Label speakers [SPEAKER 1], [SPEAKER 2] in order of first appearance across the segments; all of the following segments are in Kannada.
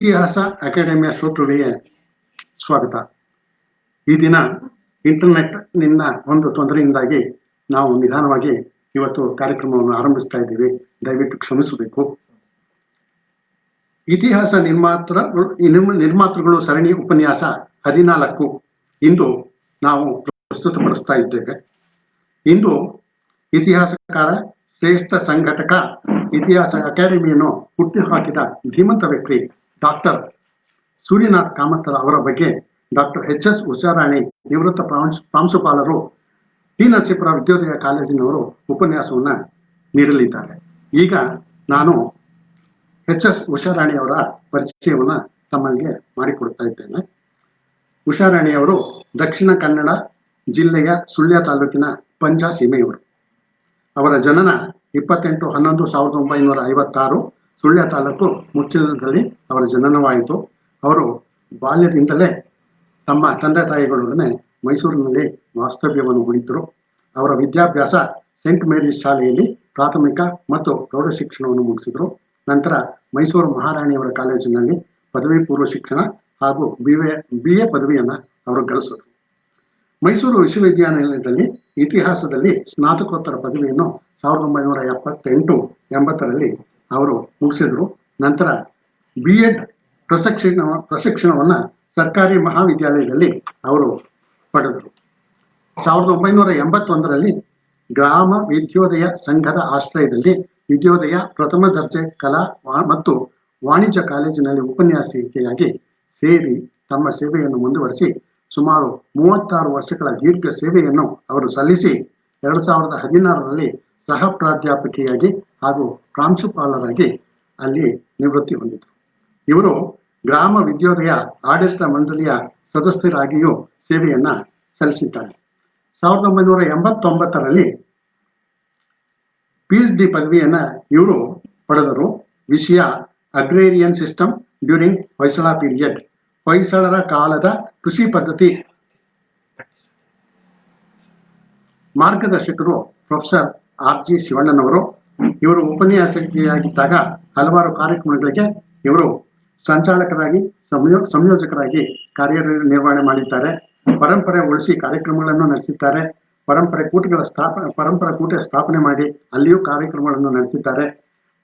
[SPEAKER 1] ಇತಿಹಾಸ ಅಕಾಡೆಮಿಯ ಶ್ರೋತೃಗಳಿಗೆ ಸ್ವಾಗತ. ಈ ದಿನ ಇಂಟರ್ನೆಟ್ ನಿಂದ ಒಂದು ತೊಂದರೆಯಿಂದಾಗಿ ನಾವು ನಿಧಾನವಾಗಿ ಇವತ್ತು ಕಾರ್ಯಕ್ರಮವನ್ನು ಆರಂಭಿಸ್ತಾ ಇದ್ದೀವಿ. ದಯವಿಟ್ಟು ಕ್ಷಮಿಸಬೇಕು. ಇತಿಹಾಸ ನಿರ್ಮಾತೃಗಳು ಸರಣಿ ಉಪನ್ಯಾಸ 14 ಇಂದು ನಾವು ಪ್ರಸ್ತುತಪಡಿಸ್ತಾ ಇದ್ದೇವೆ. ಇಂದು ಇತಿಹಾಸಕಾರ, ಶ್ರೇಷ್ಠ ಸಂಘಟಕ, ಇತಿಹಾಸ ಅಕಾಡೆಮಿಯನ್ನು ಹುಟ್ಟುಹಾಕಿದ ಧೀಮಂತ ವ್ಯಕ್ತಿ ಡಾಕ್ಟರ್ ಸೂರ್ಯನಾಥ್ ಕಾಮತ್ತರ ಅವರ ಬಗ್ಗೆ ಡಾಕ್ಟರ್ ಎಚ್.ಎಸ್. ಉಷಾರಾಣಿ, ನಿವೃತ್ತ ಪ್ರಾಂಶುಪಾಲರು, ಟಿ. ನರಸೀಪುರ ವಿದ್ಯೋದಯ ಕಾಲೇಜಿನವರು ಉಪನ್ಯಾಸವನ್ನ ನೀಡಲಿದ್ದಾರೆ. ಈಗ ನಾನು ಎಚ್.ಎಸ್. ಉಷಾರಾಣಿ ಅವರ ಪರಿಚಯವನ್ನ ತಮ್ಮಲ್ಲಿ ಮಾಡಿಕೊಡ್ತಾ ಇದ್ದೇನೆ. ಉಷಾರಾಣಿ ಅವರು ದಕ್ಷಿಣ ಕನ್ನಡ ಜಿಲ್ಲೆಯ ಸುಳ್ಯ ತಾಲೂಕಿನ ಪಂಜ ಸೀಮೆಯವರು. ಅವರ ಜನನ 28/11/1956 ಸುಳ್ಯ ತಾಲೂಕು ಮುಚ್ಚಿಲದಲ್ಲಿ ಅವರ ಜನನವಾಯಿತು. ಅವರು ಬಾಲ್ಯದಿಂದಲೇ ತಮ್ಮ ತಂದೆ ತಾಯಿಗಳೊಡನೆ ಮೈಸೂರಿನಲ್ಲಿ ವಾಸ್ತವ್ಯವನ್ನು ಹೂಡಿದ್ದರು. ಅವರ ವಿದ್ಯಾಭ್ಯಾಸ ಸೇಂಟ್ ಮೇರೀಸ್ ಶಾಲೆಯಲ್ಲಿ ಪ್ರಾಥಮಿಕ ಮತ್ತು ಪ್ರೌಢ ಶಿಕ್ಷಣವನ್ನು ಮುಗಿಸಿದರು. ನಂತರ ಮೈಸೂರು ಮಹಾರಾಣಿಯವರ ಕಾಲೇಜಿನಲ್ಲಿ ಪದವಿ ಪೂರ್ವ ಶಿಕ್ಷಣ ಹಾಗೂ BA ಪದವಿಯನ್ನು ಅವರು ಗಳಿಸಿದರು. ಮೈಸೂರು ವಿಶ್ವವಿದ್ಯಾನಿಲಯದಲ್ಲಿ ಇತಿಹಾಸದಲ್ಲಿ ಸ್ನಾತಕೋತ್ತರ ಪದವಿಯನ್ನು 1978-80ರಲ್ಲಿ ಅವರು ಮುಗಿಸಿದರು. ನಂತರ B.Ed ಪ್ರಶಿಕ್ಷಣವನ್ನು ಸರ್ಕಾರಿ ಮಹಾವಿದ್ಯಾಲಯದಲ್ಲಿ ಅವರು ಪಡೆದರು. 1981ರಲ್ಲಿ ಗ್ರಾಮ ವಿದ್ಯೋದಯ ಸಂಘದ ಆಶ್ರಯದಲ್ಲಿ ವಿದ್ಯೋದಯ ಪ್ರಥಮ ದರ್ಜೆ ಕಲಾ ಮತ್ತು ವಾಣಿಜ್ಯ ಕಾಲೇಜಿನಲ್ಲಿ ಉಪನ್ಯಾಸಿಕೆಯಾಗಿ ಸೇರಿ ತಮ್ಮ ಸೇವೆಯನ್ನು ಮುಂದುವರಿಸಿ ಸುಮಾರು 36 ವರ್ಷಗಳ ದೀರ್ಘ ಸೇವೆಯನ್ನು ಅವರು ಸಲ್ಲಿಸಿ 2016ರಲ್ಲಿ ಸಹ ಪ್ರಾಧ್ಯಾಪಕಿಯಾಗಿ ಹಾಗೂ ಪ್ರಾಂಶುಪಾಲರಾಗಿ ಅಲ್ಲಿ ನಿವೃತ್ತಿ ಹೊಂದಿದರು. ಇವರು ಗ್ರಾಮ ವಿದ್ಯೋದಯ ಆಡಳಿತ ಮಂಡಳಿಯ ಸದಸ್ಯರಾಗಿಯೂ ಸೇವೆಯನ್ನ ಸಲ್ಲಿಸಿದ್ದಾರೆ. 1989ರಲ್ಲಿ PhD ಪದವಿಯನ್ನ ಇವರು ಪಡೆದರು. ವಿಷಯ agrarian system during Hoysala period, ಹೊಯ್ಸಳರ ಕಾಲದ ಕೃಷಿ ಪದ್ಧತಿ. ಮಾರ್ಗದರ್ಶಕರು ಪ್ರೊಫೆಸರ್ R.G. ಶಿವಣ್ಣನವರು. ಇವರು ಉಪನ್ಯಾಸಕಿಯಾಗಿದ್ದಾಗ ಹಲವಾರು ಕಾರ್ಯಕ್ರಮಗಳಿಗೆ ಇವರು ಸಂಚಾಲಕರಾಗಿ ಸಂಯೋಜಕರಾಗಿ ಕಾರ್ಯನಿರ್ವಹಣೆ ಮಾಡಿದ್ದಾರೆ. ಪರಂಪರೆ ಉಳಿಸಿ ಕಾರ್ಯಕ್ರಮಗಳನ್ನು ನಡೆಸಿದ್ದಾರೆ. ಪರಂಪರೆ ಕೂಟ ಸ್ಥಾಪನೆ ಮಾಡಿ ಅಲ್ಲಿಯೂ ಕಾರ್ಯಕ್ರಮಗಳನ್ನು ನಡೆಸಿದ್ದಾರೆ.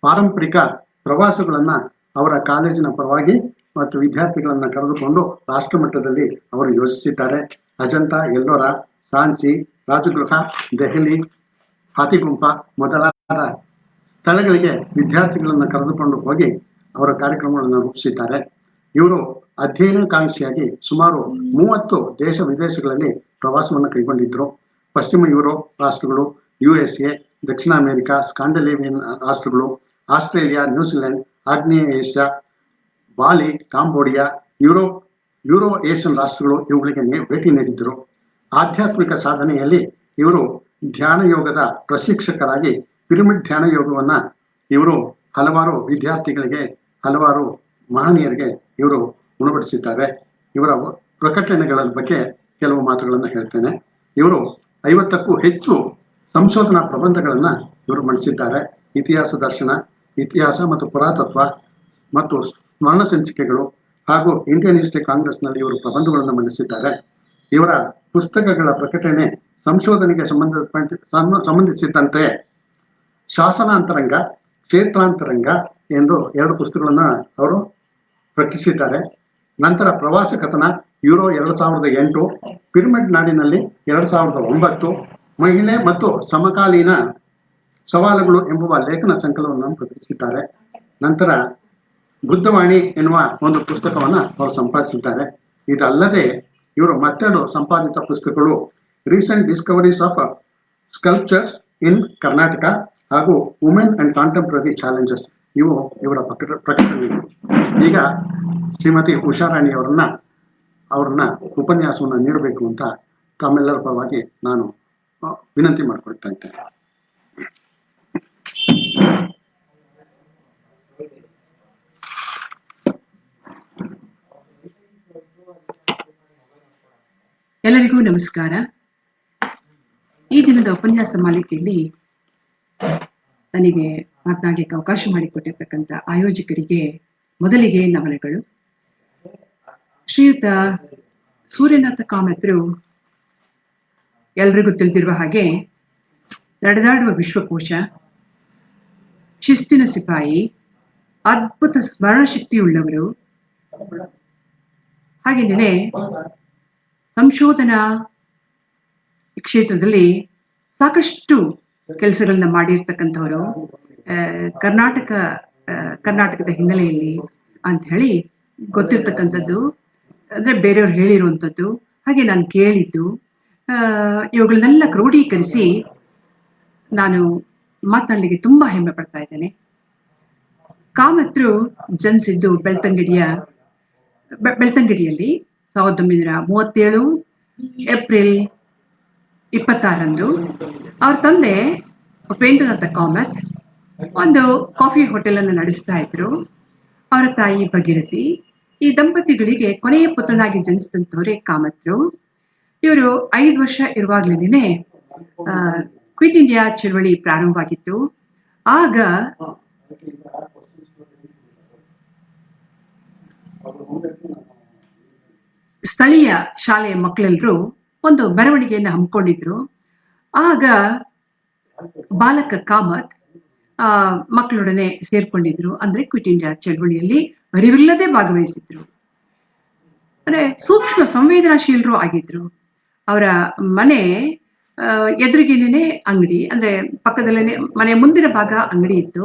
[SPEAKER 1] ಪಾರಂಪರಿಕ ಪ್ರವಾಸಗಳನ್ನ ಅವರ ಕಾಲೇಜಿನ ಪರವಾಗಿ ಮತ್ತು ವಿದ್ಯಾರ್ಥಿಗಳನ್ನ ಕರೆದುಕೊಂಡು ರಾಷ್ಟ್ರ ಮಟ್ಟದಲ್ಲಿ ಅವರು ಯೋಜಿಸಿದ್ದಾರೆ. ಅಜಂತ, ಎಲ್ಲೋರ, ಸಾಂಚಿ, ರಾಜಗೃಹ, ದೆಹಲಿ, ಹಾತಿಗುಂಪ ಮೊದಲಾದ ಸ್ಥಳಗಳಿಗೆ ವಿದ್ಯಾರ್ಥಿಗಳನ್ನು ಕರೆದುಕೊಂಡು ಹೋಗಿ ಅವರ ಕಾರ್ಯಕ್ರಮಗಳನ್ನು ರೂಪಿಸಿದ್ದಾರೆ. ಇವರು ಅಧ್ಯಯನಕಾಂಕ್ಷಿಯಾಗಿ ಸುಮಾರು 30 ದೇಶ ವಿದೇಶಗಳಲ್ಲಿ ಪ್ರವಾಸವನ್ನು ಕೈಗೊಂಡಿದ್ದರು. ಪಶ್ಚಿಮ ಯುರೋಪ್ ರಾಷ್ಟ್ರಗಳು, USA, ದಕ್ಷಿಣ ಅಮೆರಿಕ, ಸ್ಕಾಂಡಿನೇವಿಯನ್ ರಾಷ್ಟ್ರಗಳು, ಆಸ್ಟ್ರೇಲಿಯಾ, ನ್ಯೂಜಿಲೆಂಡ್, ಆಗ್ನೇಯ ಏಷ್ಯಾ, ಬಾಲಿ, ಕಾಂಬೋಡಿಯಾ, ಯೂರೋ ಏಷ್ಯನ್ ರಾಷ್ಟ್ರಗಳು ಇವುಗಳಿಗೆ ಭೇಟಿ ನೀಡಿದ್ದರು. ಆಧ್ಯಾತ್ಮಿಕ ಸಾಧನೆಯಲ್ಲಿ ಇವರು ಧ್ಯಾನ ಯೋಗದ ಪ್ರಶಿಕ್ಷಕರಾಗಿ ಪಿರಮಿಡ್ ಧ್ಯಾನ ಯೋಗವನ್ನ ಇವರು ಹಲವಾರು ವಿದ್ಯಾರ್ಥಿಗಳಿಗೆ, ಹಲವಾರು ಮಹನೀಯರಿಗೆ ಇವರು ಉಣಬಡಿಸಿದ್ದಾರೆ. ಇವರ ಪ್ರಕಟಣೆಗಳ ಬಗ್ಗೆ ಕೆಲವು ಮಾತುಗಳನ್ನು ಹೇಳ್ತೇನೆ. ಇವರು 50ಕ್ಕೂ ಹೆಚ್ಚು ಸಂಶೋಧನಾ ಪ್ರಬಂಧಗಳನ್ನ ಇವರು ಮಂಡಿಸಿದ್ದಾರೆ. ಇತಿಹಾಸ ದರ್ಶನ, ಇತಿಹಾಸ ಮತ್ತು ಪುರಾತತ್ವ ಮತ್ತು ಸ್ಮರಣ ಸಂಚಿಕೆಗಳು ಹಾಗೂ ಇಂಡಿಯನ್ ಹಿಸ್ಟರಿ ಕಾಂಗ್ರೆಸ್ನಲ್ಲಿ ಇವರು ಪ್ರಬಂಧಗಳನ್ನು ಮಂಡಿಸಿದ್ದಾರೆ. ಇವರ ಪುಸ್ತಕಗಳ ಪ್ರಕಟಣೆ ಸಂಶೋಧನೆಗೆ ಸಂಬಂಧಿಸಿದಂತೆ ಶಾಸನಾಂತರಂಗ, ಕ್ಷೇತ್ರಾಂತರಂಗ ಎಂದು 2 ಪುಸ್ತಕಗಳನ್ನ ಅವರು ಪ್ರಕಟಿಸಿದ್ದಾರೆ. ನಂತರ ಪ್ರವಾಸ ಕಥನ ಯುರೋ 2008, ಪಿರಮಿಡ್ ನಾಡಿನಲ್ಲಿ 2009, ಮಹಿಳೆ ಮತ್ತು ಸಮಕಾಲೀನ ಸವಾಲುಗಳು ಎಂಬುವ ಲೇಖನ ಸಂಕಲನವನ್ನು ಪ್ರಕಟಿಸಿದ್ದಾರೆ. ನಂತರ ಬುದ್ಧವಾಣಿ ಎನ್ನುವ ಒಂದು ಪುಸ್ತಕವನ್ನ ಅವರು ಸಂಪಾದಿಸಿದ್ದಾರೆ. ಇದಲ್ಲದೆ ಇವರು ಮತ್ತೆರಡು ಸಂಪಾದಿತ ಪುಸ್ತಕಗಳು ರೀಸೆಂಟ್ ಡಿಸ್ಕವರೀಸ್ ಆಫ್ ಸ್ಕಲ್ಪ್ಚರ್ಸ್ ಇನ್ ಕರ್ನಾಟಕ ಹಾಗೂ ವುಮೆನ್ ಅಂಡ್ ಕಾಂಟೆಂಪ್ರರಿ ಚಾಲೆಂಜಸ್, ಇವು ಇವರ ಪ್ರಕಟಣೆಗಳು. ಈಗ ಶ್ರೀಮತಿ ಉಷಾರಾಣಿ ಅವ್ರನ್ನ ಉಪನ್ಯಾಸವನ್ನು ನೀಡಬೇಕು ಅಂತ ತಮ್ಮೆಲ್ಲರ ಪರವಾಗಿ ನಾನು ವಿನಂತಿ ಮಾಡಿಕೊಳ್ತಾ ಇದ್ದೇನೆ.
[SPEAKER 2] ಎಲ್ಲರಿಗೂ ನಮಸ್ಕಾರ. ಈ ದಿನದ ಉಪನ್ಯಾಸ ಮಾಲಿಕೆಯಲ್ಲಿ ನನಗೆ ಮಾತನಾಡಲಿಕ್ಕೆ ಅವಕಾಶ ಮಾಡಿಕೊಟ್ಟಿರ್ತಕ್ಕಂಥ ಆಯೋಜಕರಿಗೆ ಮೊದಲಿಗೆ ನಮನಗಳು. ಶ್ರೀಯುತ ಸೂರ್ಯನಾಥ ಕಾಮತ್ರು ಎಲ್ರಿಗೂ ತಿಳಿದಿರುವ ಹಾಗೆ ನಡೆದಾಡುವ ವಿಶ್ವಕೋಶ, ಶಿಸ್ತಿನ ಸಿಪಾಯಿ, ಅದ್ಭುತ ಸ್ಮರಣ ಶಕ್ತಿಯುಳ್ಳವರು, ಹಾಗೇನೆ ಸಂಶೋಧನಾ ಕ್ಷೇತ್ರದಲ್ಲಿ ಸಾಕಷ್ಟು ಕೆಲಸಗಳನ್ನ ಮಾಡಿರ್ತಕ್ಕಂಥವರು, ಕರ್ನಾಟಕದ ಹಿನ್ನೆಲೆಯಲ್ಲಿ ಅಂತ ಹೇಳಿ ಗೊತ್ತಿರ್ತಕ್ಕಂಥದ್ದು, ಅಂದ್ರೆ ಬೇರೆಯವ್ರು ಹೇಳಿರುವಂಥದ್ದು, ಹಾಗೆ ನಾನು ಕೇಳಿದ್ದು, ಇವುಗಳನ್ನೆಲ್ಲ ಕ್ರೋಢೀಕರಿಸಿ ನಾನು ಮಾತನಾಡಲಿಕ್ಕೆ ತುಂಬಾ ಹೆಮ್ಮೆ ಪಡ್ತಾ ಇದ್ದೇನೆ. ಕಾಮತ್ರು ಜನಿಸಿದ್ದು ಬೆಳ್ತಂಗಡಿಯಲ್ಲಿ 1937 ಏಪ್ರಿಲ್ 26ರಂದು. ಅವ್ರ ತಂದೆ ಉಪೇಂದ್ರನಾಥ ಕಾಮತ್ ಒಂದು ಕಾಫಿ ಹೋಟೆಲ್ ಅನ್ನು ನಡೆಸ್ತಾ ಇದ್ರು. ಅವರ ತಾಯಿ ಭಗೀರಥಿ. ಈ ದಂಪತಿಗಳಿಗೆ ಕೊನೆಯ ಪುತ್ರನಾಗಿ ಜನಿಸಿದಂಥವರೇ ಕಾಮತ್ರು. ಇವರು 5 ವರ್ಷ ಇರುವಾಗಲೇನೆ ಕ್ವಿಟ್ ಇಂಡಿಯಾ ಚಳವಳಿ ಪ್ರಾರಂಭವಾಗಿತ್ತು. ಆಗ ಸ್ಥಳೀಯ ಶಾಲೆಯ ಮಕ್ಕಳೆಲ್ಲರೂ ಒಂದು ಮೆರವಣಿಗೆಯನ್ನು ಹಮ್ಮಿಕೊಂಡಿದ್ರು. ಆಗ ಬಾಲಕ ಕಾಮತ್ ಮಕ್ಕಳೊಡನೆ ಸೇರ್ಕೊಂಡಿದ್ರು. ಅಂದ್ರೆ ಕ್ವಿಟ್ ಇಂಡಿಯಾ ಚಳವಳಿಯಲ್ಲಿ ಅರಿವಿಲ್ಲದೆ ಭಾಗವಹಿಸಿದ್ರು. ಅಂದ್ರೆ ಸೂಕ್ಷ್ಮ ಸಂವೇದನಾಶೀಲರು ಆಗಿದ್ರು. ಅವರ ಮನೆ ಎದುರಿಗೇನೆ ಅಂಗಡಿ, ಅಂದ್ರೆ ಪಕ್ಕದಲ್ಲೇನೆ ಮನೆಯ ಮುಂದಿನ ಭಾಗ ಅಂಗಡಿ ಇತ್ತು.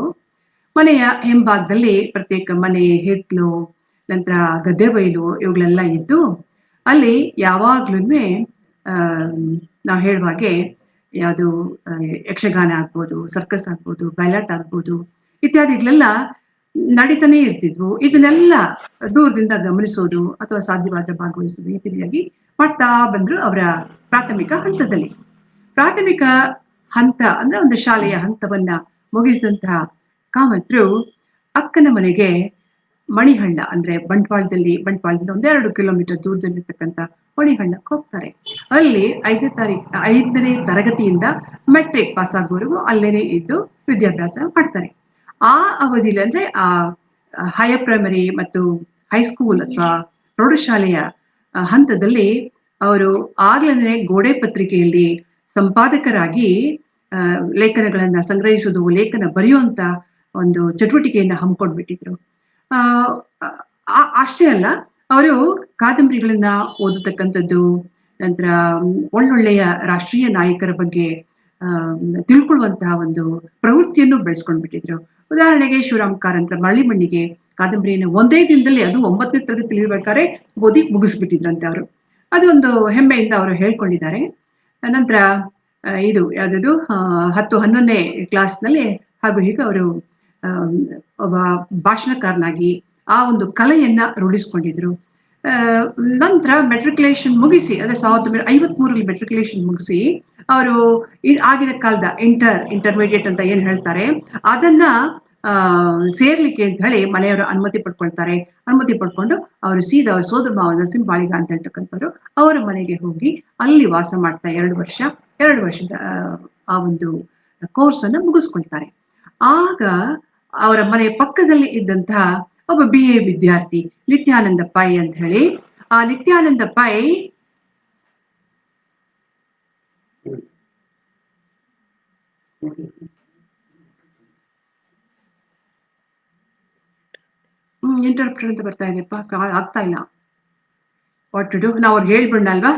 [SPEAKER 2] ಮನೆಯ ಹಿಂಭಾಗದಲ್ಲಿ ಪ್ರತ್ಯೇಕ ಮನೆ, ಹಿತ್ಲು, ನಂತರ ಗದ್ದೆ ಬೈಲು ಇವುಗಳೆಲ್ಲ ಇದ್ದು ಅಲ್ಲಿ ಯಾವಾಗ್ಲೂ ನಾವು ಹೇಳುವ ಹಾಗೆ ಯಾವುದು ಯಕ್ಷಗಾನ ಆಗ್ಬೋದು, ಸರ್ಕಸ್ ಆಗ್ಬೋದು, ಬಯಲಾಟ ಆಗ್ಬೋದು ಇತ್ಯಾದಿಗಳೆಲ್ಲ ನಡೀತಾನೆ ಇರ್ತಿದ್ವು. ಇದನ್ನೆಲ್ಲ ದೂರದಿಂದ ಗಮನಿಸೋದು ಅಥವಾ ಸಾಧ್ಯವಾದ ಭಾಗವಹಿಸೋದು ಈ ರೀತಿಯಾಗಿ ಮಾಡ್ತಾ ಬಂದ್ರು. ಅವರ ಪ್ರಾಥಮಿಕ ಹಂತದಲ್ಲಿ, ಪ್ರಾಥಮಿಕ ಹಂತ ಅಂದ್ರೆ ಒಂದು ಶಾಲೆಯ ಹಂತವನ್ನ ಮುಗಿಸಿದಂತಹ ಕಾಮತ್ರು ಅಕ್ಕನ ಮನೆಗೆ ಮಣಿಹಳ್ಳ, ಅಂದ್ರೆ ಬಂಟ್ವಾಳದಿಂದ 1-2 ಕಿಲೋಮೀಟರ್ ದೂರದಲ್ಲಿರ್ತಕ್ಕಂಥ ಮಣಿಹಳ್ಳಕ್ಕೆ ಹೋಗ್ತಾರೆ. ಅಲ್ಲಿ 5ನೇ ತರಗತಿಯಿಂದ ಮೆಟ್ರಿಕ್ ಪಾಸ್ ಆಗುವವರೆಗೂ ಅಲ್ಲೇನೆ ಇದ್ದು ವಿದ್ಯಾಭ್ಯಾಸ ಮಾಡ್ತಾರೆ. ಆ ಅವಧಿಯಲ್ಲಿ ಅಂದ್ರೆ ಆ ಹೈಯರ್ ಪ್ರೈಮರಿ ಮತ್ತು ಹೈಸ್ಕೂಲ್ ಅಥವಾ ಪ್ರೌಢಶಾಲೆಯ ಹಂತದಲ್ಲಿ ಅವರು ಆಗ್ಲೇ ಗೋಡೆ ಪತ್ರಿಕೆಯಲ್ಲಿ ಸಂಪಾದಕರಾಗಿ ಲೇಖನಗಳನ್ನ ಸಂಗ್ರಹಿಸುವುದು, ಲೇಖನ ಬರೆಯುವಂತ ಒಂದು ಚಟುವಟಿಕೆಯನ್ನ ಹಮ್ಮಿಕೊಂಡ್ಬಿಟ್ಟಿದ್ರು. ಅಷ್ಟೇ ಅಲ್ಲ, ಅವರು ಕಾದಂಬರಿಗಳನ್ನ ಓದತಕ್ಕಂಥದ್ದು, ನಂತರ ಒಳ್ಳೊಳ್ಳೆಯ ರಾಷ್ಟ್ರೀಯ ನಾಯಕರ ಬಗ್ಗೆ ತಿಳ್ಕೊಳ್ಳುವಂತಹ ಒಂದು ಪ್ರವೃತ್ತಿಯನ್ನು ಬೆಳೆಸ್ಕೊಂಡ್ಬಿಟ್ಟಿದ್ರು. ಉದಾಹರಣೆಗೆ ಶಿವರಾಮ್ ಕಾರಂತರ ಮರಳಿ ಮಣ್ಣಿಗೆ ಕಾದಂಬರಿಯನ್ನು ಒಂದೇ ದಿನದಲ್ಲಿ, ಅದು 9ನೇ ತರಗತಿ ಇರ್ಬೇಕಾದ್ರೆ ಓದಿ ಮುಗಿಸ್ಬಿಟ್ಟಿದ್ರಂತೆ ಅವರು. ಅದೊಂದು ಹೆಮ್ಮೆಯಿಂದ ಅವರು ಹೇಳ್ಕೊಂಡಿದ್ದಾರೆ. ನಂತರ ಇದು ಯಾವ್ದು 10-11ನೇ ಕ್ಲಾಸ್ನಲ್ಲಿ ಹಾಗೂ ಹೀಗೆ ಅವರು ಒಬ್ಬ ಭಾಷಣಕಾರನಾಗಿ ಆ ಒಂದು ಕಲೆಯನ್ನ ರೂಢಿಸ್ಕೊಂಡಿದ್ರು. ನಂತರ ಮೆಟ್ರಿಕ್ಯುಲೇಷನ್ ಮುಗಿಸಿ, ಅದೇ 1953ರಲ್ಲಿ ಮೆಟ್ರಿಕ್ಯುಲೇಷನ್ ಮುಗಿಸಿ ಅವರು ಆಗಿನ ಕಾಲದ ಇಂಟರ್ಮೀಡಿಯೇಟ್ ಅಂತ ಏನ್ ಹೇಳ್ತಾರೆ ಅದನ್ನ ಸೇರ್ಲಿಕ್ಕೆ ಅಂತ ಹೇಳಿ ಮನೆಯವರು ಅನುಮತಿ ಪಡ್ಕೊಳ್ತಾರೆ. ಅನುಮತಿ ಪಡ್ಕೊಂಡು ಅವರು ಸೀದಾ ಅವ್ರ ಸೋದರ ಮಾವ ನರಸಿಂಹ ಬಾಳಿಗ ಅಂತ ಹೇಳ್ತಕ್ಕಂಥವ್ರು ಅವರ ಮನೆಗೆ ಹೋಗಿ ಅಲ್ಲಿ ವಾಸ ಮಾಡ್ತಾ 2 ವರ್ಷದ ಆ ಒಂದು ಕೋರ್ಸ್ ಅನ್ನು ಮುಗಿಸ್ಕೊಳ್ತಾರೆ. ಆಗ ಅವರ ಮನೆ ಪಕ್ಕದಲ್ಲಿ ಇದ್ದಂತಹ ಒಬ್ಬ BA ವಿದ್ಯಾರ್ಥಿ ನಿತ್ಯಾನಂದ ಪೈ ಅಂತ ಹೇಳಿ, ಆ ನಿತ್ಯಾನಂದ ಪೈ ಇಂಟರ್ಪ್ರೆಟ್ ಅಂತ ಬರ್ತಾ ಇದೆಯಪ್ಪ, ಆಗ್ತಾ ಇಲ್ಲ. What to do? ನಾವು ಅವ್ರಿಗೆ ಹೇಳ್ಬಿಡೋಣ ಅಲ್ವಾ?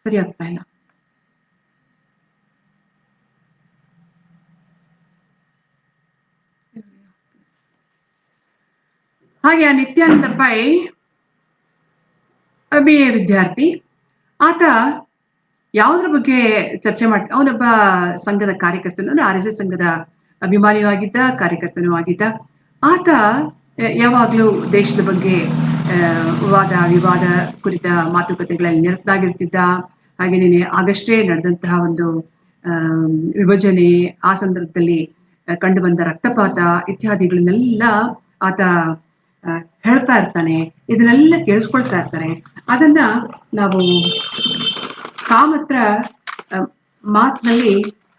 [SPEAKER 2] ಸರಿ ಆಗ್ತಾ ಇಲ್ಲ. ಹಾಗೆ ಆ ನಿತ್ಯಾನಂದ ಪೈ BA ವಿದ್ಯಾರ್ಥಿ. ಆತ ಯಾವುದ್ರ ಬಗ್ಗೆ ಚರ್ಚೆ ಅವನೊಬ್ಬ ಸಂಘದ ಕಾರ್ಯಕರ್ತನು, RSS ಸಂಘದ ಅಭಿಮಾನಿಯೂ ಆಗಿದ್ದ, ಕಾರ್ಯಕರ್ತನೂ ಆಗಿದ್ದ. ಆತ ಯಾವಾಗ್ಲೂ ದೇಶದ ಬಗ್ಗೆ ವಾದ ವಿವಾದ ಕುರಿತ ಮಾತುಕತೆಗಳಲ್ಲಿ ನಿರತನಾಗಿರ್ತಿದ್ದ. ಹಾಗೇನೇ ಆಗಷ್ಟೇ ನಡೆದಂತಹ ಒಂದು ವಿಭಜನೆ, ಆ ಸಂದರ್ಭದಲ್ಲಿ ಕಂಡು ಬಂದ ರಕ್ತಪಾತ ಇತ್ಯಾದಿಗಳನ್ನೆಲ್ಲ ಆತ ಹೇಳ್ತಾ ಇರ್ತಾನೆ. ಇದನ್ನೆಲ್ಲ ಕೇಳಿಸ್ಕೊಳ್ತಾ ಇರ್ತಾರೆ. ಅದನ್ನ ನಾವು ಕಾಮತ್ರ ಮಾತಿನಲ್ಲಿ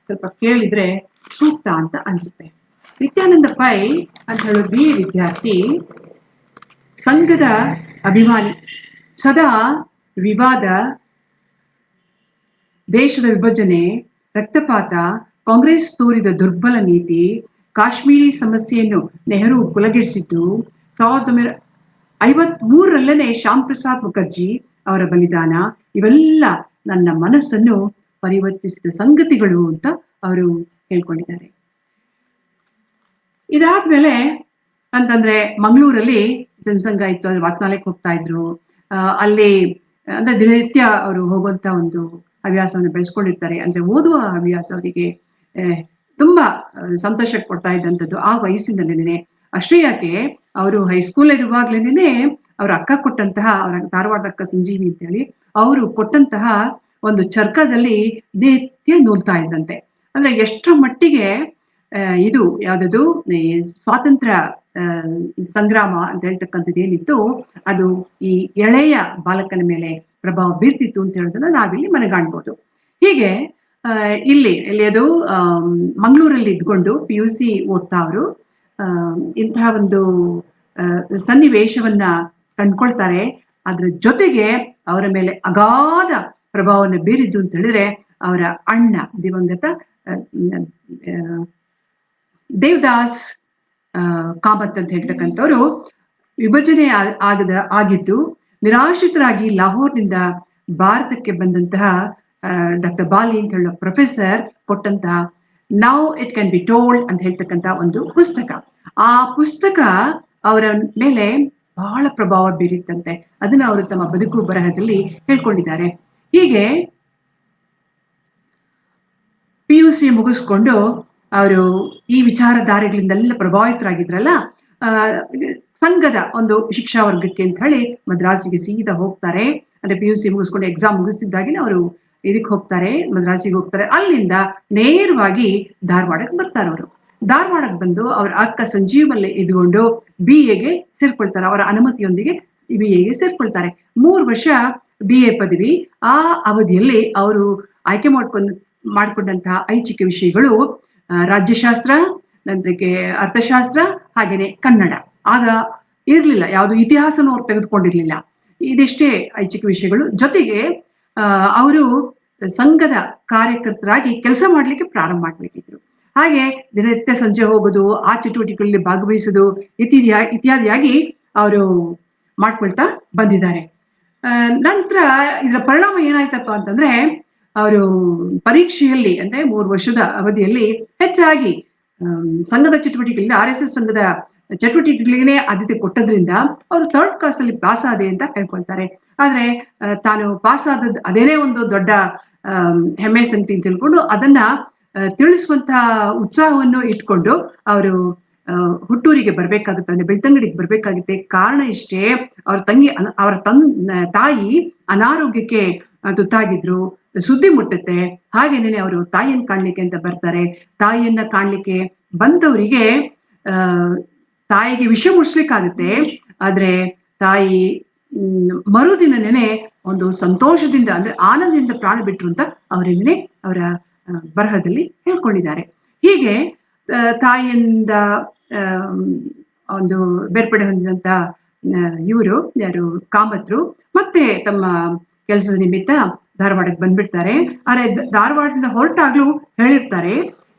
[SPEAKER 2] ಸ್ವಲ್ಪ ಕೇಳಿದ್ರೆ ಸೂಕ್ತ ಅಂತ ಅನ್ಸುತ್ತೆ. ನಿತ್ಯಾನಂದ ಪೈ ಅಂತ ಹೇಳೋ ಬಿ ವಿದ್ಯಾರ್ಥಿ ಸಂಘದ ಅಭಿಮಾನಿ, ಸದಾ ವಿವಾದ, ದೇಶದ ವಿಭಜನೆ, ರಕ್ತಪಾತ, ಕಾಂಗ್ರೆಸ್ ತೋರಿದ ದುರ್ಬಲ ನೀತಿ, ಕಾಶ್ಮೀರಿ ಸಮಸ್ಯೆಯನ್ನು ನೆಹರು ಕುಲಗಿಸಿದ್ದು, 1953ರಲ್ಲೇ ಶ್ಯಾಮ್ ಪ್ರಸಾದ್ ಮುಖರ್ಜಿ ಅವರ ಬಲಿದಾನ, ಇವೆಲ್ಲ ನನ್ನ ಮನಸ್ಸನ್ನು ಪರಿವರ್ತಿಸಿದ ಸಂಗತಿಗಳು ಅಂತ ಅವರು ಹೇಳ್ಕೊಂಡಿದ್ದಾರೆ. ಇದಾದ್ಮೇಲೆ ಅಂತಂದ್ರೆ ಮಂಗಳೂರಲ್ಲಿ ಜನಸಂಘ ಇತ್ತು, ಅಲ್ಲಿ ವಾತ್ನಾಲಯಕ್ಕೆ ಹೋಗ್ತಾ ಇದ್ರು. ಅಲ್ಲಿ ಅಂದ್ರೆ ದಿನನಿತ್ಯ ಅವರು ಹೋಗುವಂತ ಒಂದು ಹವ್ಯಾಸವನ್ನು ಬೆಳೆಸ್ಕೊಂಡಿರ್ತಾರೆ. ಅಂದ್ರೆ ಓದುವ ಹವ್ಯಾಸ ಅವರಿಗೆ ತುಂಬಾ ಸಂತೋಷ ಕೊಡ್ತಾ ಇದ್ದಂಥದ್ದು ಆ ವಯಸ್ಸಿನಲ್ಲೇನೆ. ಅಷ್ಟೇ ಯಾಕೆ ಅವರು ಹೈಸ್ಕೂಲ್ ಇರುವಾಗ್ಲೇನೆ ಅವ್ರ ಅಕ್ಕ ಕೊಟ್ಟಂತಹ, ಅವರ ಧಾರವಾಡ ಅಕ್ಕ ಸಂಜೀವಿ ಅಂತ ಹೇಳಿ, ಅವರು ಕೊಟ್ಟಂತಹ ಒಂದು ಚರ್ಕದಲ್ಲಿ ನಿತ್ಯ ನೂಲ್ತಾ ಇದ್ರಂತೆ. ಅಂದ್ರೆ ಎಷ್ಟರ ಮಟ್ಟಿಗೆ ಇದು ಯಾವ್ದದು ಸ್ವಾತಂತ್ರ್ಯ ಸಂಗ್ರಾಮ ಅಂತ ಹೇಳ್ತಕ್ಕಂಥದ್ದು ಏನಿತ್ತು, ಅದು ಈ ಎಳೆಯ ಬಾಲಕನ ಮೇಲೆ ಪ್ರಭಾವ ಬೀರ್ತಿತ್ತು ಅಂತ ಹೇಳೋದನ್ನ ನಾವಿಲ್ಲಿ ಮನಗಾಣ್ಬೋದು. ಹೀಗೆ ಇಲ್ಲಿ ಅದು ಮಂಗಳೂರಲ್ಲಿ ಇದ್ಕೊಂಡು PUC ಓದ್ತಾ ಅವರು ಇಂತಹ ಒಂದು ಸನ್ನಿವೇಶವನ್ನ ಕಂಡ್ಕೊಳ್ತಾರೆ. ಅದ್ರ ಜೊತೆಗೆ ಅವರ ಮೇಲೆ ಅಗಾಧ ಪ್ರಭಾವವನ್ನು ಬೀರಿದ್ದು ಅಂತ ಹೇಳಿದ್ರೆ ಅವರ ಅಣ್ಣ ದಿವಂಗತ ದೇವದಾಸ್ ಕಾಮತ್ ಅಂತ ಹೇಳ್ತಕ್ಕಂಥವ್ರು ವಿಭಜನೆ ಆಗಿದ್ದು ನಿರಾಶ್ರಿತರಾಗಿ ಲಾಹೋರ್ನಿಂದ ಭಾರತಕ್ಕೆ ಬಂದಂತಹ ಡಾಕ್ಟರ್ ಬಾಲಿ ಅಂತ ಹೇಳೋ ಪ್ರೊಫೆಸರ್ ಕೊಟ್ಟಂತಹ now it can be told ಅಂತ ಹೇಳ್ತಕ್ಕಂಥ ಒಂದು ಪುಸ್ತಕ. ಆ ಪುಸ್ತಕ ಅವರ ಮೇಲೆ ಬಹಳ ಪ್ರಭಾವ ಬೀರಿತ್ತಂತೆ. ಅದನ್ನ ಅವರು ತಮ್ಮ ಬದುಕು ಬರಹದಲ್ಲಿ ಹೇಳ್ಕೊಂಡಿದ್ದಾರೆ. ಹೀಗೆ PUC ಮುಗಿಸ್ಕೊಂಡು ಅವರು ಈ ವಿಚಾರಧಾರೆಗಳಿಂದೆಲ್ಲ ಪ್ರಭಾವಿತರಾಗಿದ್ರಲ್ಲ, ಸಂಘದ ಒಂದು ಶಿಕ್ಷಾ ವರ್ಗಕ್ಕೆ ಅಂತ ಹೇಳಿ ಮದ್ರಾಸಿಗೆ ಸೀದಾ ಹೋಗ್ತಾರೆ. ಅಂದ್ರೆ PUC ಮುಗಿಸ್ಕೊಂಡು ಎಕ್ಸಾಮ್ ಮುಗಿಸಿದ್ದಾಗಿನ ಅವರು ಇದಕ್ಕೆ ಹೋಗ್ತಾರೆ, ಮದ್ರಾಸಿಗೆ ಹೋಗ್ತಾರೆ. ಅಲ್ಲಿಂದ ನೇರವಾಗಿ ಧಾರವಾಡಕ್ಕೆ ಬರ್ತಾರೆ. ಅವರು ಧಾರವಾಡಕ್ಕೆ ಬಂದು ಅವರ ಅಕ್ಕ ಸಂಜೀವಲ್ಲೇ ಇದ್ಕೊಂಡು BAಗೆ ಸೇರ್ಕೊಳ್ತಾರೆ. ಅವರ ಅನುಮತಿಯೊಂದಿಗೆ BAಗೆ ಸೇರ್ಕೊಳ್ತಾರೆ. 3 ವರ್ಷ BA ಪದವಿ. ಆ ಅವಧಿಯಲ್ಲಿ ಅವರು ಆಯ್ಕೆ ಮಾಡ್ಕೊಂಡಂತಹ ಐಚ್ಛಿಕ ವಿಷಯಗಳು ರಾಜ್ಯಶಾಸ್ತ್ರ, ನಂತರಕ್ಕೆ ಅರ್ಥಶಾಸ್ತ್ರ, ಹಾಗೇನೆ ಕನ್ನಡ. ಆಗ ಇರ್ಲಿಲ್ಲ, ಯಾವುದು ಇತಿಹಾಸನೂ ಅವ್ರು ತೆಗೆದುಕೊಂಡಿರ್ಲಿಲ್ಲ. ಇದಿಷ್ಟೇ ಐಚ್ಛಿಕ ವಿಷಯಗಳು. ಜೊತೆಗೆ ಅವರು ಸಂಘದ ಕಾರ್ಯಕರ್ತರಾಗಿ ಕೆಲಸ ಮಾಡ್ಲಿಕ್ಕೆ ಪ್ರಾರಂಭ ಮಾಡ್ಬೇಕಿದ್ರು. ಹಾಗೆ ದಿನನಿತ್ಯ ಸಂಜೆ ಹೋಗೋದು, ಆ ಚಟುವಟಿಕೆಗಳಲ್ಲಿ ಭಾಗವಹಿಸೋದು ಇತ್ಯಾದಿಯಾಗಿ ಅವರು ಮಾಡ್ಕೊಳ್ತಾ ಬಂದಿದ್ದಾರೆ. ನಂತರ ಇದರ ಪರಿಣಾಮ ಏನಾಯ್ತಪ್ಪ ಅಂತಂದ್ರೆ, ಅವರು ಪರೀಕ್ಷೆಯಲ್ಲಿ ಅಂದ್ರೆ 3 ವರ್ಷದ ಅವಧಿಯಲ್ಲಿ ಹೆಚ್ಚಾಗಿ ಸಂಘದ ಚಟುವಟಿಕೆಗಳಿಂದ RSS ಸಂಘದ ಚಟುವಟಿಕೆಗಳಿಗೆ ಆದ್ಯತೆ ಕೊಟ್ಟದ್ರಿಂದ ಅವರು 3rd ಕ್ಲಾಸ್ ಅಲ್ಲಿ ಪಾಸ್ ಆದೆ ಅಂತ ಹೇಳ್ಕೊಳ್ತಾರೆ. ಆದ್ರೆ ತಾನು ಪಾಸ್ ಆದದ್ದು ಅದೇನೇ ಒಂದು ದೊಡ್ಡ ಹೆಮ್ಮೆ ಸಂಗತಿ ಅಂತ ತಿಳ್ಕೊಂಡು ಅದನ್ನ ತಿಳಿಸುವಂತಹ ಉತ್ಸಾಹವನ್ನು ಇಟ್ಕೊಂಡು ಅವರು ಹುಟ್ಟೂರಿಗೆ ಬರ್ಬೇಕಾಗುತ್ತೆ, ಅಂದ್ರೆ ಬೆಳ್ತಂಗಡಿಗೆ ಬರ್ಬೇಕಾಗುತ್ತೆ. ಕಾರಣ ಇಷ್ಟೇ, ಅವರ ತಾಯಿ ಅನಾರೋಗ್ಯಕ್ಕೆ ತುತ್ತಾಗಿದ್ರು. ಸುದ್ದಿ ಮುಟ್ಟುತ್ತೆ. ಹಾಗೇನೇನೆ ಅವರು ತಾಯಿಯನ್ನ ಕಾಣ್ಲಿಕ್ಕೆ ಅಂತ ಬರ್ತಾರೆ. ತಾಯಿಯನ್ನ ಕಾಣ್ಲಿಕ್ಕೆ ಬಂದವರಿಗೆ ತಾಯಿಗೆ ವಿಷ ಮುಟ್ಸ್ಲಿಕ್ಕಾಗುತ್ತೆ. ಆದ್ರೆ ತಾಯಿ ಮರುದಿನನೇ ಒಂದು ಸಂತೋಷದಿಂದ, ಅಂದ್ರೆ ಆನಂದದಿಂದ ಪ್ರಾಣ ಬಿಟ್ರು ಅಂತ ಅವರೇನೇ ಅವರ ಬರಹದಲ್ಲಿ ಹೇಳ್ಕೊಂಡಿದ್ದಾರೆ. ಹೀಗೆ ತಾಯಿಯಿಂದ ಒಂದು ಬೇರ್ಪಡೆ ಹೊಂದಿದಂತ ಇವರು ಯಾರು ಕಾಮತ್ರು ಮತ್ತೆ ತಮ್ಮ ಕೆಲಸದ ನಿಮಿತ್ತ ಧಾರವಾಡಕ್ಕೆ ಬಂದ್ಬಿಡ್ತಾರೆ. ಆದ್ರೆ ಧಾರವಾಡದಿಂದ ಹೊರಟಾಗ್ಲೂ ಹೇಳಿರ್ತಾರೆ,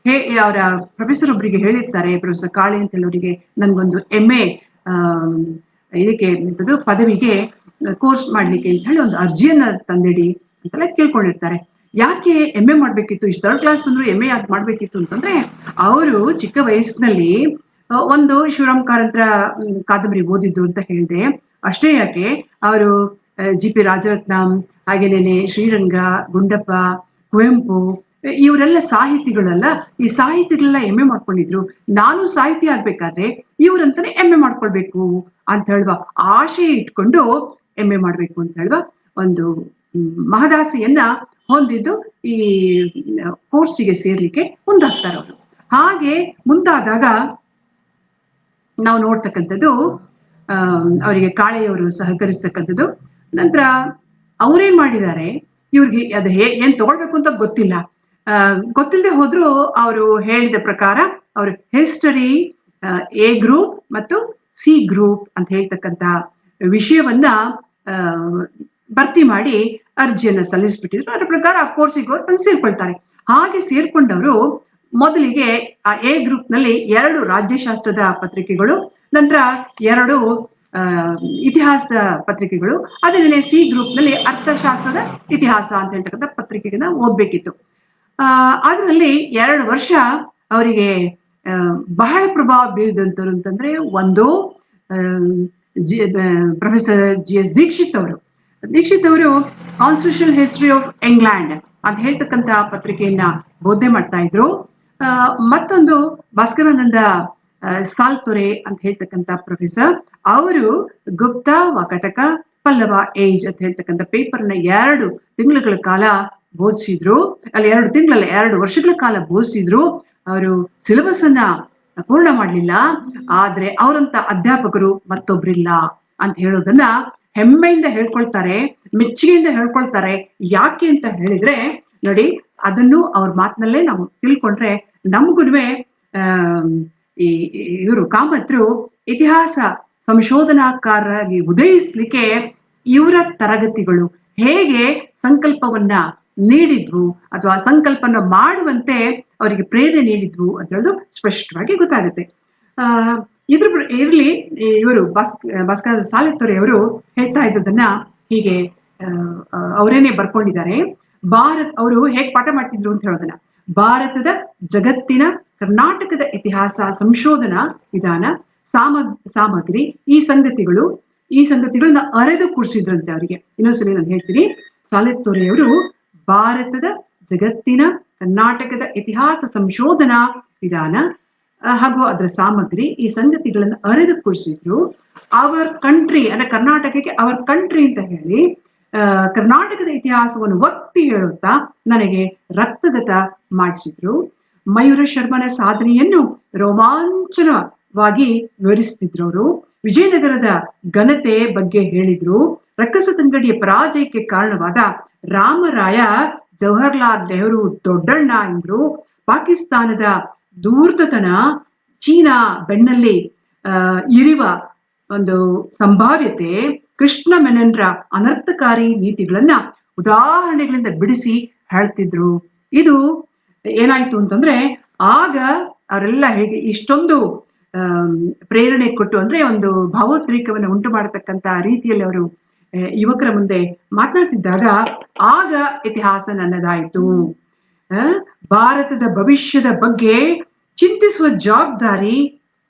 [SPEAKER 2] ಅವರ ಪ್ರೊಫೆಸರ್ ಒಬ್ಬರಿಗೆ ಹೇಳಿರ್ತಾರೆ, ಪ್ರೊಫೆಸರ್ ಕಾಳಿ ಅಂತ ಹೇಳೋರಿಗೆ, ನನ್ಗೊಂದು MA ಇದಕ್ಕೆ ಪದವಿಗೆ ಕೋರ್ಸ್ ಮಾಡ್ಲಿಕ್ಕೆ ಅಂತ ಹೇಳಿ ಒಂದು ಅರ್ಜಿಯನ್ನ ತಂದಿಡಿ ಅಂತೆಲ್ಲ ಕೇಳ್ಕೊಂಡಿರ್ತಾರೆ. ಯಾಕೆ MA ಮಾಡ್ಬೇಕಿತ್ತು, ಇಷ್ಟು 3rd ಕ್ಲಾಸ್ ಬಂದ್ರು MA ಯಾಕೆ ಮಾಡ್ಬೇಕಿತ್ತು ಅಂತಂದ್ರೆ, ಅವರು ಚಿಕ್ಕ ವಯಸ್ಸಿನಲ್ಲಿ ಒಂದು ಶಿವರಾಮ್ ಕಾರಂತರ ಕಾದಂಬರಿ ಓದಿದ್ದು ಅಂತ ಹೇಳಿದೆ. ಅಷ್ಟೇ ಯಾಕೆ ಅವರು GP ರಾಜರತ್ನಂ, ಹಾಗೇನೇನೆ ಶ್ರೀರಂಗ, ಗುಂಡಪ್ಪ, ಕುವೆಂಪು ಇವರೆಲ್ಲ ಸಾಹಿತಿಗಳಲ್ಲ. ಈ ಸಾಹಿತಿಗಳೆಲ್ಲ MA ಮಾಡ್ಕೊಂಡಿದ್ರು. ನಾನು ಸಾಹಿತಿ ಆಗ್ಬೇಕಾದ್ರೆ ಇವರಂತಾನೆ MA ಮಾಡ್ಕೊಳ್ಬೇಕು ಅಂತ ಹೇಳುವ ಆಶೆ ಇಟ್ಕೊಂಡು MA ಮಾಡ್ಬೇಕು ಅಂತ ಹೇಳುವ ಒಂದು ಮಹದಾಸೆಯನ್ನ ಹೊಂದಿದ್ದು ಈ ಕೋರ್ಸಿಗೆ ಸೇರ್ಲಿಕ್ಕೆ ಮುಂದಾಗ್ತಾರೆ ಅವರು. ಹಾಗೆ ಮುಂದಾದಾಗ ನಾವು ನೋಡ್ತಕ್ಕಂಥದ್ದು ಅವರಿಗೆ ಕಾಳೆಯವರು ಸಹಕರಿಸ್ತಕ್ಕಂಥದ್ದು. ನಂತರ ಅವ್ರೇನ್ ಮಾಡಿದ್ದಾರೆ, ಇವ್ರಿಗೆ ಅದು ಏನ್ ತಗೊಳ್ಬೇಕು ಅಂತ ಗೊತ್ತಿಲ್ಲ. ಗೊತ್ತಿಲ್ಲದೆ ಹೋದ್ರು ಅವರು ಹೇಳಿದ ಪ್ರಕಾರ ಅವರು ಹಿಸ್ಟರಿ ಎ ಗ್ರೂಪ್ ಮತ್ತು ಸಿ ಗ್ರೂಪ್ ಅಂತ ಹೇಳ್ತಕ್ಕಂಥ ವಿಷಯವನ್ನ ಭರ್ತಿ ಮಾಡಿ ಅರ್ಜಿಯನ್ನ ಸಲ್ಲಿಸ್ಬಿಟ್ಟಿದ್ರು. ಅದರ ಪ್ರಕಾರ ಆ ಕೋರ್ಸಿಗೆ ಅವ್ರು ಬಂದು ಸೇರ್ಕೊಳ್ತಾರೆ. ಹಾಗೆ ಸೇರ್ಕೊಂಡವರು ಮೊದಲಿಗೆ ಆ ಎ ಗ್ರೂಪ್ ನಲ್ಲಿ 2 ರಾಜ್ಯಶಾಸ್ತ್ರದ ಪತ್ರಿಕೆಗಳು, ನಂತರ 2 ಇತಿಹಾಸದ ಪತ್ರಿಕೆಗಳು, ಅದನ್ನೇ ಸಿ ಗ್ರೂಪ್ ನಲ್ಲಿ ಅರ್ಥಶಾಸ್ತ್ರದ ಇತಿಹಾಸ ಅಂತ ಹೇಳ್ತಕ್ಕಂಥ ಪತ್ರಿಕೆಗಳನ್ನ ಓದ್ಬೇಕಿತ್ತು. ಅದರಲ್ಲಿ 2 ವರ್ಷ ಅವರಿಗೆ ಬಹಳ ಪ್ರಭಾವ ಬೀರಿದಂತವ್ರು ಅಂತಂದ್ರೆ ಒಂದು ಪ್ರೊಫೆಸರ್ GS ದೀಕ್ಷಿತ್ ಅವರು. ದೀಕ್ಷಿತ್ ಅವರು ಕಾನ್ಸ್ಟಿಟ್ಯೂಷನಲ್ ಹಿಸ್ಟರಿ ಆಫ್ ಇಂಗ್ಲೆಂಡ್ ಅಂತ ಹೇಳ್ತಕ್ಕಂಥ ಪತ್ರಿಕೆಯನ್ನ ಬೋಧನೆ ಮಾಡ್ತಾ ಇದ್ರು. ಮತ್ತೊಂದು ಭಾಸ್ಕರಾನಂದ ಸಾಲ್ತೊರೆ ಅಂತ ಹೇಳ್ತಕ್ಕಂಥ ಪ್ರೊಫೆಸರ್, ಅವರು ಗುಪ್ತ ವಾಕಟಕ ಪಲ್ಲವ ಏಜ್ ಅಂತ ಹೇಳ್ತಕ್ಕಂಥ ಪೇಪರ್ನ 2 ತಿಂಗಳ ಕಾಲ ಬೋಧಿಸಿದ್ರು. ಅಲ್ಲಿ 2 ತಿಂಗಳಲ್ಲ 2 ವರ್ಷಗಳ ಕಾಲ ಬೋಧಿಸಿದ್ರು. ಅವರು ಸಿಲೆಬಸ್ ಅನ್ನ ಪೂರ್ಣ ಮಾಡ್ಲಿಲ್ಲ, ಆದ್ರೆ ಅವರಂತ ಅಧ್ಯಾಪಕರು ಮತ್ತೊಬ್ರಿಲ್ಲ ಅಂತ ಹೇಳೋದನ್ನ ಹೆಮ್ಮೆಯಿಂದ ಹೇಳ್ಕೊಳ್ತಾರೆ, ಮೆಚ್ಚುಗೆಯಿಂದ ಹೇಳ್ಕೊಳ್ತಾರೆ. ಯಾಕೆ ಅಂತ ಹೇಳಿದ್ರೆ ನೋಡಿ, ಅದನ್ನು ಅವ್ರ ಮಾತಿನಲ್ಲೇ ನಾವು ತಿಳ್ಕೊಂಡ್ರೆ ನಮಗುನುವೆ ಇವರು ಕಾಮತ್ರು ಇತಿಹಾಸ ಸಂಶೋಧನಾಕಾರರಾಗಿ ಉದಯಿಸ್ಲಿಕ್ಕೆ ಇವರ ತರಗತಿಗಳು ಹೇಗೆ ಸಂಕಲ್ಪವನ್ನ ನೀಡಿದ್ವು ಅಥವಾ ಸಂಕಲ್ಪನ ಮಾಡುವಂತೆ ಅವರಿಗೆ ಪ್ರೇರಣೆ ನೀಡಿದ್ವು ಅಂತ ಹೇಳೋದು ಸ್ಪಷ್ಟವಾಗಿ ಗೊತ್ತಾಗುತ್ತೆ. ಇರ್ಲಿ, ಇವರು ಭಾಸ್ಕರ ಸಾಲಿತೊರೆ ಅವರು ಹೇಳ್ತಾ ಇದ್ದದನ್ನ ಹೀಗೆ ಅವರೇನೆ ಬರ್ಕೊಂಡಿದ್ದಾರೆ. ಅವರು ಹೇಗ್ ಪಾಠ ಮಾಡ್ತಿದ್ರು ಅಂತ ಹೇಳೋದನ್ನ, ಭಾರತದ ಜಗತ್ತಿನ ಕರ್ನಾಟಕದ ಇತಿಹಾಸ ಸಂಶೋಧನಾ ವಿಧಾನ ಸಾಮಗ್ರಿ ಈ ಸಂಗತಿಗಳನ್ನ ಅರೆದು ಕೂರಿಸಿದ್ರಂತೆ ಅವರಿಗೆ. ಇನ್ನೊಂದ್ಸಲಿ ನಾನು ಹೇಳ್ತೀನಿ, ಸಾಲಿತೊರೆಯವರು ಭಾರತದ ಜಗತ್ತಿನ ಕರ್ನಾಟಕದ ಇತಿಹಾಸ ಸಂಶೋಧನಾ ವಿಧಾನ ಹಾಗೂ ಅದರ ಸಾಮಗ್ರಿ ಈ ಸಂಗತಿಗಳನ್ನು ಅರೆದು ಕೂರಿಸಿದ್ರು. ಅವರ್ ಕಂಟ್ರಿ ಅಂದ್ರೆ ಕರ್ನಾಟಕಕ್ಕೆ ಅವರ್ ಕಂಟ್ರಿ ಅಂತ ಹೇಳಿ ಕರ್ನಾಟಕದ ಇತಿಹಾಸವನ್ನು ಒತ್ತಿ ಹೇಳುತ್ತಾ ನನಗೆ ರಕ್ತಗತ ಮಾಡಿಸಿದ್ರು. ಮಯೂರ ಶರ್ಮನ ಸಾಧನೆಯನ್ನು ರೋಮಾಂಚನವಾಗಿ ವಿವರಿಸ್ತಿದ್ರು ಅವರು. ವಿಜಯನಗರದ ಘನತೆ ಬಗ್ಗೆ ಹೇಳಿದ್ರು. ರಕ್ಕಸ ತಂಗಡಿಯ ಪರಾಜಯಕ್ಕೆ ಕಾರಣವಾದ ರಾಮರಾಯ ಜವಾಹರ್ಲಾಲ್ ನೆಹರು ದೊಡ್ಡಣ್ಣ ಎಂದ್ರು. ಪಾಕಿಸ್ತಾನದ ಧೂರ್ತತನ, ಚೀನಾ ಬೆನ್ನಲ್ಲಿ ಇರುವ ಒಂದು ಸಂಭಾವ್ಯತೆ, ಕೃಷ್ಣ ಮೆನನ್ರ ಅನರ್ಥಕಾರಿ ನೀತಿಗಳನ್ನ ಉದಾಹರಣೆಗಳಿಂದ ಬಿಡಿಸಿ ಹೇಳ್ತಿದ್ರು. ಇದು ಏನಾಯ್ತು ಅಂತಂದ್ರೆ, ಆಗ ಅವರೆಲ್ಲ ಹೇಗೆ ಇಷ್ಟೊಂದು ಪ್ರೇರಣೆ ಕೊಟ್ಟು ಅಂದ್ರೆ ಒಂದು ಭಾವೋದ್ರೇಕವನ್ನು ಉಂಟು ಮಾಡತಕ್ಕಂತ ರೀತಿಯಲ್ಲಿ ಅವರು ಯುವಕರ ಮುಂದೆ ಮಾತನಾಡ್ತಿದ್ದಾಗ ಆಗ ಇತಿಹಾಸ ನನ್ನದಾಯಿತು. ಭಾರತದ ಭವಿಷ್ಯದ ಬಗ್ಗೆ ಚಿಂತಿಸುವ ಜವಾಬ್ದಾರಿ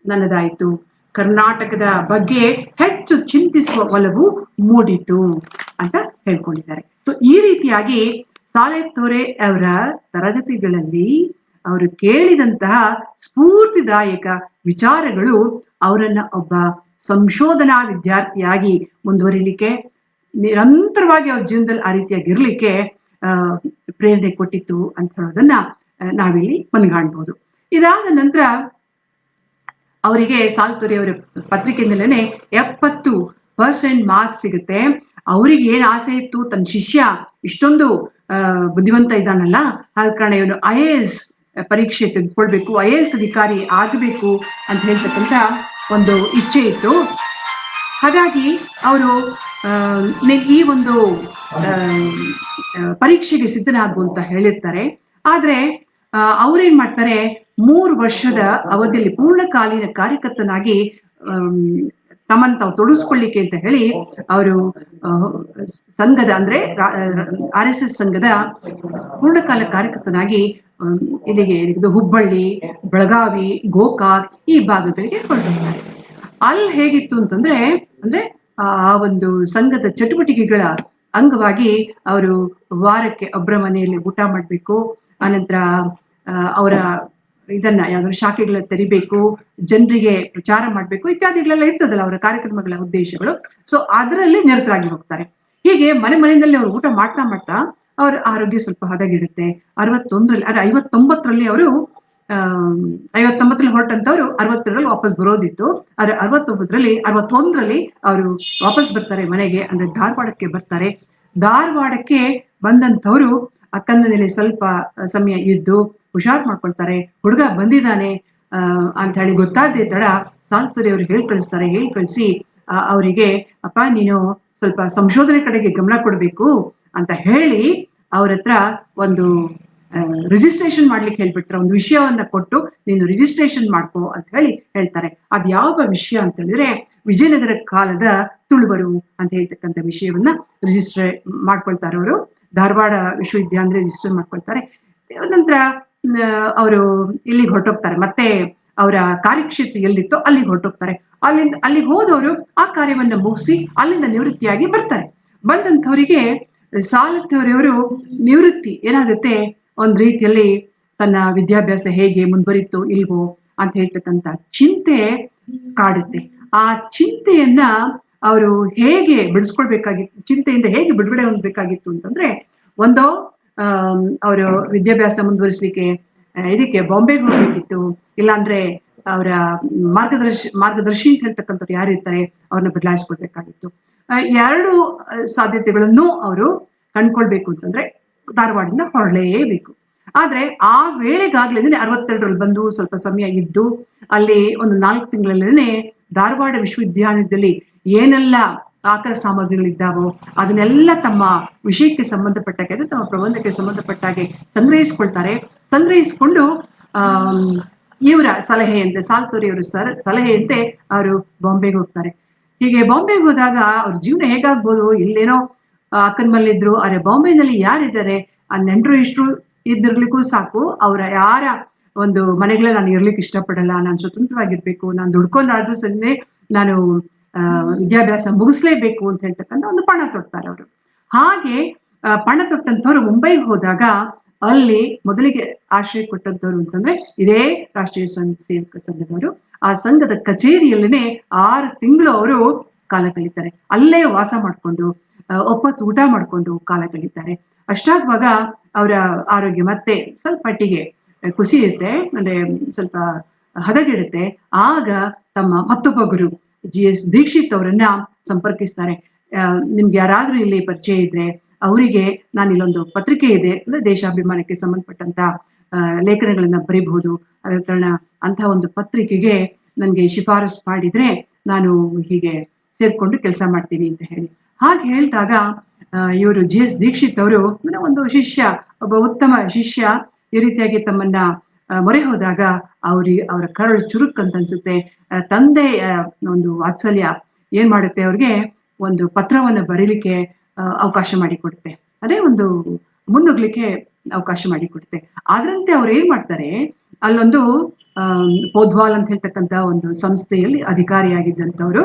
[SPEAKER 2] ನನ್ನದಾಯಿತು. ಕರ್ನಾಟಕದ ಬಗ್ಗೆ ಹೆಚ್ಚು ಚಿಂತಿಸುವ ಒಲವು ಮೂಡಿತು ಅಂತ ಹೇಳ್ಕೊಂಡಿದ್ದಾರೆ. ಸೊ ಈ ರೀತಿಯಾಗಿ ಸಾಲಿತೊರೆ ಅವರ ತರಗತಿಗಳಲ್ಲಿ ಅವರು ಕೇಳಿದಂತಹ ಸ್ಫೂರ್ತಿದಾಯಕ ವಿಚಾರಗಳು ಅವರನ್ನ ಒಬ್ಬ ಸಂಶೋಧನಾ ವಿದ್ಯಾರ್ಥಿಯಾಗಿ ಮುಂದುವರಿಲಿಕ್ಕೆ, ನಿರಂತರವಾಗಿ ಅವ್ರ ಜೀವನದಲ್ಲಿ ಆ ರೀತಿಯಾಗಿ ಇರ್ಲಿಕ್ಕೆ ಪ್ರೇರಣೆ ಕೊಟ್ಟಿತ್ತು ಅಂತ ಹೇಳೋದನ್ನ ನಾವಿಲ್ಲಿ ಮನಗಾಣ್ಬೋದು. ಇದಾದ ನಂತರ ಅವರಿಗೆ ಸಾಲ್ತೊರೆ ಅವರ ಪತ್ರಿಕೆಯಿಂದಲೇ 70% ಮಾರ್ಕ್ಸ್ ಸಿಗುತ್ತೆ. ಅವ್ರಿಗೆ ಏನ್ ಆಸೆ ಇತ್ತು, ತನ್ನ ಶಿಷ್ಯ ಇಷ್ಟೊಂದು ಬುದ್ಧಿವಂತ ಇದ್ದಾನಲ್ಲ, ಆದ ಕಾರಣ ಇವನು IAS ಪರೀಕ್ಷೆ ತೆಗೆದುಕೊಳ್ಬೇಕು, IAS ಅಧಿಕಾರಿ ಆಗಬೇಕು ಅಂತ ಹೇಳ್ತಕ್ಕಂಥ ಒಂದು ಇಚ್ಛೆ ಇತ್ತು. ಹಾಗಾಗಿ ಅವರು ಈ ಒಂದು ಪರೀಕ್ಷೆಗೆ ಸಿದ್ಧನಾಗು ಅಂತ ಹೇಳಿರ್ತಾರೆ. ಆದ್ರೆ ಅವ್ರೇನ್ ಮಾಡ್ತಾರೆ, 3 ವರ್ಷದ ಅವಧಿಯಲ್ಲಿ ಪೂರ್ಣಕಾಲೀನ ಕಾರ್ಯಕರ್ತನಾಗಿ ತಮ್ಮನ್ನು ತಾವು ತೊಡಗಿಸ್ಕೊಳ್ಳಿಕ್ಕೆ ಅಂತ ಹೇಳಿ ಅವರು ಸಂಘದ ಅಂದ್ರೆ RSS ಸಂಘದ ಪೂರ್ಣಕಾಲ ಕಾರ್ಯಕರ್ತನಾಗಿ ಇಲ್ಲಿಗೆ ಹುಬ್ಬಳ್ಳಿ, ಬೆಳಗಾವಿ, ಗೋಕಾಕ್ ಈ ಭಾಗಗಳಿಗೆ ಹೊರಟಿರ್ತಾರೆ. ಅಲ್ಲಿ ಹೇಗಿತ್ತು ಅಂತಂದ್ರೆ ಆ ಒಂದು ಸಂಘದ ಚಟುವಟಿಕೆಗಳ ಅಂಗವಾಗಿ ಅವರು ವಾರಕ್ಕೆ ಒಬ್ಬರ ಮನೆಯಲ್ಲಿ ಊಟ ಮಾಡ್ಬೇಕು, ಆನಂತರ ಅವರ ಇದನ್ನ ಯಾವ್ದಾದ್ರು ಶಾಖೆಗಳ ತೆರಿಬೇಕು, ಜನರಿಗೆ ಪ್ರಚಾರ ಮಾಡ್ಬೇಕು ಇತ್ಯಾದಿಗಳೆಲ್ಲ ಇರ್ತದಲ್ಲ ಅವರ ಕಾರ್ಯಕ್ರಮಗಳ ಉದ್ದೇಶಗಳು. ಸೊ ಅದರಲ್ಲಿ ನಿರತರಾಗಿ ಹೋಗ್ತಾರೆ. ಹೀಗೆ ಮನೆಯಲ್ಲಿ ಅವರು ಊಟ ಮಾಡ್ತಾ ಅವ್ರ ಆರೋಗ್ಯ ಸ್ವಲ್ಪ ಹದಗೆಡುತ್ತೆ. 59ರಲ್ಲಿ ಅವರು 59ರಲ್ಲಿ ಹೊರಟಂತವ್ರು 62ರಲ್ಲಿ ವಾಪಸ್ ಬರೋದಿತ್ತು. ಆದ್ರೆ 61ರಲ್ಲಿ ಅವರು ವಾಪಸ್ ಬರ್ತಾರೆ ಮನೆಗೆ, ಅಂದ್ರೆ ಧಾರವಾಡಕ್ಕೆ ಬರ್ತಾರೆ. ಧಾರವಾಡಕ್ಕೆ ಬಂದಂಥವ್ರು ಅಕ್ಕನ ಮೇಲೆ ಸ್ವಲ್ಪ ಸಮಯ ಇದ್ದು ಹುಷಾರ್ ಮಾಡ್ಕೊಳ್ತಾರೆ. ಹುಡುಗ ಬಂದಿದ್ದಾನೆ ಅಂತ ಹೇಳಿ ಗೊತ್ತಾದ ತಡ ಸಾಲ್ತುರಿ ಅವರು ಹೇಳಿ ಕಳಿಸಿ ಅವರಿಗೆ ಅಪ್ಪ ನೀನು ಸ್ವಲ್ಪ ಸಂಶೋಧನೆ ಕಡೆಗೆ ಗಮನ ಕೊಡಬೇಕು ಅಂತ ಹೇಳಿ ಅವ್ರ ಹತ್ರ ಒಂದು ರಿಜಿಸ್ಟ್ರೇಷನ್ ಮಾಡ್ಲಿಕ್ಕೆ ಹೇಳ್ಬಿಟ್ರೆ, ಒಂದು ವಿಷಯವನ್ನ ಕೊಟ್ಟು ನೀನು ರಿಜಿಸ್ಟ್ರೇಷನ್ ಮಾಡ್ಕೋ ಅಂತ ಹೇಳಿ ಹೇಳ್ತಾರೆ. ಅದ್ ಯಾವ ವಿಷಯ ಅಂತ ಹೇಳಿದ್ರೆ ವಿಜಯನಗರ ಕಾಲದ ತುಳುವರು ಅಂತ ಹೇಳ್ತಕ್ಕಂಥ ವಿಷಯವನ್ನ ರಿಜಿಸ್ಟರ್ ಮಾಡ್ಕೊಳ್ತಾರೆ. ಅವರು ಧಾರವಾಡ ವಿಶ್ವವಿದ್ಯಾಲಯ ರಿಜಿಸ್ಟರ್ ಮಾಡ್ಕೊಳ್ತಾರೆ. ನಂತರ ಅವರು ಇಲ್ಲಿಗೆ ಹೊರಟೋಗ್ತಾರೆ, ಮತ್ತೆ ಅವರ ಕಾರ್ಯಕ್ಷೇತ್ರ ಎಲ್ಲಿತ್ತೋ ಅಲ್ಲಿಗೆ ಹೊರಟೋಗ್ತಾರೆ. ಅಲ್ಲಿಗೆ ಹೋದವರು ಆ ಕಾರ್ಯವನ್ನ ಮುಗಿಸಿ ಅಲ್ಲಿಂದ ನಿವೃತ್ತಿಯಾಗಿ ಬರ್ತಾರೆ. ಬಂದಂಥವರಿಗೆ ಸಾಲತ್ತವರವರು ನಿವೃತ್ತಿ ಏನಾಗುತ್ತೆ, ಒಂದ್ ರೀತಿಯಲ್ಲಿ ತನ್ನ ವಿದ್ಯಾಭ್ಯಾಸ ಹೇಗೆ ಮುಂದುವರಿತು ಇಲ್ವೋ ಅಂತ ಹೇಳ್ತಕ್ಕಂಥ ಚಿಂತೆ ಕಾಡುತ್ತೆ. ಆ ಚಿಂತೆಯನ್ನ ಅವರು ಹೇಗೆ ಬಿಡಿಸ್ಕೊಳ್ಬೇಕಾಗಿತ್ತು, ಚಿಂತೆಯಿಂದ ಹೇಗೆ ಬಿಡುಗಡೆ ಹೊಂದಬೇಕಾಗಿತ್ತು ಅಂತಂದ್ರೆ, ಒಂದೋ ಅವರು ವಿದ್ಯಾಭ್ಯಾಸ ಮುಂದುವರಿಸಲಿಕ್ಕೆ ಇದಕ್ಕೆ ಬಾಂಬೆಗೆ ಹೋಗ್ಬೇಕಿತ್ತು, ಇಲ್ಲಾಂದ್ರೆ ಅವರ ಮಾರ್ಗದರ್ಶಿ ಅಂತ ಹೇಳ್ತಕ್ಕಂಥವ್ರು ಯಾರು ಇರ್ತಾರೆ ಅವ್ರನ್ನ ಬದಲಾಯಿಸ್ಕೊಳ್ಬೇಕಾಗಿತ್ತು. ಎರಡು ಸಾಧ್ಯತೆಗಳನ್ನು ಅವರು ಕಂಡ್ಕೊಳ್ಬೇಕು ಅಂತಂದ್ರೆ ಧಾರವಾಡದಿಂದ ಹೊರಡಲೇಬೇಕು. ಆದ್ರೆ ಆ ವೇಳೆಗಾಗ್ಲೇನೆ 62ರಲ್ಲಿ ಬಂದು ಸ್ವಲ್ಪ ಸಮಯ ಇದ್ದು ಅಲ್ಲಿ ಒಂದು 4 ತಿಂಗಳಲ್ಲೇನೆ ಧಾರವಾಡ ವಿಶ್ವವಿದ್ಯಾಲಯದಲ್ಲಿ ಏನೆಲ್ಲ ಆಕರ ಸಾಮಗ್ರಿಗಳಿದ್ದಾವೋ ಅದನ್ನೆಲ್ಲ ತಮ್ಮ ವಿಷಯಕ್ಕೆ ಸಂಬಂಧಪಟ್ಟಾಗೆ, ಅಂದ್ರೆ ತಮ್ಮ ಪ್ರಬಂಧಕ್ಕೆ ಸಂಬಂಧಪಟ್ಟಾಗೆ ಸಂಗ್ರಹಿಸ್ಕೊಳ್ತಾರೆ. ಸಂಗ್ರಹಿಸ್ಕೊಂಡು ಇವರ ಸಲಹೆಯಂತೆ, ಸಾಲ್ತುರಿ ಅವರ ಸಲಹೆಯಂತೆ ಅವರು ಬಾಂಬೆಗೆ ಹೋಗ್ತಾರೆ. ಹೀಗೆ ಬಾಂಬೆಗೆ ಹೋದಾಗ ಅವ್ರ ಜೀವನ ಹೇಗಾಗ್ಬೋದು, ಇಲ್ಲೇನೋ ಅಕ್ಕನ ಮಲ್ಲಿದ್ರು, ಆದ್ರೆ ಬಾಂಬೆನಲ್ಲಿ ಯಾರಿದ್ದಾರೆ, ಆ ನೆಂಟರು ಇಷ್ಟರು ಇದ್ದಿರ್ಲಿಕ್ಕೂ ಸಾಕು, ಅವರ ಯಾರ ಒಂದು ಮನೆಗಳ ನಾನು ಇರ್ಲಿಕ್ಕೆ ಇಷ್ಟಪಡಲ್ಲ, ನಾನು ಸ್ವತಂತ್ರವಾಗಿರ್ಬೇಕು, ನಾನು ದುಡ್ಕೊಂಡಾದ್ರೂ ಸನ್ನೆ ನಾನು ವಿದ್ಯಾಭ್ಯಾಸ ಮುಗಿಸ್ಲೇಬೇಕು ಅಂತ ಹೇಳ್ತಕ್ಕಂಥ ಒಂದು ಪಣ ತೊಡ್ತಾರೆ ಅವರು. ಹಾಗೆ ಪಣ ತೊಟ್ಟಂಥವ್ರು ಮುಂಬೈಗೆ ಹೋದಾಗ ಅಲ್ಲಿ ಮೊದಲಿಗೆ ಆಶ್ರಯ ಕೊಟ್ಟಂಥವ್ರು ಅಂತಂದ್ರೆ ಇದೇ ರಾಷ್ಟ್ರೀಯ ಸ್ವಯಂ ಸೇವಕ ಸಂಘದವರು. ಆ ಸಂಘದ ಕಚೇರಿಯಲ್ಲೇನೆ 6 ತಿಂಗಳು ಅವರು ಕಾಲ ಕಳೀತಾರೆ. ಅಲ್ಲೇ ವಾಸ ಮಾಡ್ಕೊಂಡು ಒಪ್ಪತ್ತು ಊಟ ಮಾಡ್ಕೊಂಡು ಕಾಲ ಕಳೀತಾರೆ. ಅಷ್ಟಾಗುವಾಗ ಅವರ ಆರೋಗ್ಯ ಮತ್ತೆ ಸ್ವಲ್ಪ ಮಟ್ಟಿಗೆ ಕುಸಿಯುತ್ತೆ, ಅಂದ್ರೆ ಸ್ವಲ್ಪ ಹದಗೆಡುತ್ತೆ. ಆಗ ತಮ್ಮ ಮತ್ತೊಬ್ಬ ಗುರು GS ದೀಕ್ಷಿತ್ ಅವರನ್ನ ಸಂಪರ್ಕಿಸ್ತಾರೆ. ನಿಮ್ಗೆ ಯಾರಾದ್ರೂ ಇಲ್ಲಿ ಪರಿಚಯ ಇದ್ರೆ ಅವರಿಗೆ ನಾನು ಇಲ್ಲೊಂದು ಪತ್ರಿಕೆ ಇದೆ, ಅಂದ್ರೆ ದೇಶಾಭಿಮಾನಕ್ಕೆ ಸಂಬಂಧಪಟ್ಟಂತ ಲೇಖನಗಳನ್ನ ಬರೀಬಹುದು, ಅದ ಕಾರಣ ಅಂತ ಒಂದು ಪತ್ರಿಕೆಗೆ ನನ್ಗೆ ಶಿಫಾರಸ್ ಮಾಡಿದ್ರೆ ನಾನು ಹೀಗೆ ಸೇರ್ಕೊಂಡು ಕೆಲಸ ಮಾಡ್ತೀನಿ ಅಂತ ಹೇಳಿ. ಹಾಗೆ ಹೇಳ್ದಾಗ ಇವರು GS ದೀಕ್ಷಿತ್ ಅವರು ಒಂದು ಶಿಷ್ಯ, ಒಬ್ಬ ಉತ್ತಮ ಶಿಷ್ಯ ಈ ರೀತಿಯಾಗಿ ತಮ್ಮನ್ನ ಮೊರೆ ಹೋದಾಗ ಅವರ ಕರಳು ಚುರುಕ್ ಅಂತ ಅನ್ಸುತ್ತೆ. ತಂದೆಯ ಒಂದು ವಾತ್ಸಲ್ಯ ಏನ್ ಮಾಡುತ್ತೆ, ಅವ್ರಿಗೆ ಒಂದು ಪತ್ರವನ್ನು ಬರೀಲಿಕ್ಕೆ ಅವಕಾಶ ಮಾಡಿಕೊಡುತ್ತೆ, ಅದೇ ಒಂದು ಮುನ್ನುಗ್ಲಿಕ್ಕೆ ಅವಕಾಶ ಮಾಡಿಕೊಡುತ್ತೆ. ಅದರಂತೆ ಅವ್ರು ಏನ್ ಮಾಡ್ತಾರೆ, ಅಲ್ಲೊಂದು ಪೋದ್ವಾಲ್ ಅಂತ ಹೇಳ್ತಕ್ಕಂಥ ಒಂದು ಸಂಸ್ಥೆಯಲ್ಲಿ ಅಧಿಕಾರಿಯಾಗಿದ್ದಂಥವ್ರು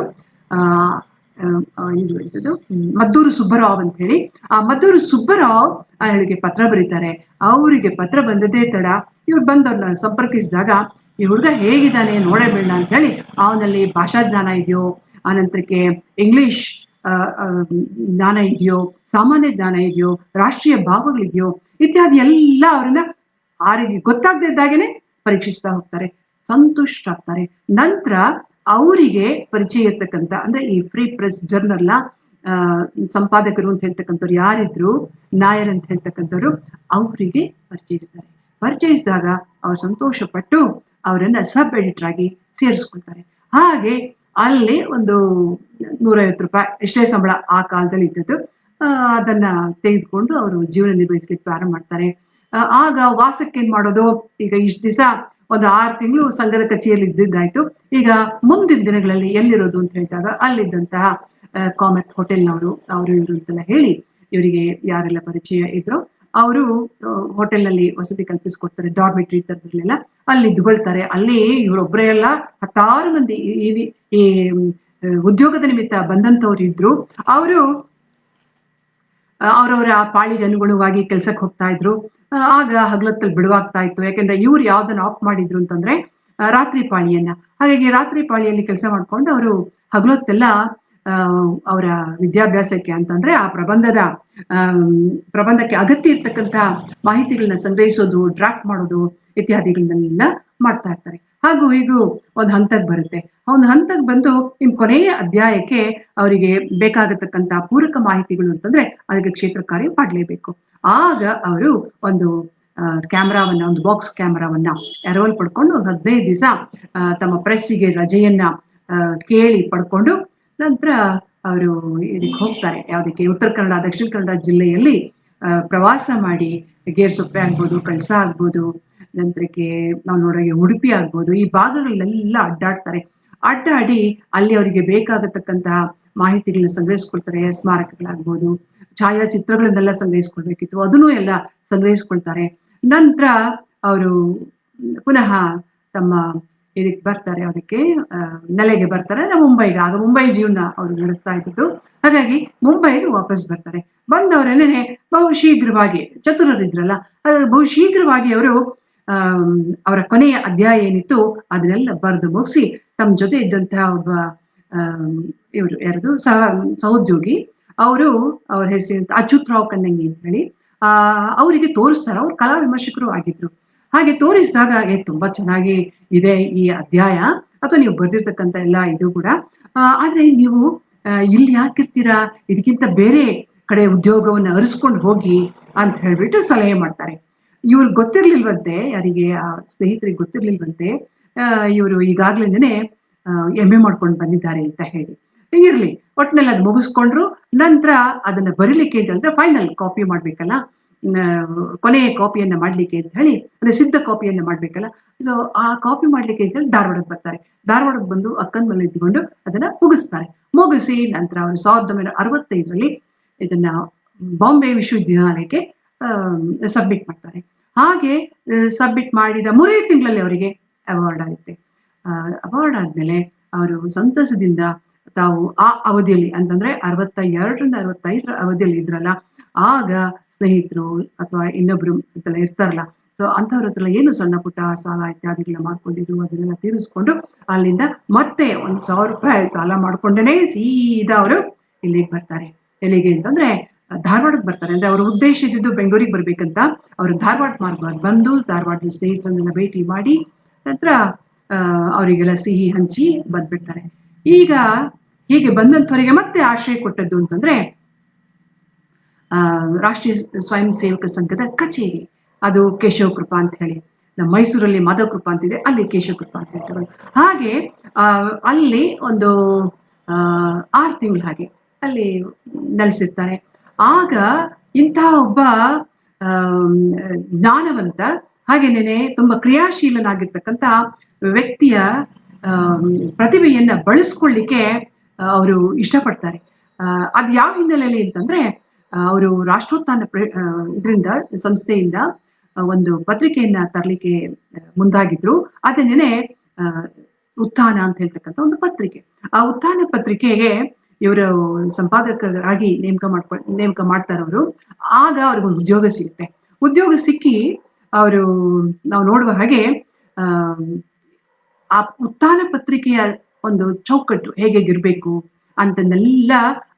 [SPEAKER 2] ಮದ್ದೂರು ಸುಬ್ಬರಾವ್ ಅಂತ ಹೇಳಿ, ಆ ಮದ್ದೂರು ಸುಬ್ಬರಾವ್ ಅವಳಿಗೆ ಪತ್ರ ಬರೀತಾರೆ. ಅವರಿಗೆ ಪತ್ರ ಬಂದದೇ ತಡ ಇವ್ರು ಬಂದವ್ರನ್ನ ಸಂಪರ್ಕಿಸಿದಾಗ, ಈ ಹುಡುಗ ಹೇಗಿದ್ದಾನೆ ನೋಡಬೇಡ ಅಂತ ಹೇಳಿ, ಅವನಲ್ಲಿ ಭಾಷಾ ಜ್ಞಾನ ಇದೆಯೋ, ಆನಂತರಕ್ಕೆ ಇಂಗ್ಲಿಷ್ ಜ್ಞಾನ ಇದೆಯೋ, ಸಾಮಾನ್ಯ ಜ್ಞಾನ ಇದೆಯೋ, ರಾಷ್ಟ್ರೀಯ ಭಾವಗಳಿದೆಯೋ ಇತ್ಯಾದಿ ಎಲ್ಲ ಅವ್ರನ್ನ ಆ ರೀತಿ ಗೊತ್ತಾಗದೇ ಇದ್ದಾಗೇನೆ ಪರೀಕ್ಷಿಸ್ತಾ ಹೋಗ್ತಾರೆ, ಸಂತುಷ್ಟರಾಗ್ತಾರೆ. ನಂತರ ಅವರಿಗೆ ಪರಿಚಯ ಇರ್ತಕ್ಕಂಥ, ಅಂದ್ರೆ ಈ ಫ್ರೀ ಪ್ರೆಸ್ ಜರ್ನಲ್ನ ಸಂಪಾದಕರು ಅಂತ ಹೇಳ್ತಕ್ಕಂಥವ್ರು ಯಾರಿದ್ರು, ನಾಯರ್ ಅಂತ ಹೇಳ್ತಕ್ಕಂಥವ್ರು, ಅವರಿಗೆ ಪರಿಚಯಿಸ್ತಾರೆ. ಪರಿಚಯಿಸಿದಾಗ ಅವ್ರು ಸಂತೋಷ ಪಟ್ಟು ಅವರನ್ನ ಸಬ್ ಎಡಿಟರ್ ಆಗಿ ಸೇರಿಸ್ಕೊಳ್ತಾರೆ. ಹಾಗೆ ಅಲ್ಲಿ ಒಂದು 150 ರೂಪಾಯಿ ಎಷ್ಟೇ ಸಂಬಳ ಆ ಕಾಲದಲ್ಲಿ ಇದ್ದದ್ದು, ಅದನ್ನ ತೆಗೆದುಕೊಂಡು ಅವರು ಜೀವನ ನಿರ್ವಹಿಸ್ಲಿಕ್ಕೆ ಪ್ರಾರಂಭ ಮಾಡ್ತಾರೆ. ಆಗ ವಾಸಕ್ಕೆ ಏನ್ ಮಾಡೋದು, ಈಗ ಇಷ್ಟು ದಿವಸ ಒಂದು 6 ತಿಂಗಳು ಸಂಘದ ಕಚೇರಿಯಲ್ಲಿ ಇದ್ದಿದ್ದಾಯ್ತು, ಈಗ ಮುಂದಿನ ದಿನಗಳಲ್ಲಿ ಎಲ್ಲಿರೋದು ಅಂತ ಹೇಳಿದಾಗ ಅಲ್ಲಿದ್ದಂತಹ ಕಾಮೆತ್ ಹೋಟೆಲ್ನವರು ಅವರು ಇವರು ಅಂತೆಲ್ಲ ಹೇಳಿ ಇವರಿಗೆ ಯಾರೆಲ್ಲ ಪರಿಚಯ ಇದ್ರು ಅವರು ಹೋಟೆಲ್ನಲ್ಲಿ ವಸತಿ ಕಲ್ಪಿಸ್ಕೊಡ್ತಾರೆ, ಡಾರ್ಮೆಟ್ರಿ ತರದಲ್ಲೆಲ್ಲ ಅಲ್ಲಿ ಇದ್ಕೊಳ್ತಾರೆ. ಅಲ್ಲಿ ಇವರೊಬ್ಬರೇ ಎಲ್ಲ 10 ಮಂದಿ ಈ ಉದ್ಯೋಗದ ನಿಮಿತ್ತ ಬಂದಂತವ್ರು ಇದ್ರು. ಅವರು ಅವರವರ ಪಾಳಿಗೆ ಅನುಗುಣವಾಗಿ ಕೆಲ್ಸಕ್ಕೆ ಹೋಗ್ತಾ ಇದ್ರು. ಆಗ ಹಗಲೊತ್ತಲ್ಲಿ ಬಿಡುವಾಗ್ತಾ ಇತ್ತು, ಯಾಕೆಂದ್ರೆ ಇವ್ರು ಯಾವ್ದನ್ನ ಆಫ್ ಮಾಡಿದ್ರು ಅಂತಂದ್ರೆ ರಾತ್ರಿ ಪಾಳಿಯನ್ನ. ಹಾಗಾಗಿ ರಾತ್ರಿ ಪಾಳಿಯಲ್ಲಿ ಕೆಲಸ ಮಾಡ್ಕೊಂಡು ಅವರು ಹಗಲೊತ್ತೆಲ್ಲ ಅವರ ವಿದ್ಯಾಭ್ಯಾಸಕ್ಕೆ ಅಂತಂದ್ರೆ ಆ ಪ್ರಬಂಧಕ್ಕೆ ಅಗತ್ಯ ಇರ್ತಕ್ಕಂಥ ಮಾಹಿತಿಗಳನ್ನ ಸಂಗ್ರಹಿಸೋದು, ಡ್ರಾಫ್ಟ್ ಮಾಡೋದು ಇತ್ಯಾದಿಗಳನ್ನೆಲ್ಲ ಮಾಡ್ತಾ ಇರ್ತಾರೆ. ಹಾಗೂ ಹೀಗೂ ಒಂದು ಹಂತಕ್ಕೆ ಬರುತ್ತೆ. ಒಂದು ಹಂತಕ್ಕೆ ಬಂದು ಇನ್ ಕೊನೆಯ ಅಧ್ಯಾಯಕ್ಕೆ ಅವರಿಗೆ ಬೇಕಾಗತಕ್ಕಂಥ ಪೂರಕ ಮಾಹಿತಿಗಳು ಅಂತಂದ್ರೆ ಅದಕ್ಕೆ ಕ್ಷೇತ್ರ ಕಾರ್ಯ ಮಾಡಲೇಬೇಕು. ಆಗ ಅವರು ಒಂದು ಕ್ಯಾಮ್ರಾವನ್ನ, ಒಂದು ಬಾಕ್ಸ್ ಕ್ಯಾಮ್ರಾವನ್ನ ಎರವಲ್ ಪಡ್ಕೊಂಡು ಒಂದು 15 ದಿವಸ ತಮ್ಮ ಪ್ರೆಸ್ಸಿಗೆ ರಜೆಯನ್ನ ಕೇಳಿ ಪಡ್ಕೊಂಡು ನಂತರ ಅವರು ಇದಕ್ಕೆ ಹೋಗ್ತಾರೆ. ಯಾವುದಕ್ಕೆ? ಉತ್ತರ ಕನ್ನಡ, ದಕ್ಷಿಣ ಕನ್ನಡ ಜಿಲ್ಲೆಯಲ್ಲಿ ಪ್ರವಾಸ ಮಾಡಿ ಗೇರ್ಸೊಪ್ಪೆ ಆಗ್ಬೋದು, ಕಳಸ ಆಗ್ಬೋದು, ನಂತರಕ್ಕೆ ನಾವು ನೋಡೋಗೆ ಉಡುಪಿ ಆಗ್ಬೋದು, ಈ ಭಾಗಗಳಲ್ಲೆಲ್ಲ ಅಡ್ಡಾಡ್ತಾರೆ. ಅಡ್ಡಾಡಿ ಅಲ್ಲಿ ಅವರಿಗೆ ಬೇಕಾಗತಕ್ಕಂತಹ ಮಾಹಿತಿಗಳನ್ನ ಸಂಗ್ರಹಿಸ್ಕೊಳ್ತಾರೆ. ಸ್ಮಾರಕಗಳಾಗ್ಬೋದು, ಛಾಯಾಚಿತ್ರಗಳನ್ನೆಲ್ಲ ಸಂಗ್ರಹಿಸ್ಕೊಳ್ಬೇಕಿತ್ತು, ಅದನ್ನು ಎಲ್ಲ ಸಂಗ್ರಹಿಸ್ಕೊಳ್ತಾರೆ. ನಂತರ ಅವರು ಪುನಃ ತಮ್ಮ ಇದಕ್ಕೆ ಬರ್ತಾರೆ, ಅದಕ್ಕೆ ನೆಲೆಗೆ ಬರ್ತಾರೆ, ಮುಂಬೈಗೆ. ಆಗ ಮುಂಬೈ ಜೀವನ ಅವರು ನಡೆಸ್ತಾ ಇದ್ದು, ಹಾಗಾಗಿ ಮುಂಬೈಗೆ ವಾಪಸ್ ಬರ್ತಾರೆ. ಬಂದವರೇನೆ ಬಹು ಶೀಘ್ರವಾಗಿ, ಚತುರರಿದ್ರಲ್ಲ, ಬಹು ಶೀಘ್ರವಾಗಿ ಅವರು ಅವರ ಕೊನೆಯ ಅಧ್ಯಾಯ ಏನಿತ್ತು ಅದನ್ನೆಲ್ಲ ಬರೆದು ಮುಗಿಸಿ ತಮ್ಮ ಜೊತೆ ಇದ್ದಂತಹ ಒಬ್ಬ ಇವರು ಯಾರದು ಸಹೋದ್ಯೋಗಿ, ಅವರು ಅವ್ರ ಹೆಸರು ಅಚ್ಯುತರಾವ್ ಕನ್ನಂಗಿ ಅಂತ ಹೇಳಿ, ಅವರಿಗೆ ತೋರಿಸ್ತಾರೆ. ಅವ್ರು ಕಲಾ ವಿಮರ್ಶಕರು ಆಗಿದ್ರು. ಹಾಗೆ ತೋರಿಸಿದಾಗ ತುಂಬಾ ಚೆನ್ನಾಗಿ ಇದೆ ಈ ಅಧ್ಯಾಯ, ಅಥವಾ ನೀವು ಬರ್ದಿರ್ತಕ್ಕಂಥ ಎಲ್ಲ ಇದು ಕೂಡ, ಆದ್ರೆ ನೀವು ಇಲ್ಲಿ ಯಾಕಿರ್ತೀರಾ, ಇದಕ್ಕಿಂತ ಬೇರೆ ಕಡೆ ಉದ್ಯೋಗವನ್ನ ಅರಿಸ್ಕೊಂಡು ಹೋಗಿ ಅಂತ ಹೇಳ್ಬಿಟ್ಟು ಸಲಹೆ ಮಾಡ್ತಾರೆ. ಇವ್ರಿಗೆ ಗೊತ್ತಿರ್ಲಿಲ್ವಂತೆ, ಯಾರಿಗೆ ಆ ಸ್ನೇಹಿತರಿಗೆ ಗೊತ್ತಿರ್ಲಿಲ್ವಂತೆ ಇವರು ಈಗಾಗ್ಲೇನೆ MA ಮಾಡ್ಕೊಂಡು ಬಂದಿದ್ದಾರೆ ಅಂತ ಹೇಳಿ. ಇರ್ಲಿ, ಒಟ್ನಲ್ಲಿ ಅದು ಮುಗಿಸ್ಕೊಂಡ್ರು. ನಂತರ ಅದನ್ನ ಬರೀಲಿಕ್ಕೆ ಅಂತಂದ್ರೆ ಫೈನಲ್ ಕಾಪಿ ಮಾಡ್ಬೇಕಲ್ಲ, ಕೊನೆಯ ಕಾಪಿಯನ್ನ ಮಾಡ್ಲಿಕ್ಕೆ ಅಂತ ಹೇಳಿ, ಅಂದ್ರೆ ಸಿದ್ಧ ಕಾಪಿಯನ್ನ ಮಾಡ್ಬೇಕಲ್ಲ. ಸೊ ಆ ಕಾಪಿ ಮಾಡ್ಲಿಕ್ಕೆ ಅಂತ ಹೇಳಿ ಧಾರವಾಡಕ್ಕೆ ಬರ್ತಾರೆ. ಧಾರವಾಡಕ್ಕೆ ಬಂದು ಅಕ್ಕನ ಮೇಲೆ ಇದ್ಕೊಂಡು ಅದನ್ನ ಮುಗಿಸ್ತಾರೆ. ಮುಗಿಸಿ ನಂತರ ಅವರು 1965ರಲ್ಲಿ ಇದನ್ನ ಬಾಂಬೆ ವಿಶ್ವವಿದ್ಯಾಲಯಕ್ಕೆ ಸಬ್ಮಿಟ್ ಮಾಡ್ತಾರೆ. ಹಾಗೆ ಸಬ್ಮಿಟ್ ಮಾಡಿದ 3 ತಿಂಗಳಲ್ಲಿ ಅವರಿಗೆ ಅವಾರ್ಡ್ ಆಗುತ್ತೆ. ಅವಾರ್ಡ್ ಆದ್ಮೇಲೆ ಅವರು ಸಂತಸದಿಂದ ತಾವು ಆ ಅವಧಿಯಲ್ಲಿ, ಅಂತಂದ್ರೆ 62ರಿಂದ 65ರ ಅವಧಿಯಲ್ಲಿ ಇದ್ರಲ್ಲ, ಆಗ ಸ್ನೇಹಿತರು ಅಥವಾ ಇನ್ನೊಬ್ರು ಇರ್ತಾರಲ್ಲ, ಸೊ ಅಂತವ್ರ ಹತ್ರ ಏನು ಸಣ್ಣ ಪುಟ್ಟ ಸಾಲ ಇತ್ಯಾದಿಗಳನ್ನ ಮಾಡ್ಕೊಂಡಿದ್ರು, ಅದನ್ನೆಲ್ಲ ತೀರಿಸ್ಕೊಂಡು ಅಲ್ಲಿಂದ ಮತ್ತೆ 1,000 ರೂಪಾಯಿ ಸಾಲ ಮಾಡ್ಕೊಂಡೇನೆ ಸೀದಾ ಅವರು ಇಲ್ಲಿಗೆ ಬರ್ತಾರೆ. ಎಲ್ಲಿಗೆ ಅಂತಂದ್ರೆ ಧಾರವಾಡಕ್ಕೆ ಬರ್ತಾರೆ. ಅಂದ್ರೆ ಅವ್ರ ಉದ್ದೇಶ ಇದ್ದಿದ್ದು ಬೆಂಗಳೂರಿಗೆ ಬರ್ಬೇಕಂತ. ಅವರು ಧಾರವಾಡ ಮಾರ್ಗವಾಗಿ ಬಂದು ಧಾರವಾಡದ ಸ್ನೇಹಿತರನ್ನೆಲ್ಲ ಭೇಟಿ ಮಾಡಿ ನಂತರ ಅವರಿಗೆಲ್ಲ ಸಿಹಿ ಹಂಚಿ ಬಂದ್ಬಿಡ್ತಾರೆ. ಈಗ ಹೀಗೆ ಬಂದಂಥವರಿಗೆ ಮತ್ತೆ ಆಶ್ರಯ ಕೊಟ್ಟದ್ದು ಅಂತಂದ್ರೆ ರಾಷ್ಟ್ರೀಯ ಸ್ವಯಂ ಸೇವಕ ಸಂಘದ ಕಚೇರಿ, ಅದು ಕೇಶವ ಕೃಪಾ ಅಂತ ಹೇಳಿ. ನಮ್ಮ ಮೈಸೂರಲ್ಲಿ ಮಾಧವ ಕೃಪಾ ಅಂತಿದೆ, ಅಲ್ಲಿ ಕೇಶವ ಕೃಪಾ ಅಂತ ಹೇಳ್ತಾರೆ. ಹಾಗೆ ಅಲ್ಲಿ ಒಂದು 6 ತಿಂಗಳು ಹಾಗೆ ಅಲ್ಲಿ ನೆಲೆಸಿರ್ತಾರೆ. ಆಗ ಇಂತಹ ಒಬ್ಬ ಜ್ಞಾನವಂತ, ಹಾಗೇನೇನೆ ತುಂಬಾ ಕ್ರಿಯಾಶೀಲನಾಗಿರ್ತಕ್ಕಂಥ ವ್ಯಕ್ತಿಯ ಪ್ರತಿಭೆಯನ್ನ ಬಳಸ್ಕೊಳ್ಳಿಕ್ಕೆ ಅವರು ಇಷ್ಟಪಡ್ತಾರೆ. ಅದು ಯಾವ ಹಿನ್ನೆಲೆಯಲ್ಲಿ ಅಂತಂದ್ರೆ, ಅವರು ರಾಷ್ಟ್ರೋತ್ಥಾನ ಇದರಿಂದ ಸಂಸ್ಥೆಯಿಂದ ಒಂದು ಪತ್ರಿಕೆಯನ್ನ ತರಲಿಕ್ಕೆ ಮುಂದಾಗಿದ್ರು. ಅದನ್ನೇನೆ ಉತ್ಥಾನ ಅಂತ ಹೇಳ್ತಕ್ಕಂಥ ಒಂದು ಪತ್ರಿಕೆ. ಆ ಉತ್ಥಾನ ಪತ್ರಿಕೆಗೆ ಇವರು ಸಂಪಾದಕರಾಗಿ ನೇಮಕ ಮಾಡ್ತಾರೆ ಅವರು. ಆಗ ಅವ್ರಿಗೊಂದು ಉದ್ಯೋಗ ಸಿಗುತ್ತೆ. ಉದ್ಯೋಗ ಸಿಕ್ಕಿ ಅವರು, ನಾವು ನೋಡುವ ಹಾಗೆ ಆ ಉತ್ಥಾನ ಪತ್ರಿಕೆಯ ಒಂದು ಚೌಕಟ್ಟು ಹೇಗಿರ್ಬೇಕು ಅಂತನ್ನೆಲ್ಲ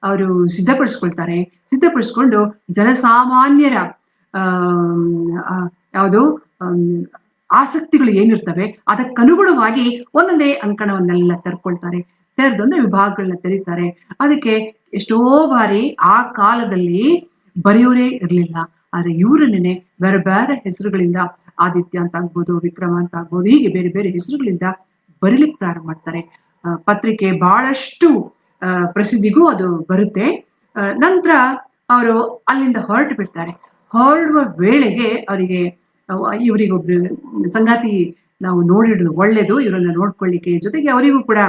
[SPEAKER 2] ಅವರು ಸಿದ್ಧಪಡಿಸ್ಕೊಂಡು ಜನಸಾಮಾನ್ಯರ ಯಾವುದು ಆಸಕ್ತಿಗಳು ಏನಿರ್ತವೆ ಅದಕ್ಕನುಗುಣವಾಗಿ ಒಂದೊಂದೇ ಅಂಕಣವನ್ನೆಲ್ಲ ತೆರೆದು ಅಂದ್ರೆ ವಿಭಾಗಗಳನ್ನ ತೆರೀತಾರೆ. ಅದಕ್ಕೆ ಎಷ್ಟೋ ಬಾರಿ ಆ ಕಾಲದಲ್ಲಿ ಬರೆಯೋರೇ ಇರ್ಲಿಲ್ಲ, ಆದ್ರೆ ಇವರನ್ನೇ ಬೇರೆ ಬೇರೆ ಹೆಸರುಗಳಿಂದ, ಆದಿತ್ಯ ಅಂತ ಆಗ್ಬೋದು, ವಿಕ್ರಮ ಅಂತ ಆಗ್ಬೋದು, ಹೀಗೆ ಬೇರೆ ಬೇರೆ ಹೆಸರುಗಳಿಂದ ಬರೀಲಿಕ್ಕೆ ಪ್ರಾರಂಭ ಮಾಡ್ತಾರೆ. ಪತ್ರಿಕೆ ಬಹಳಷ್ಟು ಪ್ರಸಿದ್ಧಿಗೂ ಅದು ಬರುತ್ತೆ. ನಂತರ ಅವರು ಅಲ್ಲಿಂದ ಹೊರಟು ಬಿಡ್ತಾರೆ. ಹೊರಡುವ ವೇಳೆಗೆ ಇವರಿಗೊಬ್ರು ಸಂಗಾತಿ ನಾವು ನೋಡಿಡುದು ಒಳ್ಳೇದು, ಇವರನ್ನ ನೋಡ್ಕೊಳ್ಳಿಕ್ಕೆ, ಜೊತೆಗೆ ಅವರಿಗೂ ಕೂಡ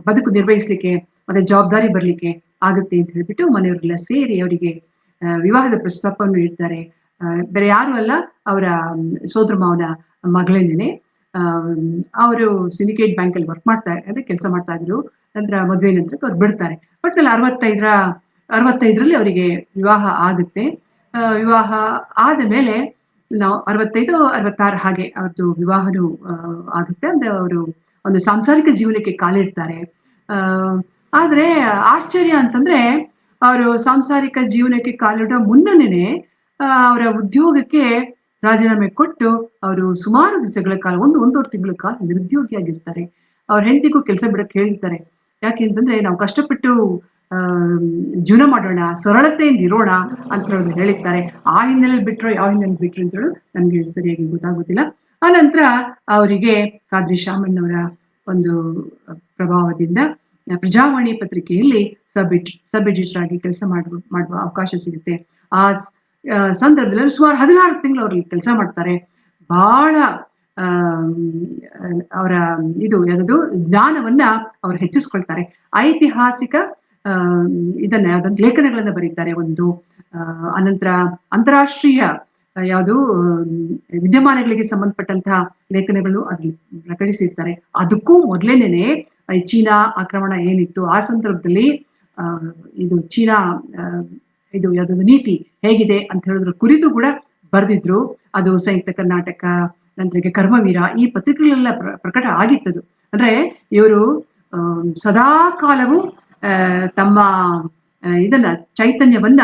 [SPEAKER 2] ಬದುಕು ನಿರ್ವಹಿಸ್ಲಿಕ್ಕೆ ಮತ್ತೆ ಜವಾಬ್ದಾರಿ ಬರ್ಲಿಕ್ಕೆ ಆಗುತ್ತೆ ಅಂತ ಹೇಳ್ಬಿಟ್ಟು ಮನೆಯವರೆಲ್ಲ ಸೇರಿ ಅವರಿಗೆ ವಿವಾಹದ ಪ್ರಸ್ತಾಪವನ್ನು ಇಡ್ತಾರೆ. ಬೇರೆ ಯಾರು ಅಲ್ಲ, ಅವರ ಸೋದರ ಮಾವನ ಮಗಳೇನೇನೆ. ಅವರು ಸಿಂಡಿಕೇಟ್ ಬ್ಯಾಂಕ್ ಅಲ್ಲಿ ಕೆಲಸ ಮಾಡ್ತಾ ಇದ್ರು. ನಂತರ ಮದುವೆ ನಂತರ ಅವ್ರು ಬಿಡ್ತಾರೆ. ಒಟ್ಟಲ್ಲಿ 65ರಲ್ಲಿ ಅವರಿಗೆ ವಿವಾಹ ಆಗುತ್ತೆ. ವಿವಾಹ ಆದ ಮೇಲೆ ನಾವು 65, 66 ಹಾಗೆ ಅವ್ರದ್ದು ವಿವಾಹನೂ ಆಗುತ್ತೆ. ಅಂದ್ರೆ ಅವರು ಒಂದು ಸಾಂಸಾರಿಕ ಜೀವನಕ್ಕೆ ಕಾಲಿಡ್ತಾರೆ. ಆದ್ರೆ ಆಶ್ಚರ್ಯ ಅಂತಂದ್ರೆ, ಅವರು ಸಾಂಸಾರಿಕ ಜೀವನಕ್ಕೆ ಕಾಲಿಡೋ ಮುನ್ನನೇ ಅವರ ಉದ್ಯೋಗಕ್ಕೆ ರಾಜೀನಾಮೆ ಕೊಟ್ಟು ಅವರು ಸುಮಾರು ದಿವಸಗಳ ಕಾಲ, ಒಂದೂವರೆ ತಿಂಗಳ ಕಾಲ ನಿರುದ್ಯೋಗಿಯಾಗಿರ್ತಾರೆ. ಅವ್ರ ಹೆಂಡತಿಗೂ ಕೆಲಸ ಬಿಡಕ್ಕೆ ಹೇಳ್ತಾರೆ. ಯಾಕೆ ಅಂತಂದ್ರೆ, ನಾವು ಕಷ್ಟಪಟ್ಟು ಜೀವನ ಮಾಡೋಣ, ಸರಳತೆಯಿಂದ ಇರೋಣ ಅಂತ ಹೇಳಿ ಹೇಳಿರ್ತಾರೆ. ಆ ಹಿನ್ನೆಲೆಯಲ್ಲಿ ಬಿಟ್ರು ಯಾವ ಹಿನ್ನೆಲೆ ಬಿಟ್ರು ಅಂತ ಹೇಳಿ ನಮ್ಗೆ ಸರಿಯಾಗಿ ಗೊತ್ತಾಗೋದಿಲ್ಲ. ಆನಂತರ ಅವರಿಗೆ ಖಾದ್ರಿ ಶಾಮಣ್ಣವರ ಒಂದು ಪ್ರಭಾವದಿಂದ ಪ್ರಜಾವಾಣಿ ಪತ್ರಿಕೆಯಲ್ಲಿ ಸಬ್ ಎಡಿಟರ್ ಆಗಿ ಕೆಲಸ ಮಾಡುವ ಅವಕಾಶ ಸಿಗುತ್ತೆ. ಆ ಸಂದರ್ಭದಲ್ಲಿ ಸುಮಾರು 16 ತಿಂಗಳು ಅವ್ರಿಗೆ ಕೆಲಸ ಮಾಡ್ತಾರೆ. ಬಹಳ ಅವರ ಯಾವುದು ಜ್ಞಾನವನ್ನ ಅವ್ರು ಹೆಚ್ಚಿಸ್ಕೊಳ್ತಾರೆ. ಐತಿಹಾಸಿಕ ಅದನ್ನ ಲೇಖನಗಳನ್ನ ಬರೀತಾರೆ. ಒಂದು ಅನಂತರ ಅಂತಾರಾಷ್ಟ್ರೀಯ ಯಾವುದು ವಿದ್ಯಮಾನಗಳಿಗೆ ಸಂಬಂಧಪಟ್ಟಂತಹ ಲೇಖನಗಳು ಅದ್ರಲ್ಲಿ ಪ್ರಕಟಿಸಿರ್ತಾರೆ. ಅದಕ್ಕೂ ಮೊದಲೇನೆ ಚೀನಾ ಆಕ್ರಮಣ ಏನಿತ್ತು ಆ ಸಂದರ್ಭದಲ್ಲಿ ಚೀನಾ ಯಾವ್ದು ನೀತಿ ಹೇಗಿದೆ ಅಂತ ಹೇಳಿದ್ರ ಕುರಿತು ಕೂಡ ಬರೆದಿದ್ರು. ಅದು ಸಂಯುಕ್ತ ಕರ್ನಾಟಕ, ನಂತರ ಕರ್ಮವೀರ, ಈ ಪತ್ರಿಕೆಗಳೆಲ್ಲ ಪ್ರಕಟ ಆಗಿತ್ತದು. ಅಂದ್ರೆ ಇವರು ಸದಾ ಕಾಲವೂ ತಮ್ಮ ಚೈತನ್ಯವನ್ನ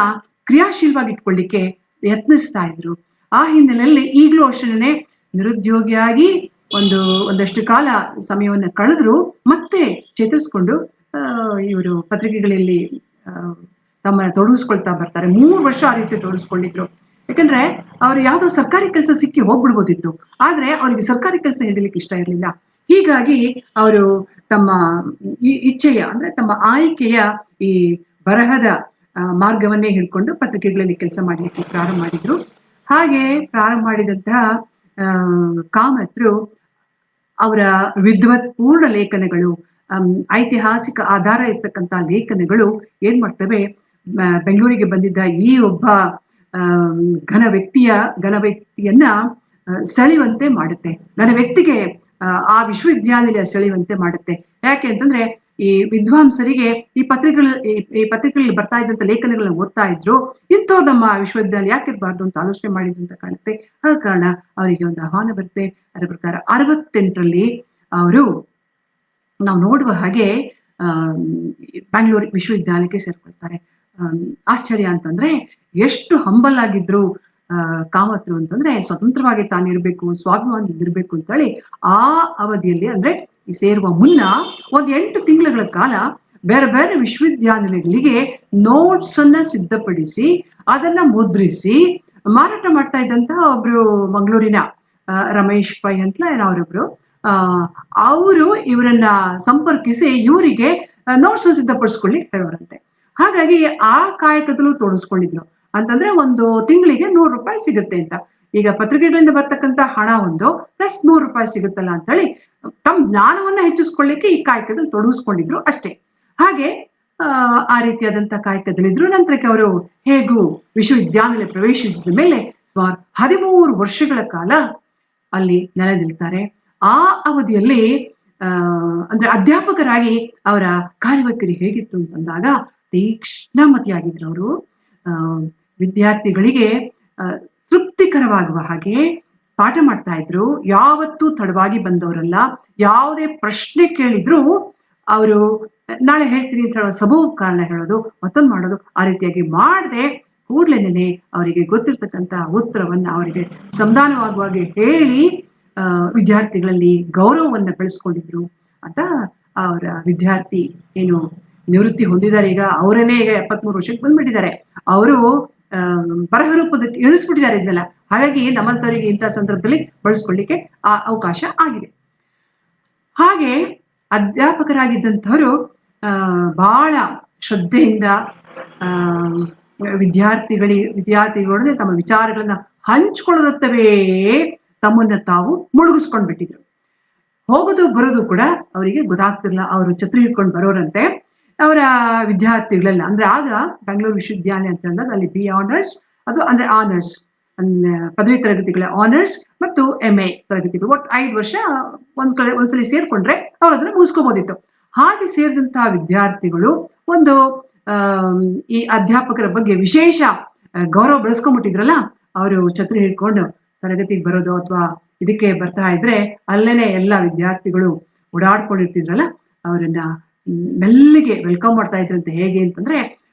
[SPEAKER 2] ಕ್ರಿಯಾಶೀಲವಾಗಿ ಇಟ್ಕೊಳ್ಳಿಕ್ಕೆ ಯತ್ನಿಸ್ತಾ ಇದ್ರು. ಆ ಹಿನ್ನೆಲೆಯಲ್ಲಿ ಈಗಲೂ ಅಷ್ಟೇ ನಿರುದ್ಯೋಗಿಯಾಗಿ ಒಂದಷ್ಟು ಕಾಲ ಸಮಯವನ್ನ ಕಳೆದ್ರು ಮತ್ತೆ ಚೇತರಿಸ್ಕೊಂಡು ಇವರು ಪತ್ರಿಕೆಗಳಲ್ಲಿ ತಮ್ಮನ್ನ ತೊಡಗಿಸ್ಕೊಳ್ತಾ ಬರ್ತಾರೆ. 3 ವರ್ಷ ಆ ರೀತಿ ತೊಡಗಿಸ್ಕೊಂಡಿದ್ರು. ಯಾಕಂದ್ರೆ ಅವ್ರು ಯಾವ್ದೋ ಸರ್ಕಾರಿ ಕೆಲಸ ಸಿಕ್ಕಿ ಹೋಗ್ಬಿಡ್ಬೋದಿತ್ತು, ಆದ್ರೆ ಅವ್ರಿಗೆ ಸರ್ಕಾರಿ ಕೆಲಸ ಹಿಡಿಲಿಕ್ಕೆ ಇಷ್ಟ ಇರಲಿಲ್ಲ. ಹೀಗಾಗಿ ಅವರು ತಮ್ಮ ಇಚ್ಛೆಯ ಅಂದ್ರೆ ತಮ್ಮ ಆಯ್ಕೆಯ ಈ ಬರಹದ ಮಾರ್ಗವನ್ನೇ ಹಿಡ್ಕೊಂಡು ಪತ್ರಿಕೆಗಳಲ್ಲಿ ಕೆಲಸ ಮಾಡ್ಲಿಕ್ಕೆ ಪ್ರಾರಂಭ ಮಾಡಿದ್ರು. ಹಾಗೆ ಪ್ರಾರಂಭ ಮಾಡಿದಂತಹ ಕಾಮತ್ರು ಅವರ ವಿದ್ವತ್ಪೂರ್ಣ ಲೇಖನಗಳು, ಐತಿಹಾಸಿಕ ಆಧಾರ ಇರ್ತಕ್ಕಂಥ ಲೇಖನಗಳು ಏನ್ ಮಾಡ್ತವೆ, ಬೆಂಗಳೂರಿಗೆ ಬಂದಿದ್ದ ಈ ಒಬ್ಬ ಘನ ವ್ಯಕ್ತಿಯನ್ನ ಸೆಳೆಯುವಂತೆ ಮಾಡುತ್ತೆ. ಘನ ವ್ಯಕ್ತಿಗೆ ಆ ವಿಶ್ವವಿದ್ಯಾನಿಲಯ ಸೆಳೆಯುವಂತೆ ಮಾಡುತ್ತೆ. ಯಾಕೆ ಅಂತಂದ್ರೆ ಈ ವಿದ್ವಾಂಸರಿಗೆ ಈ ಪತ್ರಿಕೆಗಳಲ್ಲಿ ಬರ್ತಾ ಇದ್ದಂತ ಲೇಖನಗಳನ್ನ ಓದ್ತಾ ಇದ್ರು. ಇಂಥವ್ರು ನಮ್ಮ ವಿಶ್ವವಿದ್ಯಾಲಯ ಯಾಕಿರ್ಬಾರ್ದು ಅಂತ ಆಲೋಚನೆ ಮಾಡಿದ್ರು ಅಂತ ಕಾಣುತ್ತೆ. ಆದ ಕಾರಣ ಅವರಿಗೆ ಒಂದು ಆಹ್ವಾನ ಬರುತ್ತೆ. ಅದರ ಪ್ರಕಾರ 68ರಲ್ಲಿ ಅವರು ನಾವು ನೋಡುವ ಹಾಗೆ ಬ್ಯಾಂಗ್ಳೂರ್ ವಿಶ್ವವಿದ್ಯಾಲಯಕ್ಕೆ ಸೇರ್ಕೊಳ್ತಾರೆ. ಆಶ್ಚರ್ಯ ಅಂತಂದ್ರೆ ಎಷ್ಟು ಹಂಬಲ್ ಆಗಿದ್ರು ಕಾಮತ್ರು ಅಂತಂದ್ರೆ ಸ್ವತಂತ್ರವಾಗಿ ತಾನಿರ್ಬೇಕು, ಸ್ವಾಭಿಮಾನದಿರ್ಬೇಕು ಅಂತ ಹೇಳಿ ಆ ಅವಧಿಯಲ್ಲಿ ಅಂದ್ರೆ ಸೇರುವ ಮುನ್ನ 8 ತಿಂಗಳ ಕಾಲ ಬೇರೆ ಬೇರೆ ವಿಶ್ವವಿದ್ಯಾನಿಲಯಗಳಿಗೆ ನೋಟ್ಸ್ ಅನ್ನ ಸಿದ್ಧಪಡಿಸಿ ಅದನ್ನ ಮುದ್ರಿಸಿ ಮಾರಾಟ ಮಾಡ್ತಾ ಇದ್ದಂತಹ ಒಬ್ರು ಮಂಗಳೂರಿನ ರಮೇಶ್ ಪೈ ಅಂತ ಅವರೊಬ್ರು ಅವರು ಇವರನ್ನ ಸಂಪರ್ಕಿಸಿ ಇವರಿಗೆ ನೋಟ್ಸ್ ಸಿದ್ಧಪಡಿಸ್ಕೊಳ್ಳಿ ಹೇಳೋರಂತೆ. ಹಾಗಾಗಿ ಆ ಕಾಯಕದಲ್ಲೂ ತೋಡಿಸ್ಕೊಂಡಿದ್ರು. ಅಂತಂದ್ರೆ ಒಂದು ತಿಂಗಳಿಗೆ 100 ರೂಪಾಯಿ ಸಿಗುತ್ತೆ ಅಂತ. ಈಗ ಪತ್ರಿಕೆಗಳಿಂದ ಬರ್ತಕ್ಕಂಥ ಹಣ ಪ್ಲಸ್ 100 ರೂಪಾಯಿ ಸಿಗುತ್ತಲ್ಲ ಅಂತ ಹೇಳಿ ತಮ್ಮ ಜ್ಞಾನವನ್ನ ಹೆಚ್ಚಿಸ್ಕೊಳ್ಳಿಕ್ಕೆ ಈ ಕಾಯಕದಲ್ಲಿ ತೊಡಗಿಸ್ಕೊಂಡಿದ್ರು ಅಷ್ಟೇ. ಹಾಗೆ ಆ ರೀತಿಯಾದಂತ ಕಾಯಕದಲ್ಲಿದ್ರು. ನಂತರಕ್ಕೆ ಅವರು ಹೇಗೂ ವಿಶ್ವವಿದ್ಯಾನಿಲಯ ಪ್ರವೇಶಿಸಿದ ಮೇಲೆ ಸುಮಾರು 13 ವರ್ಷಗಳ ಕಾಲ ಅಲ್ಲಿ ನೆಲೆನಿಲ್ತಾರೆ. ಆ ಅವಧಿಯಲ್ಲಿ ಅಂದ್ರೆ ಅಧ್ಯಾಪಕರಾಗಿ ಅವರ ಕಾರ್ಯವೈಖರಿ ಹೇಗಿತ್ತು ಅಂತಂದಾಗ ತೀಕ್ಷ್ಣಮತಿಯಾಗಿದ್ರು ಅವರು. ವಿದ್ಯಾರ್ಥಿಗಳಿಗೆ ತೃಪ್ತಿಕರವಾಗುವ ಹಾಗೆ ಪಾಠ ಮಾಡ್ತಾ ಇದ್ರು. ಯಾವತ್ತೂ ತಡವಾಗಿ ಬಂದವರಲ್ಲ. ಯಾವುದೇ ಪ್ರಶ್ನೆ ಕೇಳಿದ್ರು ಅವರು ನಾಳೆ ಹೇಳ್ತೀನಿ ಅಂತ ಹೇಳೋ ಸಬೂಬ್ ಕಾರಣ ಹೇಳೋದು, ಮತ್ತೊಂದು ಮಾಡೋದು, ಆ ರೀತಿಯಾಗಿ ಮಾಡದೆ ಕೂಡ್ಲೇನೆ ಅವರಿಗೆ ಗೊತ್ತಿರ್ತಕ್ಕಂಥ ಉತ್ತರವನ್ನ ಅವರಿಗೆ ಸಂಧಾನವಾಗುವಾಗೆ ಹೇಳಿ ವಿದ್ಯಾರ್ಥಿಗಳಲ್ಲಿ ಗೌರವವನ್ನ ಬೆಳೆಸ್ಕೊಂಡಿದ್ರು ಅಂತ ಅವರ ವಿದ್ಯಾರ್ಥಿ ಏನು ನಿವೃತ್ತಿ ಹೊಂದಿದ್ದಾರೆ. ಈಗ ಅವರನ್ನೇ ಈಗ 73 ವರ್ಷಕ್ಕೆ ಬಂದ್ಬಿಟ್ಟಿದ್ದಾರೆ. ಅವರು ಬರಹ ರೂಪದಕ್ಕೆ ಇಳಿಸ್ಬಿಟ್ಟಿದ್ದಾರೆ ಇದನ್ನೆಲ್ಲ. ಹಾಗಾಗಿ ನಮ್ಮಂತವರಿಗೆ ಇಂಥ ಸಂದರ್ಭದಲ್ಲಿ ಬಳಸ್ಕೊಳ್ಳಿಕ್ಕೆ ಆ ಅವಕಾಶ ಆಗಿದೆ. ಹಾಗೆ ಅಧ್ಯಾಪಕರಾಗಿದ್ದಂಥವರು ಬಹಳ ಶ್ರದ್ಧೆಯಿಂದ ವಿದ್ಯಾರ್ಥಿಗಳೊಡನೆ ತಮ್ಮ ವಿಚಾರಗಳನ್ನ ಹಂಚ್ಕೊಳ್ಳುತ್ತವೇ ತಮ್ಮನ್ನ ತಾವು ಮುಳುಗಿಸ್ಕೊಂಡ್ ಬಿಟ್ಟಿದ್ರು. ಹೋಗೋದು ಬರೋದು ಕೂಡ ಅವರಿಗೆ ಗೊತ್ತಾಗ್ತಿರ್ಲಿಲ್ಲ. ಅವರು ಛತ್ರಿ ಹಿಡ್ಕೊಂಡು ಬರೋರಂತೆ. ಅವರ ವಿದ್ಯಾರ್ಥಿಗಳೆಲ್ಲ ಅಂದ್ರೆ ಆಗ ಬೆಂಗಳೂರು ವಿಶ್ವವಿದ್ಯಾಲಯ ಅಂತ ಅಂದಾಗ ಅಲ್ಲಿ ಬಿ ಆನರ್ಸ್, ಅದು ಅಂದ್ರೆ ಆನರ್ಸ್ ಪದವಿ ತರಗತಿಗಳ ಆನರ್ಸ್ ಮತ್ತು MA ತರಗತಿಗಳು, ಒಟ್ಟು 5 ವರ್ಷ ಒಂದ್ಸಲಿ ಸೇರ್ಕೊಂಡ್ರೆ ಅವ್ರು ಅದನ್ನ ಮುಗಿಸ್ಕೋಬೋದಿತ್ತು. ಹಾಗೆ ಸೇರಿದಂತಹ ವಿದ್ಯಾರ್ಥಿಗಳು ಒಂದು ಈ ಅಧ್ಯಾಪಕರ ಬಗ್ಗೆ ವಿಶೇಷ ಗೌರವ ಬೆಳೆಸ್ಕೊಂಡ್ಬಿಟ್ಟಿದ್ರಲ್ಲ, ಅವರು ಛತ್ರಿ ಹಿಡ್ಕೊಂಡು ತರಗತಿಗೆ ಬರೋದು ಅಥವಾ ಇದಕ್ಕೆ ಬರ್ತಾ ಇದ್ರೆ ಅಲ್ಲೇನೆ ಎಲ್ಲ ವಿದ್ಯಾರ್ಥಿಗಳು ಓಡಾಡ್ಕೊಂಡಿರ್ತಿದ್ರಲ್ಲ, ಅವರನ್ನ ಮೆಲ್ಲಿಗೆ ವೆಲ್ಕಮ್ ಮಾಡ್ತಾ ಇದ್ರಂತೆ. ಹೇಗೆ ಅಂತಂದ್ರೆ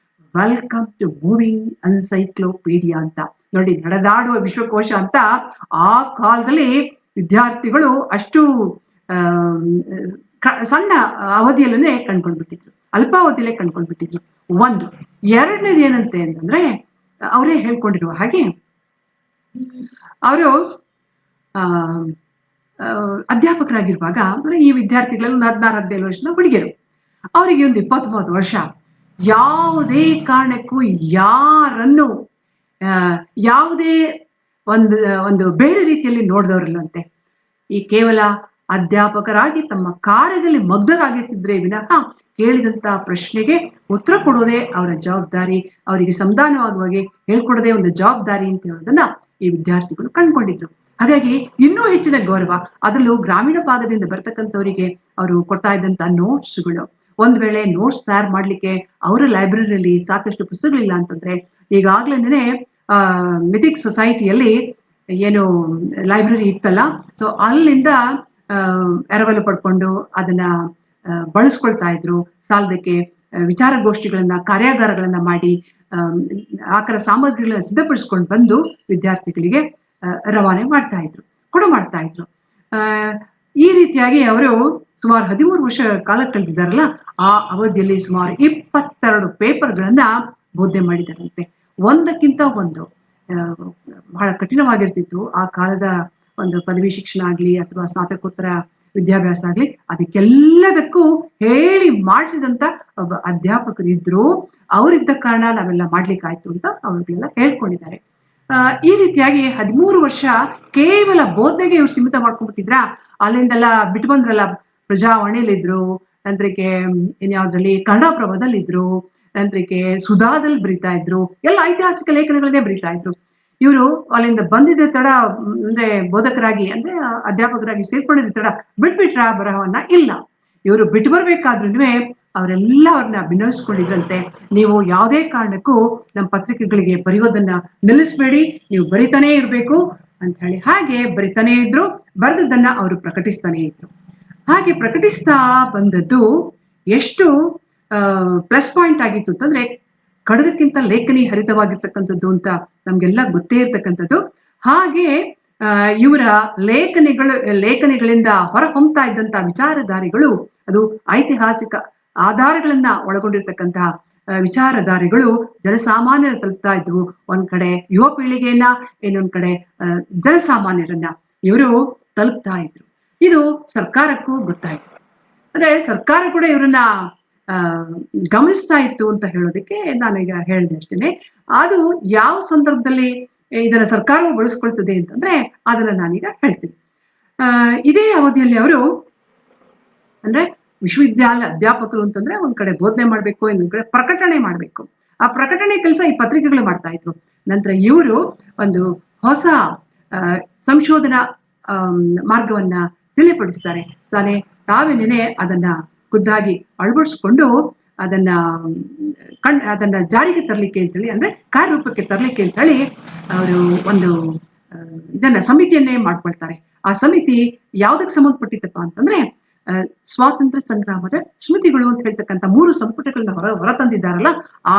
[SPEAKER 2] ವೆಲ್ಕಮ್ ಟು ಮೂವಿಂಗ್ ಎನ್ಸೈಕ್ಲೋಪೀಡಿಯಾ ಅಂತ. ನೋಡಿ, ನಡೆದಾಡುವ ವಿಶ್ವಕೋಶ ಅಂತ ಆ ಕಾಲದಲ್ಲಿ ವಿದ್ಯಾರ್ಥಿಗಳು ಅಷ್ಟು ಸಣ್ಣ ಅವಧಿಯಲ್ಲೇ ಕಂಡ್ಕೊಂಡ್ಬಿಟ್ಟಿದ್ರು, ಅಲ್ಪಾವಧಿಯಲ್ಲೇ ಕಂಡ್ಕೊಂಡ್ಬಿಟ್ಟಿದ್ರು. ಒಂದು. ಎರಡನೇದು ಏನಂತೆ ಅಂತಂದ್ರೆ, ಅವರೇ ಹೇಳ್ಕೊಂಡಿರುವ ಹಾಗೆ ಅವರು ಆ ಅಧ್ಯಾಪಕರಾಗಿರುವಾಗ ಅಂದ್ರೆ ಈ ವಿದ್ಯಾರ್ಥಿಗಳಲ್ಲಿ 14-15 ವರ್ಷದ ಹುಡುಗಿಯರು, ಅವರಿಗೆ ಒಂದು 20-30 ವರ್ಷ, ಯಾವುದೇ ಕಾರಣಕ್ಕೂ ಯಾರನ್ನು ಯಾವುದೇ ಒಂದು ಒಂದು ಬೇರೆ ರೀತಿಯಲ್ಲಿ ನೋಡಿದವರಿಲ್ಲಂತೆ. ಈ ಕೇವಲ ಅಧ್ಯಾಪಕರಾಗಿ ತಮ್ಮ ಕಾರ್ಯದಲ್ಲಿ ಮಗ್ನರಾಗಿರ್ತಿದ್ರೆ ವಿನಃ ಕೇಳಿದಂತ ಪ್ರಶ್ನೆಗೆ ಉತ್ತರ ಕೊಡೋದೇ ಅವರ ಜವಾಬ್ದಾರಿ, ಅವರಿಗೆ ಸಂಧಾನವಾಗುವಾಗೆ ಹೇಳ್ಕೊಡೋದೇ ಒಂದು ಜವಾಬ್ದಾರಿ ಅಂತ ಹೇಳೋದನ್ನ ಈ ವಿದ್ಯಾರ್ಥಿಗಳು ಕಂಡುಕೊಂಡಿದ್ರು. ಹಾಗಾಗಿ ಇನ್ನೂ ಹೆಚ್ಚಿನ ಗೌರವ, ಅದರಲ್ಲೂ ಗ್ರಾಮೀಣ ಭಾಗದಿಂದ ಬರ್ತಕ್ಕಂಥವರಿಗೆ ಅವರು ಕೊಡ್ತಾ ಇದ್ದಂತ ನೋಟ್ಸ್ಗಳು, ಒಂದ್ ವೇಳೆ ನೋಟ್ಸ್ ತಯಾರು ಮಾಡ್ಲಿಕ್ಕೆ ಅವರ ಲೈಬ್ರರಿಯಲ್ಲಿ ಸಾಕಷ್ಟು ಪುಸ್ತಕಗಳಿಲ್ಲ ಅಂತಂದ್ರೆ, ಈಗಾಗ್ಲೇನೆ ಮಿಥಿಕ್ ಸೊಸೈಟಿಯಲ್ಲಿ ಏನು ಲೈಬ್ರರಿ ಇತ್ತಲ್ಲ, ಸೊ ಅಲ್ಲಿಂದ ಎರವಲು ಪಡ್ಕೊಂಡು ಅದನ್ನ ಬಳಸ್ಕೊಳ್ತಾ ಇದ್ರು. ಸಾಲದಕ್ಕೆ ವಿಚಾರಗೋಷ್ಠಿಗಳನ್ನ, ಕಾರ್ಯಾಗಾರಗಳನ್ನ ಮಾಡಿ ಆಕರ ಸಾಮಗ್ರಿಗಳನ್ನ ಸಿದ್ಧಪಡಿಸ್ಕೊಂಡು ಬಂದು ವಿದ್ಯಾರ್ಥಿಗಳಿಗೆ ರವಾನೆ ಮಾಡ್ತಾ ಇದ್ರು, ಮಾಡ್ತಾ ಇದ್ರು. ಈ ರೀತಿಯಾಗಿ ಅವರು ಸುಮಾರು 13 ವರ್ಷ ಕಾಲ ಕಳೆದಿದ್ದಾರಲ್ಲ, ಆ ಅವಧಿಯಲ್ಲಿ ಸುಮಾರು 22 ಪೇಪರ್ಗಳನ್ನ ಬೋಧನೆ ಮಾಡಿದಾರಂತೆ. ಒಂದಕ್ಕಿಂತ ಒಂದು ಬಹಳ ಕಠಿಣವಾಗಿರ್ತಿತ್ತು ಆ ಕಾಲದ ಒಂದು ಪದವಿ ಶಿಕ್ಷಣ ಆಗ್ಲಿ ಅಥವಾ ಸ್ನಾತಕೋತ್ತರ ವಿದ್ಯಾಭ್ಯಾಸ ಆಗ್ಲಿ, ಅದಕ್ಕೆಲ್ಲದಕ್ಕೂ ಹೇಳಿ ಮಾಡಿಸಿದಂತ ಒಬ್ಬ ಅಧ್ಯಾಪಕರು ಇದ್ರು. ಅವರಿದ್ದ ಕಾರಣ ನಾವೆಲ್ಲ ಮಾಡ್ಲಿಕ್ಕಾಯ್ತು ಅಂತ ಅವ್ರಿಗೆಲ್ಲ ಹೇಳ್ಕೊಂಡಿದ್ದಾರೆ. ಈ ರೀತಿಯಾಗಿ 13 ವರ್ಷ ಕೇವಲ ಬೋಧನೆಗೆ ಇವ್ರು ಸೀಮಿತ ಮಾಡ್ಕೊಂಡ್ಬಿಟ್ಟಿದ್ರ. ಅಲ್ಲಿಂದೆಲ್ಲ ಬಿಟ್ಟು ಬಂದ್ರಲ್ಲ, ಪ್ರಜಾವಾಣಿಯಲ್ಲಿದ್ರು, ನಂತರಕ್ಕೆ ಇನ್ಯಾವ್ದ್ರಲ್ಲಿ ಕನ್ನಡಪ್ರಭದಲ್ಲಿದ್ರು, ನಂತರಕ್ಕೆ ಸುಧಾದಲ್ಲಿ ಬರೀತಾ ಇದ್ರು, ಎಲ್ಲ ಐತಿಹಾಸಿಕ ಲೇಖನಗಳನ್ನೇ ಬರೀತಾ ಇದ್ರು. ಇವರು ಅಲ್ಲಿಂದ ಬಂದಿದ್ದ ತಡ ಅಂದ್ರೆ ಬೋಧಕರಾಗಿ ಅಂದ್ರೆ ಅಧ್ಯಾಪಕರಾಗಿ ಸೇರ್ಕೊಂಡಿದ್ದ ತಡ ಬಿಟ್ಬಿಟ್ರ ಬರಹವನ್ನ? ಇಲ್ಲ, ಇವರು ಬಿಟ್ಟು ಬರ್ಬೇಕಾದ್ರೂ ಅವರೆಲ್ಲ ಅವ್ರನ್ನ ಭಿನ್ನವಿಸ್ಕೊಂಡಿದ್ರಂತೆ. ನೀವು ಯಾವುದೇ ಕಾರಣಕ್ಕೂ ನಮ್ಮ ಪತ್ರಿಕೆಗಳಿಗೆ ಬರೆಯೋದನ್ನ ನಿಲ್ಲಿಸ್ಬೇಡಿ, ನೀವು ಬರಿತಾನೇ ಇರ್ಬೇಕು ಅಂತ ಹೇಳಿ. ಹಾಗೆ ಬರಿತಾನೇ ಇದ್ರು, ಬರೆದದ್ದನ್ನ ಅವರು ಪ್ರಕಟಿಸ್ತಾನೆ ಇದ್ರು. ಹಾಗೆ ಪ್ರಕಟಿಸ್ತಾ ಬಂದದ್ದು ಎಷ್ಟು ಪ್ಲಸ್ ಪಾಯಿಂಟ್ ಆಗಿತ್ತು ಅಂತಂದ್ರೆ, ಖಡ್ಗಕ್ಕಿಂತ ಲೇಖನಿ ಹರಿತವಾಗಿರ್ತಕ್ಕಂಥದ್ದು ಅಂತ ನಮ್ಗೆಲ್ಲ ಗೊತ್ತೇ ಇರ್ತಕ್ಕಂಥದ್ದು. ಹಾಗೆ ಇವರ ಲೇಖನಿಗಳಿಂದ ಹೊರ ಹೊಮ್ತಾ ಇದ್ದಂತ ವಿಚಾರಧಾರೆಗಳು, ಅದು ಐತಿಹಾಸಿಕ ಆಧಾರಗಳನ್ನ ಒಳಗೊಂಡಿರ್ತಕ್ಕಂತಹ ವಿಚಾರಧಾರೆಗಳು ಜನಸಾಮಾನ್ಯರ ತಲುಪ್ತಾ ಇದ್ವು. ಒಂದ್ ಕಡೆ ಯುವ ಪೀಳಿಗೆಯನ್ನ, ಇನ್ನೊಂದ್ ಕಡೆ ಜನಸಾಮಾನ್ಯರನ್ನ ಇವರು ತಲುಪ್ತಾ ಇದ್ರು. ಇದು ಸರ್ಕಾರಕ್ಕೂ ಗೊತ್ತಾಯ್ತು. ಅಂದ್ರೆ ಸರ್ಕಾರ ಕೂಡ ಇವರನ್ನ ಗಮನಿಸ್ತಾ ಇತ್ತು ಅಂತ ಹೇಳೋದಕ್ಕೆ ನಾನೀಗ ಹೇಳಿದೆ ಅಷ್ಟೇನೆ. ಅದು ಯಾವ ಸಂದರ್ಭದಲ್ಲಿ ಇದನ್ನ ಸರ್ಕಾರವು ಬಳಸ್ಕೊಳ್ತದೆ ಅಂತಂದ್ರೆ ಅದನ್ನ ನಾನೀಗ ಹೇಳ್ತೀನಿ. ಇದೇ ಅವಧಿಯಲ್ಲಿ ಅವರು ಅಂದ್ರೆ ವಿಶ್ವವಿದ್ಯಾಲಯ ಅಧ್ಯಾಪಕರು ಅಂತಂದ್ರೆ ಒಂದ್ ಕಡೆ ಬೋಧನೆ ಮಾಡ್ಬೇಕು, ಇನ್ನೊಂದ್ ಕಡೆ ಪ್ರಕಟಣೆ ಮಾಡ್ಬೇಕು. ಆ ಪ್ರಕಟಣೆ ಕೆಲಸ ಈ ಪತ್ರಿಕೆಗಳು ಮಾಡ್ತಾ ಇದ್ರು. ನಂತರ ಇವರು ಒಂದು ಹೊಸ ಸಂಶೋಧನಾ ಮಾರ್ಗವನ್ನ ತಿಳಿಪಡಿಸ್ತಾರೆ. ತಾವೇನೇನೆ ಅದನ್ನ ಖುದ್ದಾಗಿ ಅಳವಡಿಸ್ಕೊಂಡು ಅದನ್ನ ಜಾರಿಗೆ ತರಲಿಕ್ಕೆ ಅಂತ ಹೇಳಿ, ಅಂದ್ರೆ ಕಾರ್ಯರೂಪಕ್ಕೆ ತರಲಿಕ್ಕೆ ಅಂತ ಹೇಳಿ ಅವರು ಒಂದು ಇದನ್ನ ಸಮಿತಿಯನ್ನೇ ಮಾಡ್ಕೊಳ್ತಾರೆ. ಆ ಸಮಿತಿ ಯಾವ್ದಕ್ಕೆ ಸಂಬಂಧಪಟ್ಟಿತ್ತಪ್ಪ ಅಂತಂದ್ರೆ, ಸ್ವಾತಂತ್ರ್ಯ ಸಂಗ್ರಾಮದ ಸ್ಮೃತಿಗಳು ಅಂತ ಹೇಳ್ತಕ್ಕಂಥ 3 ಸಂಪುಟಗಳನ್ನ ಹೊರ ತಂದಿದ್ದಾರಲ್ಲ, ಆ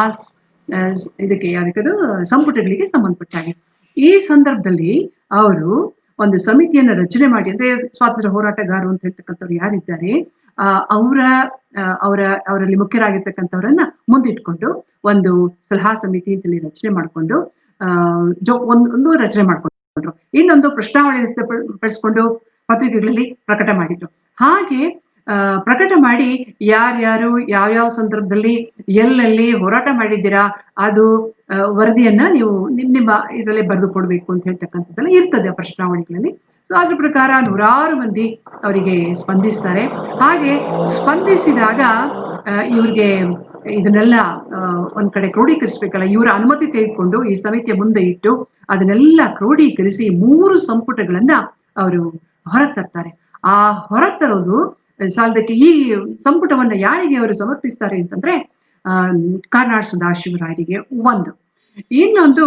[SPEAKER 2] ಇದಕ್ಕೆ ಯಾವ್ದಕ್ಕದು ಸಂಪುಟಗಳಿಗೆ ಸಂಬಂಧಪಟ್ಟಾಗೆ. ಈ ಸಂದರ್ಭದಲ್ಲಿ ಅವರು ಒಂದು ಸಮಿತಿಯನ್ನ ರಚನೆ ಮಾಡಿ, ಅಂದ್ರೆ ಸ್ವಾತಂತ್ರ್ಯ ಹೋರಾಟಗಾರರು ಅಂತ ಹೇಳ್ತಕ್ಕಂಥವ್ರು ಯಾರಿದ್ದಾರೆ ಅವರಲ್ಲಿ ಮುಖ್ಯರಾಗಿರ್ತಕ್ಕಂಥವ್ರನ್ನ ಮುಂದಿಟ್ಕೊಂಡು ಒಂದು ಸಲಹಾ ಸಮಿತಿ ಅಂತೇಳಿ ರಚನೆ ಮಾಡ್ಕೊಂಡು ಒಂದು ರಚನೆ ಮಾಡ್ಕೊಂಡ್ರು. ಇನ್ನೊಂದು ಪ್ರಶ್ನಾವಳಿ ಪಡಿಸ್ಕೊಂಡು ಪತ್ರಿಕೆಗಳಲ್ಲಿ ಪ್ರಕಟ ಮಾಡಿದ್ರು. ಹಾಗೆ ಪ್ರಕಟ ಮಾಡಿ ಯಾರ್ಯಾರು ಯಾವ್ಯಾವ ಸಂದರ್ಭದಲ್ಲಿ ಎಲ್ಲೆಲ್ಲಿ ಹೋರಾಟ ಮಾಡಿದ್ದೀರಾ ಅದು ವರದಿಯನ್ನ ನೀವು ನಿಮ್ಮ ಇದರಲ್ಲಿ ಬರೆದು ಕೊಡ್ಬೇಕು ಅಂತ ಹೇಳ್ತಕ್ಕಂಥದ್ದೆಲ್ಲ ಇರ್ತದೆ ಆ ಪ್ರಶ್ನಾವಳಿಗಳಲ್ಲಿ. ಸೊ ಅದ್ರ ಪ್ರಕಾರ 100 ಮಂದಿ ಅವರಿಗೆ ಸ್ಪಂದಿಸ್ತಾರೆ. ಹಾಗೆ ಸ್ಪಂದಿಸಿದಾಗ ಇವ್ರಿಗೆ ಇದನ್ನೆಲ್ಲ ಒಂದ್ ಕಡೆ ಕ್ರೋಢೀಕರಿಸ್ಬೇಕಲ್ಲ, ಇವರ ಅನುಮತಿ ತೆಗೆದುಕೊಂಡು ಈ ಸಮಿತಿಯ ಮುಂದೆ ಇಟ್ಟು ಅದನ್ನೆಲ್ಲ ಕ್ರೋಢೀಕರಿಸಿ 3 ಸಂಪುಟಗಳನ್ನ ಅವರು ಹೊರತರ್ತಾರೆ. ಆ ಹೊರತರೋದು ಸಾಲದಕ್ಕೆ ಈ ಸಂಪುಟವನ್ನ ಯಾರಿಗೆ ಅವರು ಸಮರ್ಪಿಸ್ತಾರೆ ಅಂತಂದ್ರೆ ಕಾರ್ನಾಡ್ ಸದಾಶಿವರಾಯರಿಗೆ ಒಂದು. ಇನ್ನೊಂದು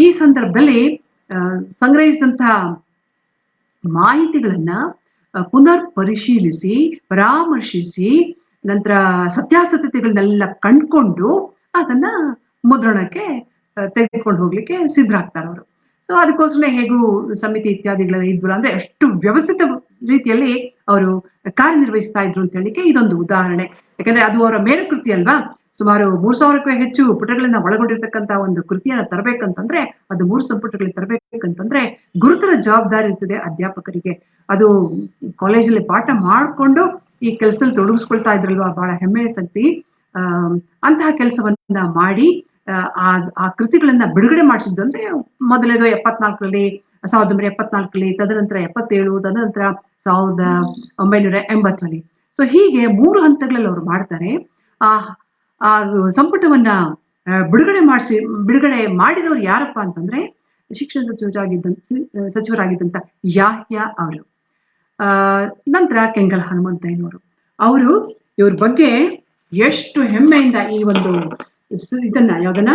[SPEAKER 2] ಈ ಸಂದರ್ಭದಲ್ಲಿ ಸಂಗ್ರಹಿಸಿದಂತಹ ಮಾಹಿತಿಗಳನ್ನ ಪುನರ್ ಪರಿಶೀಲಿಸಿ ಪರಾಮರ್ಶಿಸಿ ನಂತರ ಸತ್ಯಾಸತ್ಯತೆಗಳನ್ನೆಲ್ಲ ಕಂಡ್ಕೊಂಡು ಅದನ್ನ ಮುದ್ರಣಕ್ಕೆ ತೆಗೆದುಕೊಂಡು ಹೋಗ್ಲಿಕ್ಕೆ ಸಿದ್ಧರಾಗ್ತಾರೆ ಅವರು. ಸೊ ಅದಕ್ಕೋಸ್ಕರ ಹೇಗೂ ಸಮಿತಿ ಇತ್ಯಾದಿಗಳೆಲ್ಲ ಇದ್ವಲ್ಲ, ಅಂದ್ರೆ ಅಷ್ಟು ವ್ಯವಸ್ಥಿತ ರೀತಿಯಲ್ಲಿ ಅವರು ಕಾರ್ಯನಿರ್ವಹಿಸ್ತಾ ಇದ್ರು ಅಂತ ಹೇಳಿಕ್ಕೆ ಇದೊಂದು ಉದಾಹರಣೆ. ಯಾಕಂದ್ರೆ ಅದು ಅವರ ಮೇರುಕೃತಿ ಅಲ್ವಾ. ಸುಮಾರು 3,000ಕ್ಕೂ ಹೆಚ್ಚು ಪುಟಗಳನ್ನ ಒಳಗೊಂಡಿರ್ತಕ್ಕಂಥ ಒಂದು ಕೃತಿಯನ್ನ ತರಬೇಕಂತಂದ್ರೆ, ಅದು 3 ಸಂಪುಟಗಳಿಗೆ ತರಬೇಕಂತಂದ್ರೆ ಗುರುತರ ಜವಾಬ್ದಾರಿ ಇರ್ತದೆ ಅಧ್ಯಾಪಕರಿಗೆ. ಅದು ಕಾಲೇಜಲ್ಲಿ ಪಾಠ ಮಾಡಿಕೊಂಡು ಈ ಕೆಲಸದಲ್ಲಿ ತೊಡಗಿಸ್ಕೊಳ್ತಾ ಇದ್ರಲ್ವಾ, ಬಹಳ ಹೆಮ್ಮೆಯ ಸಂಗತಿ. ಅಂತಹ ಕೆಲಸವನ್ನ ಮಾಡಿ ಆ ಕೃತಿಗಳನ್ನ ಬಿಡುಗಡೆ ಮಾಡಿಸಿದ್ದು ಅಂದ್ರೆ ಮೊದಲೇದು 74ರಲ್ಲಿ, 1974ರಲ್ಲಿ, ತದನಂತರ 77, ತದನಂತರ 1980ರಲ್ಲಿ. ಸೊ ಹೀಗೆ 3 ಹಂತಗಳಲ್ಲಿ ಅವರು ಮಾಡ್ತಾರೆ. ಆ ಆ ಸಂಪುಟವನ್ನ ಬಿಡುಗಡೆ ಮಾಡಿದವರು ಯಾರಪ್ಪ ಅಂತಂದ್ರೆ ಶಿಕ್ಷಣ ಸಚಿವರಾಗಿದ್ದಂತ ಯಾಹ್ಯ ಅವರು. ನಂತರ ಕೆಂಗಲ್ ಹನುಮಂತಯ್ಯನವರು. ಇವ್ರ ಬಗ್ಗೆ ಎಷ್ಟು ಹೆಮ್ಮೆಯಿಂದ ಈ ಒಂದು ಇದನ್ನ ಯಾವ್ದನ್ನ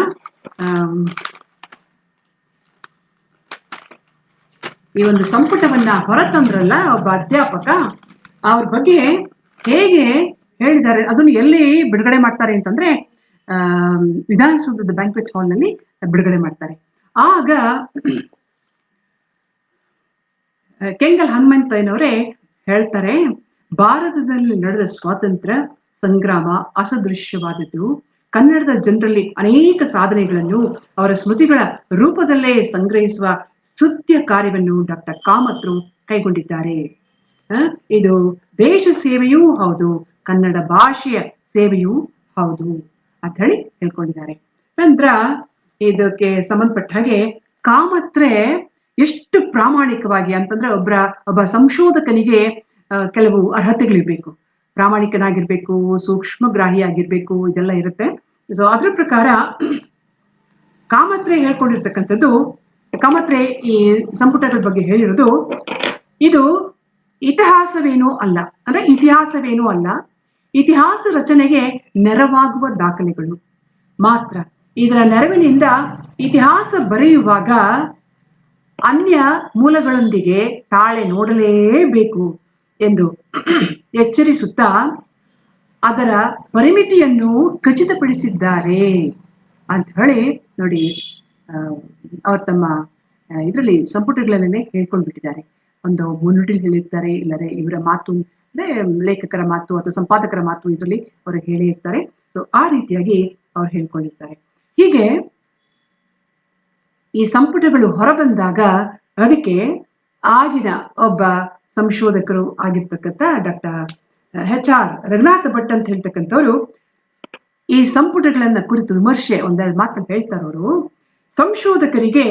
[SPEAKER 2] ಈ ಒಂದು ಸಂಪುಟವನ್ನ ಹೊರತಂದ್ರಲ್ಲ ಒಬ್ಬ ಅಧ್ಯಾಪಕ, ಅವ್ರ ಬಗ್ಗೆ ಹೇಗೆ ಹೇಳಿದ್ದಾರೆ, ಅದನ್ನು ಎಲ್ಲಿ ಬಿಡುಗಡೆ ಮಾಡ್ತಾರೆ ಅಂತಂದ್ರೆ ವಿಧಾನಸೌಧದ ಬ್ಯಾಂಕ್ವೆಟ್ ಹಾಲ್ ನಲ್ಲಿ ಬಿಡುಗಡೆ ಮಾಡ್ತಾರೆ. ಆಗ ಕೆಂಗಲ್ ಹನುಮಂತಯ್ಯನವರೇ ಹೇಳ್ತಾರೆ, ಭಾರತದಲ್ಲಿ ನಡೆದ ಸ್ವಾತಂತ್ರ್ಯ ಸಂಗ್ರಾಮ ಅಸದೃಶ್ಯವಾದದ್ದು. ಕನ್ನಡದ ಜನರಲ್ಲಿ ಅನೇಕ ಸಾಧನೆಗಳನ್ನು ಅವರ ಸ್ಮೃತಿಗಳ ರೂಪದಲ್ಲೇ ಸಂಗ್ರಹಿಸುವ ಸ್ತುತ್ಯ ಕಾರ್ಯವನ್ನು ಡಾಕ್ಟರ್ ಕಾಮತ್ರು ಕೈಗೊಂಡಿದ್ದಾರೆ. ಇದು ದೇಶ ಸೇವೆಯೂ ಹೌದು, ಕನ್ನಡ ಭಾಷೆಯ ಸೇವೆಯೂ ಹೌದು ಅಂತ ಹೇಳಿ ಹೇಳ್ಕೊಂಡಿದ್ದಾರೆ. ನಂತರ ಇದಕ್ಕೆ ಸಂಬಂಧಪಟ್ಟ ಹಾಗೆ ಕಾಮತ್ರೆ ಎಷ್ಟು ಪ್ರಾಮಾಣಿಕವಾಗಿ ಅಂತಂದ್ರೆ ಒಬ್ಬ ಸಂಶೋಧಕನಿಗೆ ಕೆಲವು ಅರ್ಹತೆಗಳಿರ್ಬೇಕು. ಪ್ರಾಮಾಣಿಕನಾಗಿರ್ಬೇಕು, ಸೂಕ್ಷ್ಮಗ್ರಾಹಿ ಆಗಿರ್ಬೇಕು, ಇದೆಲ್ಲ ಇರುತ್ತೆ. ಸೊ ಅದ್ರ ಪ್ರಕಾರ ಕಾಮತ್ರೆ ಹೇಳ್ಕೊಂಡಿರ್ತಕ್ಕಂಥದ್ದು, ಕಾಮತ್ರೆ ಈ ಸಂಪುಟಗಳ ಬಗ್ಗೆ ಹೇಳಿರೋದು, ಇದು ಇತಿಹಾಸವೇನೂ ಅಲ್ಲ, ಅಂದ್ರೆ ಇತಿಹಾಸವೇನೂ ಅಲ್ಲ, ಇತಿಹಾಸ ರಚನೆಗೆ ನೆರವಾಗುವ ದಾಖಲೆಗಳು ಮಾತ್ರ. ಇದರ ನೆರವಿನಿಂದ ಇತಿಹಾಸ ಬರೆಯುವಾಗ ಅನ್ಯ ಮೂಲಗಳೊಂದಿಗೆ ತಾಳೆ ನೋಡಲೇಬೇಕು ಎಂದು ಎಚ್ಚರಿಸುತ್ತಾ ಅದರ ಪರಿಮಿತಿಯನ್ನು ಖಚಿತಪಡಿಸಿದ್ದಾರೆ ಅಂತ ಹೇಳಿ ನೋಡಿ. ಅವ್ರು ತಮ್ಮ ಇದರಲ್ಲಿ ಸಂಪುಟಗಳನ್ನೇ ಹೇಳ್ಕೊಂಡ್ಬಿಟ್ಟಿದ್ದಾರೆ. ಒಂದು ಮುನ್ನುಡಿಲ್ ಹೇಳಿರ್ತಾರೆ, ಇಲ್ಲದೆ ಇವರ ಮಾತು ಅಂದ್ರೆ ಲೇಖಕರ ಮಾತು ಅಥವಾ ಸಂಪಾದಕರ ಮಾತು ಇದರಲ್ಲಿ ಅವರು ಹೇಳಿ ಇರ್ತಾರೆ. ಸೊ ಆ ರೀತಿಯಾಗಿ ಅವ್ರು ಹೇಳ್ಕೊಂಡಿರ್ತಾರೆ. ಹೀಗೆ ಈ ಸಂಪುಟಗಳು ಹೊರಬಂದಾಗ ಅದಕ್ಕೆ ಆಗಿನ ಒಬ್ಬ ಸಂಶೋಧಕರು ಆಗಿರ್ತಕ್ಕಂಥ ಡಾಕ್ಟರ್ HR ರಘುನಾಥ ಭಟ್ ಅಂತ ಹೇಳ್ತಕ್ಕಂಥವ್ರು ಈ ಸಂಪುಟಗಳನ್ನ ಕುರಿತು ವಿಮರ್ಶೆ ಒಂದೆರಡು ಮಾತನ್ನು ಹೇಳ್ತಾರೆ. ಅವರು ಸಂಶೋಧಕರಿಗೆ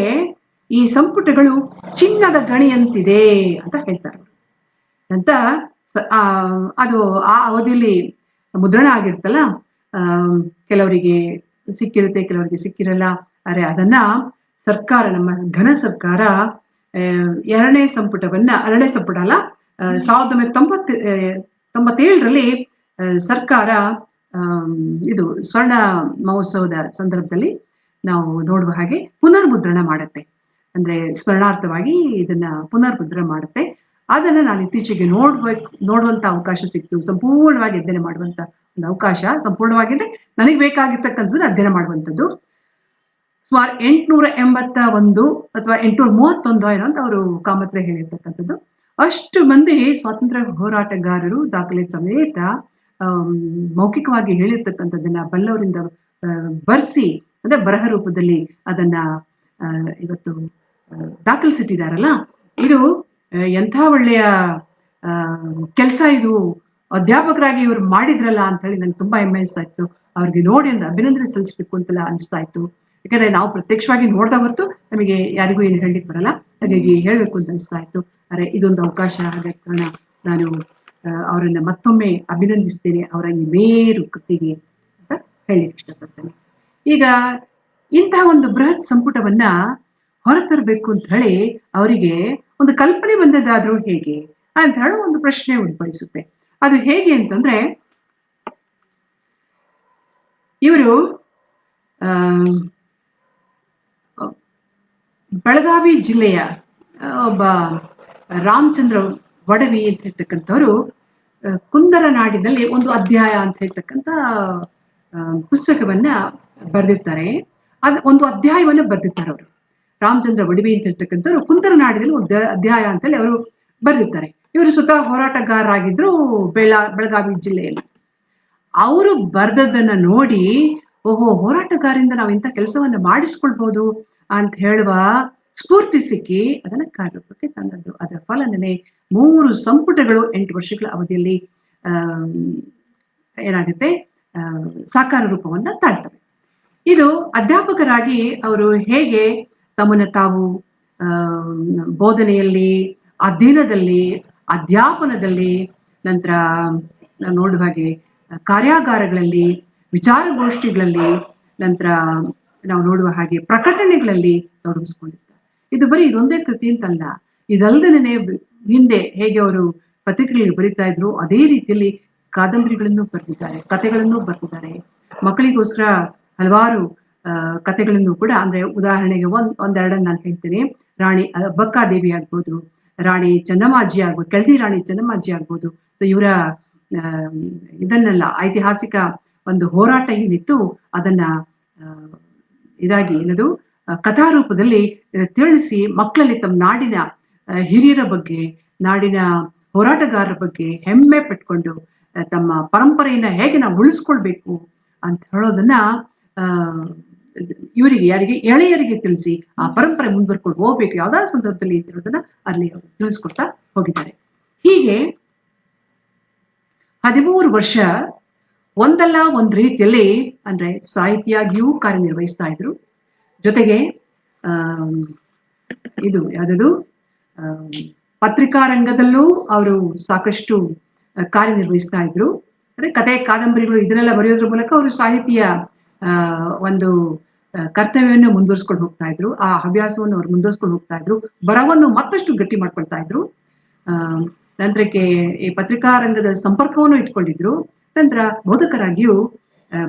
[SPEAKER 2] ಈ ಸಂಪುಟಗಳು ಚಿನ್ನದ ಗಣಿಯಂತಿದೆ ಅಂತ ಹೇಳ್ತಾರೆ. ಅಂತ ಅದು ಆ ಅವಧಿಯಲ್ಲಿ ಮುದ್ರಣ ಆಗಿರ್ತಲ್ಲ, ಕೆಲವರಿಗೆ ಸಿಕ್ಕಿರುತ್ತೆ, ಕೆಲವರಿಗೆ ಸಿಕ್ಕಿರಲ್ಲ. ಅರೆ ಅದನ್ನ ಸರ್ಕಾರ, ನಮ್ಮ ಘನ ಸರ್ಕಾರ ಎರಡನೇ ಸಂಪುಟ ಅಲ್ಲ, 1997ರಲ್ಲಿ ಸರ್ಕಾರ ಇದು ಸ್ವರ್ಣ ಮಹೋತ್ಸವದ ಸಂದರ್ಭದಲ್ಲಿ ನಾವು ನೋಡುವ ಹಾಗೆ ಪುನರ್ಮುದ್ರಣ ಮಾಡುತ್ತೆ. ಅಂದ್ರೆ ಸ್ಮರಣಾರ್ಥವಾಗಿ ಇದನ್ನ ಪುನರ್ಮುದ್ರಣ ಮಾಡುತ್ತೆ. ಅದನ್ನ ನಾನು ಇತ್ತೀಚೆಗೆ ನೋಡುವಂತ ಅವಕಾಶ ಸಿಕ್ತು. ಸಂಪೂರ್ಣವಾಗಿ ಅಧ್ಯಯನ ಮಾಡುವಂತ ಒಂದು ಅವಕಾಶ, ಸಂಪೂರ್ಣವಾಗಿದ್ರೆ ನನಗೆ ಬೇಕಾಗಿರ್ತಕ್ಕಂಥದ್ದು ಅಧ್ಯಯನ ಮಾಡುವಂಥದ್ದು. ಸುಮಾರು 881 ಅಥವಾ 831 ಏನೋ ಅಂತ ಅವರು ಕಾಮತ್ರೆ ಹೇಳಿರ್ತಕ್ಕಂಥದ್ದು. ಅಷ್ಟು ಮಂದಿ ಸ್ವಾತಂತ್ರ್ಯ ಹೋರಾಟಗಾರರು ದಾಖಲೆ ಸಮೇತ ಮೌಖಿಕವಾಗಿ ಹೇಳಿರ್ತಕ್ಕಂಥದ್ದನ್ನ ಬಲ್ಲವರಿಂದ ಬರ್ಸಿ, ಅಂದ್ರೆ ಬರಹ ರೂಪದಲ್ಲಿ ಅದನ್ನ ಇವತ್ತು ದಾಖಲಿಸಿಟ್ಟಿದ್ದಾರಲ್ಲ, ಇದು ಎಂಥ ಒಳ್ಳೆಯ ಕೆಲಸ ಇದು, ಅಧ್ಯಾಪಕರಾಗಿ ಇವ್ರು ಮಾಡಿದ್ರಲ್ಲ ಅಂತ ಹೇಳಿ ನಂಗೆ ತುಂಬಾ ಹೆಮ್ಮೆ ಅನಿಸ್ತಾ ಇತ್ತು. ಅವ್ರಿಗೆ ನೋಡಿ ಒಂದು ಅಭಿನಂದನೆ ಸಲ್ಲಿಸ್ಬೇಕು ಅಂತೆಲ್ಲ ಅನಿಸ್ತಾ ಇತ್ತು. ಯಾಕಂದ್ರೆ ನಾವು ಪ್ರತ್ಯಕ್ಷವಾಗಿ ನೋಡ್ದ ಹೊರತು ನಮಗೆ ಯಾರಿಗೂ ಏನು ಹೇಳಲಿಕ್ಕೆ ಬರಲ್ಲ, ಹಾಗಾಗಿ ಹೇಳ್ಬೇಕು ಅಂತ ಅನಿಸ್ತಾ ಇತ್ತು. ಅರೆ ಇದೊಂದು ಅವಕಾಶ ಆದ ಕಾರಣ ನಾನು ಅವರನ್ನ ಮತ್ತೊಮ್ಮೆ ಅಭಿನಂದಿಸ್ತೇನೆ, ಅವರ ಈ ಮೇರು ಕೃತಿಗೆ ಅಂತ ಹೇಳಲಿಕ್ಕೆ ಇಷ್ಟಪಡ್ತೇನೆ. ಈಗ ಇಂತಹ ಒಂದು ಬೃಹತ್ ಸಂಪುಟವನ್ನ ಹೊರತರಬೇಕು ಅಂತ ಹೇಳಿ ಅವರಿಗೆ ಒಂದು ಕಲ್ಪನೆ ಬಂದದ್ದಾದ್ರೂ ಹೇಗೆ ಅಂತ ಹೇಳೋ ಒಂದು ಪ್ರಶ್ನೆ ಉದ್ಭವಿಸುತ್ತೆ. ಅದು ಹೇಗೆ ಅಂತಂದ್ರೆ, ಇವರು ಬೆಳಗಾವಿ ಜಿಲ್ಲೆಯ ಒಬ್ಬ ರಾಮಚಂದ್ರ ಒಡವಿ ಅಂತ ಹೇಳ್ತಕ್ಕಂಥವ್ರು ಕುಂದರ ನಾಡಿನಲ್ಲಿ ಒಂದು ಅಧ್ಯಾಯ ಅಂತ ಹೇಳ್ತಕ್ಕಂಥ ಪುಸ್ತಕವನ್ನ ಬರೆದಿರ್ತಾರೆ. ಒಂದು ಅಧ್ಯಾಯವನ್ನ ಬರೆದಿರ್ತಾರೆ ಅವರು. ರಾಮಚಂದ್ರ ಒಡವಿ ಅಂತ ಹೇಳ್ತಕ್ಕಂಥವ್ರು ಕುಂದರ ನಾಡಿನಲ್ಲಿ ಒಂದು ಅಧ್ಯಾಯ ಅಂತೇಳಿ ಅವರು ಬರೆದಿರ್ತಾರೆ. ಇವರು ಸ್ವತಃ ಹೋರಾಟಗಾರರಾಗಿದ್ರು ಬೆಳಗಾವಿ ಜಿಲ್ಲೆಯಲ್ಲಿ. ಅವರು ಬರ್ದದ್ದನ್ನ ನೋಡಿ ಓಹೋ, ಹೋರಾಟಗಾರರಿಂದ ನಾವು ಇಂಥ ಕೆಲಸವನ್ನ ಮಾಡಿಸ್ಕೊಳ್ಬಹುದು ಅಂತ ಹೇಳುವ ಸ್ಫೂರ್ತಿ ಸಿಕ್ಕಿ ಅದನ್ನ ಕಾರ್ಯರೂಪಕ್ಕೆ ತಂದದ್ದು. ಅದರ ಫಲನೇ 3 ಸಂಪುಟಗಳು 8 ವರ್ಷಗಳ ಅವಧಿಯಲ್ಲಿ ಆ ಏನಾಗುತ್ತೆ, ಆ ಸಾಕಾರ ರೂಪವನ್ನ ತಾಳ್ತವೆ. ಇದು ಅಧ್ಯಾಪಕರಾಗಿ ಅವರು ಹೇಗೆ ತಮ್ಮನ್ನ ತಾವು ಆ ಬೋಧನೆಯಲ್ಲಿ, ಅಧ್ಯಯನದಲ್ಲಿ, ಅಧ್ಯಾಪನದಲ್ಲಿ, ನಂತರ ನಾವು ನೋಡುವ ಹಾಗೆ ಕಾರ್ಯಾಗಾರಗಳಲ್ಲಿ, ವಿಚಾರಗೋಷ್ಠಿಗಳಲ್ಲಿ, ನಂತರ ನಾವು ನೋಡುವ ಹಾಗೆ ಪ್ರಕಟಣೆಗಳಲ್ಲಿ ತೊಡಗಿಸ್ಕೊಂಡಿರ್ತಾರೆ. ಇದು ಬರೀ ಇದೊಂದೇ ಕೃತಿ ಅಂತಲ್ಲ, ಇದಲ್ದನೇ ಹಿಂದೆ ಹೇಗೆ ಅವರು ಪತ್ರಿಕೆಗಳಿಗೆ ಬರೀತಾ ಇದ್ರು ಅದೇ ರೀತಿಯಲ್ಲಿ ಕಾದಂಬರಿಗಳನ್ನು ಬರೆದಿದ್ದಾರೆ, ಕಥೆಗಳನ್ನು ಬರೆದಿದ್ದಾರೆ. ಮಕ್ಕಳಿಗೋಸ್ಕರ ಹಲವಾರು ಕಥೆಗಳನ್ನು ಕೂಡ, ಅಂದ್ರೆ ಉದಾಹರಣೆಗೆ ಒಂದೆರಡನ್ನು ನಾನು ಹೇಳ್ತೀನಿ. ರಾಣಿ ಅಬ್ಬಕ್ಕಾದೇವಿ ಆಗ್ಬೋದು, ರಾಣಿ ಚೆನ್ನಮ್ಮಾಜಿ ಆಗ್ಬೋದು, ಕೆಳದಿ ರಾಣಿ ಚೆನ್ನಮ್ಮಾಜಿ ಆಗ್ಬೋದು. ಸೊ ಇವರ ಇದನ್ನೆಲ್ಲ ಐತಿಹಾಸಿಕ ಒಂದು ಹೋರಾಟ ಏನಿತ್ತು ಅದನ್ನ ಇದಾಗಿ ಏನದು ಕಥಾರೂಪದಲ್ಲಿ ತಿಳಿಸಿ ಮಕ್ಕಳಲ್ಲಿ ತಮ್ಮ ನಾಡಿನ ಹಿರಿಯರ ಬಗ್ಗೆ, ನಾಡಿನ ಹೋರಾಟಗಾರರ ಬಗ್ಗೆ ಹೆಮ್ಮೆ ಪಟ್ಕೊಂಡು ತಮ್ಮ ಪರಂಪರೆಯನ್ನ ಹೇಗೆ ನಾವು ಉಳಿಸ್ಕೊಳ್ಬೇಕು ಅಂತ ಹೇಳೋದನ್ನ ಇವರಿಗೆ, ಯಾರಿಗೆ, ಎಳೆಯರಿಗೆ ತಿಳಿಸಿ ಆ ಪರಂಪರೆ ಮುಂದುವರ್ಕೊಂಡು ಹೋಗ್ಬೇಕು ಯಾವ್ದಾದ್ರು ಸಂದರ್ಭದಲ್ಲಿ ಅಂತಿರೋದನ್ನ ಅಲ್ಲಿ ತಿಳಿಸ್ಕೊಡ್ತಾ ಹೋಗಿದ್ದಾರೆ. ಹೀಗೆ 13 ವರ್ಷ ಒಂದಲ್ಲ ಒಂದ್ ರೀತಿಯಲ್ಲಿ ಅಂದ್ರೆ ಸಾಹಿತಿಯಾಗಿಯೂ ಕಾರ್ಯನಿರ್ವಹಿಸ್ತಾ ಇದ್ರು. ಜೊತೆಗೆ ಇದು ಯಾವ್ದು ಪತ್ರಿಕಾ ರಂಗದಲ್ಲೂ ಅವರು ಸಾಕಷ್ಟು ಕಾರ್ಯನಿರ್ವಹಿಸ್ತಾ ಇದ್ರು. ಅಂದ್ರೆ ಕತೆ, ಕಾದಂಬರಿಗಳು ಇದನ್ನೆಲ್ಲ ಬರೆಯೋದ್ರ ಮೂಲಕ ಅವರು ಸಾಹಿತಿಯ ಒಂದು ಕರ್ತವ್ಯವನ್ನು ಮುಂದುವರ್ಸ್ಕೊಂಡು ಹೋಗ್ತಾ ಇದ್ರು. ಆ ಹವ್ಯಾಸವನ್ನು ಅವ್ರು ಮುಂದುವರ್ಸ್ಕೊಂಡು ಹೋಗ್ತಾ ಇದ್ರು. ಬರವನ್ನು ಮತ್ತಷ್ಟು ಗಟ್ಟಿ ಮಾಡ್ಕೊಳ್ತಾ ಇದ್ರು. ನಂತರಕ್ಕೆ ಈ ಪತ್ರಿಕಾ ರಂಗದ ಸಂಪರ್ಕವನ್ನು ಇಟ್ಕೊಂಡಿದ್ರು. ನಂತರ ಬೋಧಕರಾಗಿಯೂ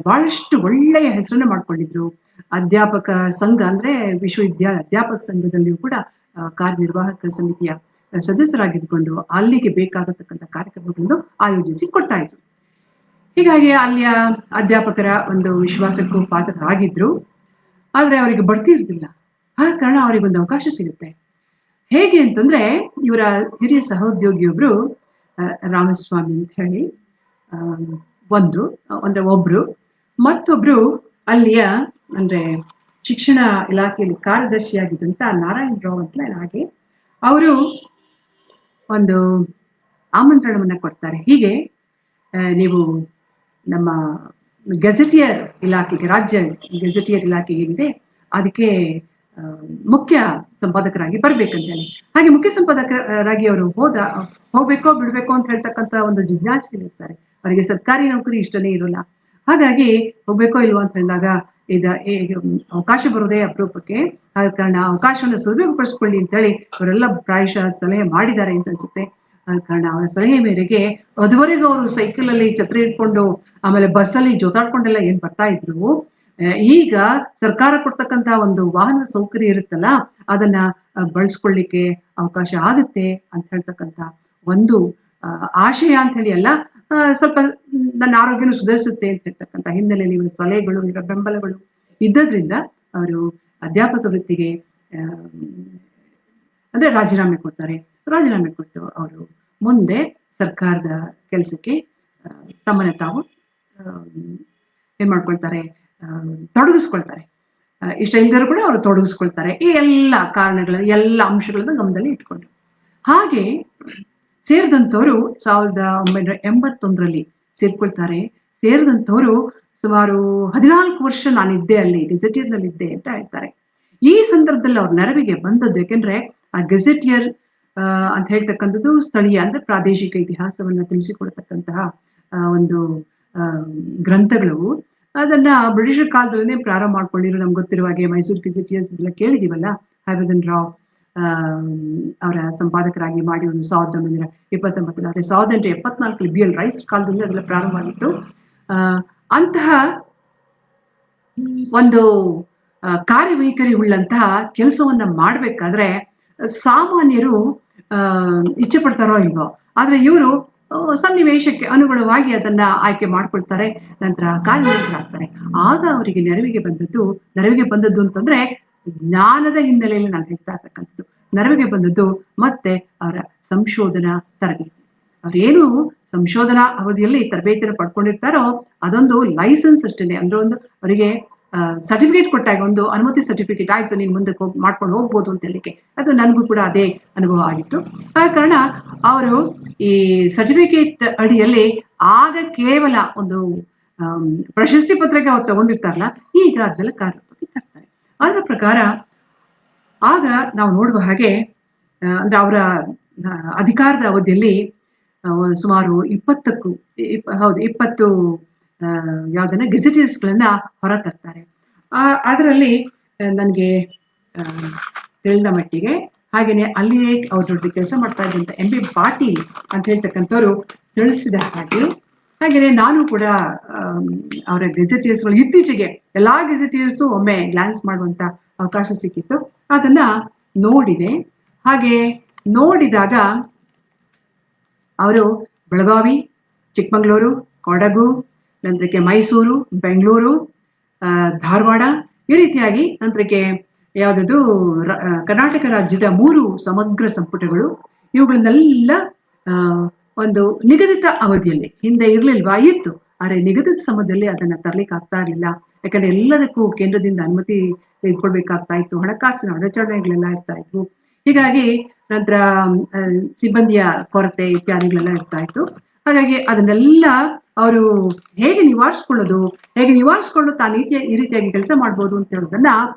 [SPEAKER 2] ಬಹಳಷ್ಟು ಒಳ್ಳೆಯ ಹೆಸರನ್ನು ಮಾಡ್ಕೊಂಡಿದ್ರು. ಅಧ್ಯಾಪಕ ಸಂಘ ಅಂದ್ರೆ ವಿಶ್ವವಿದ್ಯಾಲಯ ಅಧ್ಯಾಪಕ ಸಂಘದಲ್ಲಿಯೂ ಕೂಡ ಕಾರ್ಯನಿರ್ವಾಹಕ ಸಮಿತಿಯ ಸದಸ್ಯರಾಗಿದ್ದುಕೊಂಡು ಅಲ್ಲಿಗೆ ಬೇಕಾಗತಕ್ಕಂಥ ಕಾರ್ಯಕ್ರಮಗಳನ್ನು ಆಯೋಜಿಸಿ ಕೊಡ್ತಾ ಇದ್ರು. ಹೀಗಾಗಿ ಅಲ್ಲಿಯ ಅಧ್ಯಾಪಕರ ಒಂದು ವಿಶ್ವಾಸಕ್ಕೂ ಪಾತ್ರರಾಗಿದ್ರು. ಆದ್ರೆ ಅವರಿಗೆ ಬಡ್ತಿ ಇರ್ತಿಲ್ಲ. ಆದ ಕಾರಣ ಅವರಿಗೊಂದು ಅವಕಾಶ ಸಿಗುತ್ತೆ. ಹೇಗೆ ಅಂತಂದ್ರೆ, ಇವರ ಹಿರಿಯ ಸಹೋದ್ಯೋಗಿಯೊಬ್ರು ರಾಮಸ್ವಾಮಿ ಅಂತ ಹೇಳಿ ಒಬ್ರು, ಮತ್ತೊಬ್ರು ಅಲ್ಲಿಯ ಅಂದ್ರೆ ಶಿಕ್ಷಣ ಇಲಾಖೆಯಲ್ಲಿ ಕಾರ್ಯದರ್ಶಿಯಾಗಿದ್ದಂತ ನಾರಾಯಣ ರಾವ್ ಅಂತ ಹಾಗೆ ಅವರು ಒಂದು ಆಮಂತ್ರಣವನ್ನ ಕೊಡ್ತಾರೆ. ಹೀಗೆ ನೀವು ನಮ್ಮ ಗೆಜೆಟಿಯರ್ ಇಲಾಖೆಗೆ, ರಾಜ್ಯ ಗೆಜೆಟಿಯರ್ ಇಲಾಖೆ ಏನಿದೆ ಅದಕ್ಕೆ ಮುಖ್ಯ ಸಂಪಾದಕರಾಗಿ ಬರ್ಬೇಕಂತ ಹೇಳಿ. ಹಾಗೆ ಮುಖ್ಯ ಸಂಪಾದಕರಾಗಿ ಅವರು ಹೋಗ್ಬೇಕೋ ಬಿಡ್ಬೇಕೋ ಅಂತ ಹೇಳ್ತಕ್ಕಂಥ ಒಂದು ಜಿಜ್ಞಾಸೆ ಇರ್ತಾರೆ. ಅವರಿಗೆ ಸರ್ಕಾರಿ ನೌಕರಿ ಇಷ್ಟನೇ ಇರೋಲ್ಲ. ಹಾಗಾಗಿ ಹೋಗ್ಬೇಕೋ ಇಲ್ವೋ ಅಂತ ಹೇಳಿದಾಗ ಅವಕಾಶ ಬರೋದೇ ಅಪರೂಪಕ್ಕೆ. ಆದ ಕಾರಣ ಅವಕಾಶವನ್ನು ಸದುಪಯೋಗಪಡಿಸ್ಕೊಳ್ಳಿ ಅಂತ ಹೇಳಿ ಅವರೆಲ್ಲ ಪ್ರಾಯಶಃ ಸಲಹೆ ಮಾಡಿದ್ದಾರೆ ಅಂತ ಅನ್ಸುತ್ತೆ. ಆದ ಕಾರಣ ಅವರ ಸಲಹೆ ಮೇರೆಗೆ ಅದುವರೆಗೂ ಅವರು ಸೈಕಲ್ ಅಲ್ಲಿ ಛತ್ರಿ ಇಟ್ಕೊಂಡು ಆಮೇಲೆ ಬಸ್ಸಲ್ಲಿ ಜೋತಾಡ್ಕೊಂಡೆಲ್ಲ ಏನ್ ಬರ್ತಾ ಇದ್ರು, ಈಗ ಸರ್ಕಾರ ಕೊಡ್ತಕ್ಕಂತ ಒಂದು ವಾಹನ ಸೌಕರ್ಯ ಇರುತ್ತಲ್ಲ ಅದನ್ನ ಬಳಸ್ಕೊಳ್ಳಿಕ್ಕೆ ಅವಕಾಶ ಆಗುತ್ತೆ ಅಂತ ಹೇಳ್ತಕ್ಕಂಥ ಒಂದು ಆಶಯ ಅಂತ ಹೇಳಿ ಅಲ್ಲ, ಸ್ವಲ್ಪ ನನ್ನ ಆರೋಗ್ಯನೂ ಸುಧಾರಿಸುತ್ತೆ ಅಂತ ಹೇಳ್ತಕ್ಕಂಥ ಹಿನ್ನೆಲೆಯಲ್ಲಿ ಇವರ ಸಲಹೆಗಳು, ಇವರ ಬೆಂಬಲಗಳು ಇದ್ದದ್ರಿಂದ ಅವರು ಅಧ್ಯಾಪಕ ವೃತ್ತಿಗೆ ಅಂದ್ರೆ ರಾಜೀನಾಮೆ ಕೊಡ್ತಾರೆ. ರಾಜೀನಾಮೆ ಕೊಟ್ಟು ಅವರು ಮುಂದೆ ಸರ್ಕಾರದ ಕೆಲಸಕ್ಕೆ ತಮ್ಮನ್ನ ತಾವು ಏನ್ ಮಾಡ್ಕೊಳ್ತಾರೆ, ತೊಡಗಿಸ್ಕೊಳ್ತಾರೆ. ಇಷ್ಟ ಇಲ್ದರೂ ಕೂಡ ಅವರು ತೊಡಗಿಸ್ಕೊಳ್ತಾರೆ. ಈ ಎಲ್ಲ ಕಾರಣಗಳನ್ನ, ಎಲ್ಲ ಅಂಶಗಳನ್ನ ಗಮನದಲ್ಲಿ ಇಟ್ಕೊಂಡು ಹಾಗೆ ಸೇರಿದಂಥವ್ರು 1981ರಲ್ಲಿ ಸೇರ್ಕೊಳ್ತಾರೆ. ಸೇರಿದಂಥವ್ರು ಸುಮಾರು 14 ವರ್ಷ ನಾನಿದ್ದೆ ಅಲ್ಲಿ, ಗೆಜೆಟಿಯರ್ ಇದ್ದೆ ಅಂತ ಹೇಳ್ತಾರೆ. ಈ ಸಂದರ್ಭದಲ್ಲಿ ಅವ್ರ ನೆರವಿಗೆ ಬಂದದ್ದು, ಯಾಕೆಂದ್ರೆ ಆ ಗೆಜೆಟಿಯರ್ ಅಂತ ಹೇಳ್ತಕ್ಕಂಥದ್ದು ಸ್ಥಳೀಯ ಅಂದ್ರೆ ಪ್ರಾದೇಶಿಕ ಇತಿಹಾಸವನ್ನ ತಿಳಿಸಿಕೊಡ್ತಕ್ಕಂತಹ ಒಂದು ಗ್ರಂಥಗಳು. ಅದನ್ನ ಬ್ರಿಟಿಷರ್ ಕಾಲದಲ್ಲೇ ಪ್ರಾರಂಭ ಮಾಡ್ಕೊಂಡಿರೋ ನಮ್ಗೆ ಗೊತ್ತಿರುವ ಹಾಗೆ ಮೈಸೂರು ಗೆಜೆಟಿಯರ್ಸ್ ಎಲ್ಲ ಕೇಳಿದೀವಲ್ಲ, ಹರ್ವರ್ಧನ್ ರಾವ್ ಅವರ ಸಂಪಾದಕರಾಗಿ ಮಾಡಿ ಒಂದು 1929 1874 ಬಿ ಎಲ್ ರೈಸ್ ಕಾಲದಲ್ಲಿ ಅದೆಲ್ಲ ಪ್ರಾರಂಭ ಆಗಿತ್ತು. ಅಂತಹ ಒಂದು ಕಾರ್ಯವೈಖರಿ ಉಳ್ಳಂತಹ ಕೆಲಸವನ್ನ ಮಾಡ್ಬೇಕಾದ್ರೆ ಸಾಮಾನ್ಯರು ಇಚ್ಛೆ ಪಡ್ತಾರೋ ಇಲ್ವೋ, ಆದ್ರೆ ಇವರು ಸನ್ನಿವೇಶಕ್ಕೆ ಅನುಗುಣವಾಗಿ ಅದನ್ನ ಆಯ್ಕೆ ಮಾಡ್ಕೊಳ್ತಾರೆ, ನಂತರ ಕಾರ್ಯನಿರತರಾಗ್ತಾರೆ. ಆಗ ಅವರಿಗೆ ನೆರವಿಗೆ ಬಂದದ್ದು ಅಂತಂದ್ರೆ ಜ್ಞಾನದ ಹಿನ್ನೆಲೆಯಲ್ಲಿ ನಾನು ಹೇಳ್ತಾ ಇರ್ತಕ್ಕಂಥದ್ದು. ನೆರವಿಗೆ ಬಂದದ್ದು ಮತ್ತೆ ಅವರ ಸಂಶೋಧನಾ ತರಬೇತಿ. ಅವ್ರೇನು ಸಂಶೋಧನಾ ಅವಧಿಯಲ್ಲಿ ತರಬೇತಿಯನ್ನು ಪಡ್ಕೊಂಡಿರ್ತಾರೋ ಅದೊಂದು ಲೈಸೆನ್ಸ್ ಅಷ್ಟೇನೆ, ಅಂದ್ರೆ ಒಂದು ಅವರಿಗೆ ಸರ್ಟಿಫಿಕೇಟ್ ಕೊಟ್ಟಾಗ ಒಂದು ಅನುಮತಿ ಸರ್ಟಿಫಿಕೇಟ್, ಆಯ್ತು ನೀನ್ ಮುಂದಕ್ಕೆ ಹೋಗಿ ಮಾಡ್ಕೊಂಡು ಹೋಗ್ಬೋದು ಅಂತ ಹೇಳಿಕೆ. ಅದು ನನಗೂ ಕೂಡ ಅದೇ ಅನುಭವ ಆಗಿತ್ತು. ಆದ ಕಾರಣ ಅವರು ಈ ಸರ್ಟಿಫಿಕೇಟ್ ಅಡಿಯಲ್ಲಿ ಆಗ ಕೇವಲ ಒಂದು ಪ್ರಶಸ್ತಿ ಪತ್ರಕ್ಕೆ ಅವ್ರು ತಗೊಂಡಿರ್ತಾರಲ್ಲ, ಈಗ ಅದೆಲ್ಲ ಕಾರ್ಯರೂಪಕ್ಕೆ ತರ್ತಾರೆ. ಅದರ ಪ್ರಕಾರ ಆಗ ನಾವು ನೋಡುವ ಹಾಗೆ ಅಂದ್ರೆ ಅವರ ಅಧಿಕಾರದ ಅವಧಿಯಲ್ಲಿ ಸುಮಾರು 20 ಯಾವ್ದನ್ನ ಗೆಜೆಟಿಯರ್ಸ್ ಗಳನ್ನ ಹೊರ ತರ್ತಾರೆ. ಅದರಲ್ಲಿ ನನಗೆ ತಿಳಿದ ಮಟ್ಟಿಗೆ, ಹಾಗೇನೆ ಅಲ್ಲಿಯೇ ಅವ್ರ ಜೊತೆ ಕೆಲಸ ಮಾಡ್ತಾ ಇದ್ದಂತ MB ಪಾಟೀಲ್ ಅಂತ ಹೇಳ್ತಕ್ಕಂಥವ್ರು ತಿಳಿಸಿದ ಹಾಗೇನೆ ನಾನು ಕೂಡ ಅವರ ಗೆಜೆಟಿಯರ್ಸ್ಗಳು ಇತ್ತೀಚೆಗೆ ಎಲ್ಲಾ ಗೆಜೆಟಿಯರ್ಸು ಒಮ್ಮೆ ಗ್ಲಾನ್ಸ್ ಮಾಡುವಂತ ಅವಕಾಶ ಸಿಕ್ಕಿತ್ತು. ಅದನ್ನ ನೋಡಿದೆ. ಹಾಗೆ ನೋಡಿದಾಗ ಅವರು ಬೆಳಗಾವಿ, ಚಿಕ್ಕಮಗಳೂರು, ಕೊಡಗು, ನಂತರಕ್ಕೆ ಮೈಸೂರು, ಬೆಂಗಳೂರು, ಧಾರವಾಡ, ಈ ರೀತಿಯಾಗಿ ನಂತರಕ್ಕೆ ಯಾವುದದು ಕರ್ನಾಟಕ ರಾಜ್ಯದ 3 ಸಮಗ್ರ ಸಂಪುಟಗಳು, ಇವುಗಳನ್ನೆಲ್ಲ ಒಂದು ನಿಗದಿತ ಅವಧಿಯಲ್ಲಿ, ಹಿಂದೆ ಇರ್ಲಿಲ್ವಾ, ಇತ್ತು, ಆದರೆ ನಿಗದಿತ ಸಮಯದಲ್ಲಿ ಅದನ್ನ ತರ್ಲಿಕ್ಕೆ ಆಗ್ತಾ ಇರಲಿಲ್ಲ. ಯಾಕಂದ್ರೆ ಎಲ್ಲದಕ್ಕೂ ಕೇಂದ್ರದಿಂದ ಅನುಮತಿ ತೆಗೆದುಕೊಳ್ಬೇಕಾಗ್ತಾ ಇತ್ತು, ಹಣಕಾಸಿನ ಅಡಚಣೆಗಳೆಲ್ಲ ಇರ್ತಾ ಇದ್ವು. ಹೀಗಾಗಿ ನಂತರ ಸಿಬ್ಬಂದಿಯ ಕೊರತೆ ಇತ್ಯಾದಿಗಳೆಲ್ಲ ಇರ್ತಾ ಇತ್ತು. ಹಾಗಾಗಿ ಅದನ್ನೆಲ್ಲ ಅವರು ಹೇಗೆ ನಿವಾರಿಸ್ಕೊಂಡು ತಾನು ಈ ರೀತಿಯಾಗಿ ಕೆಲಸ ಮಾಡ್ಬೋದು ಅಂತ ಹೇಳೋದನ್ನ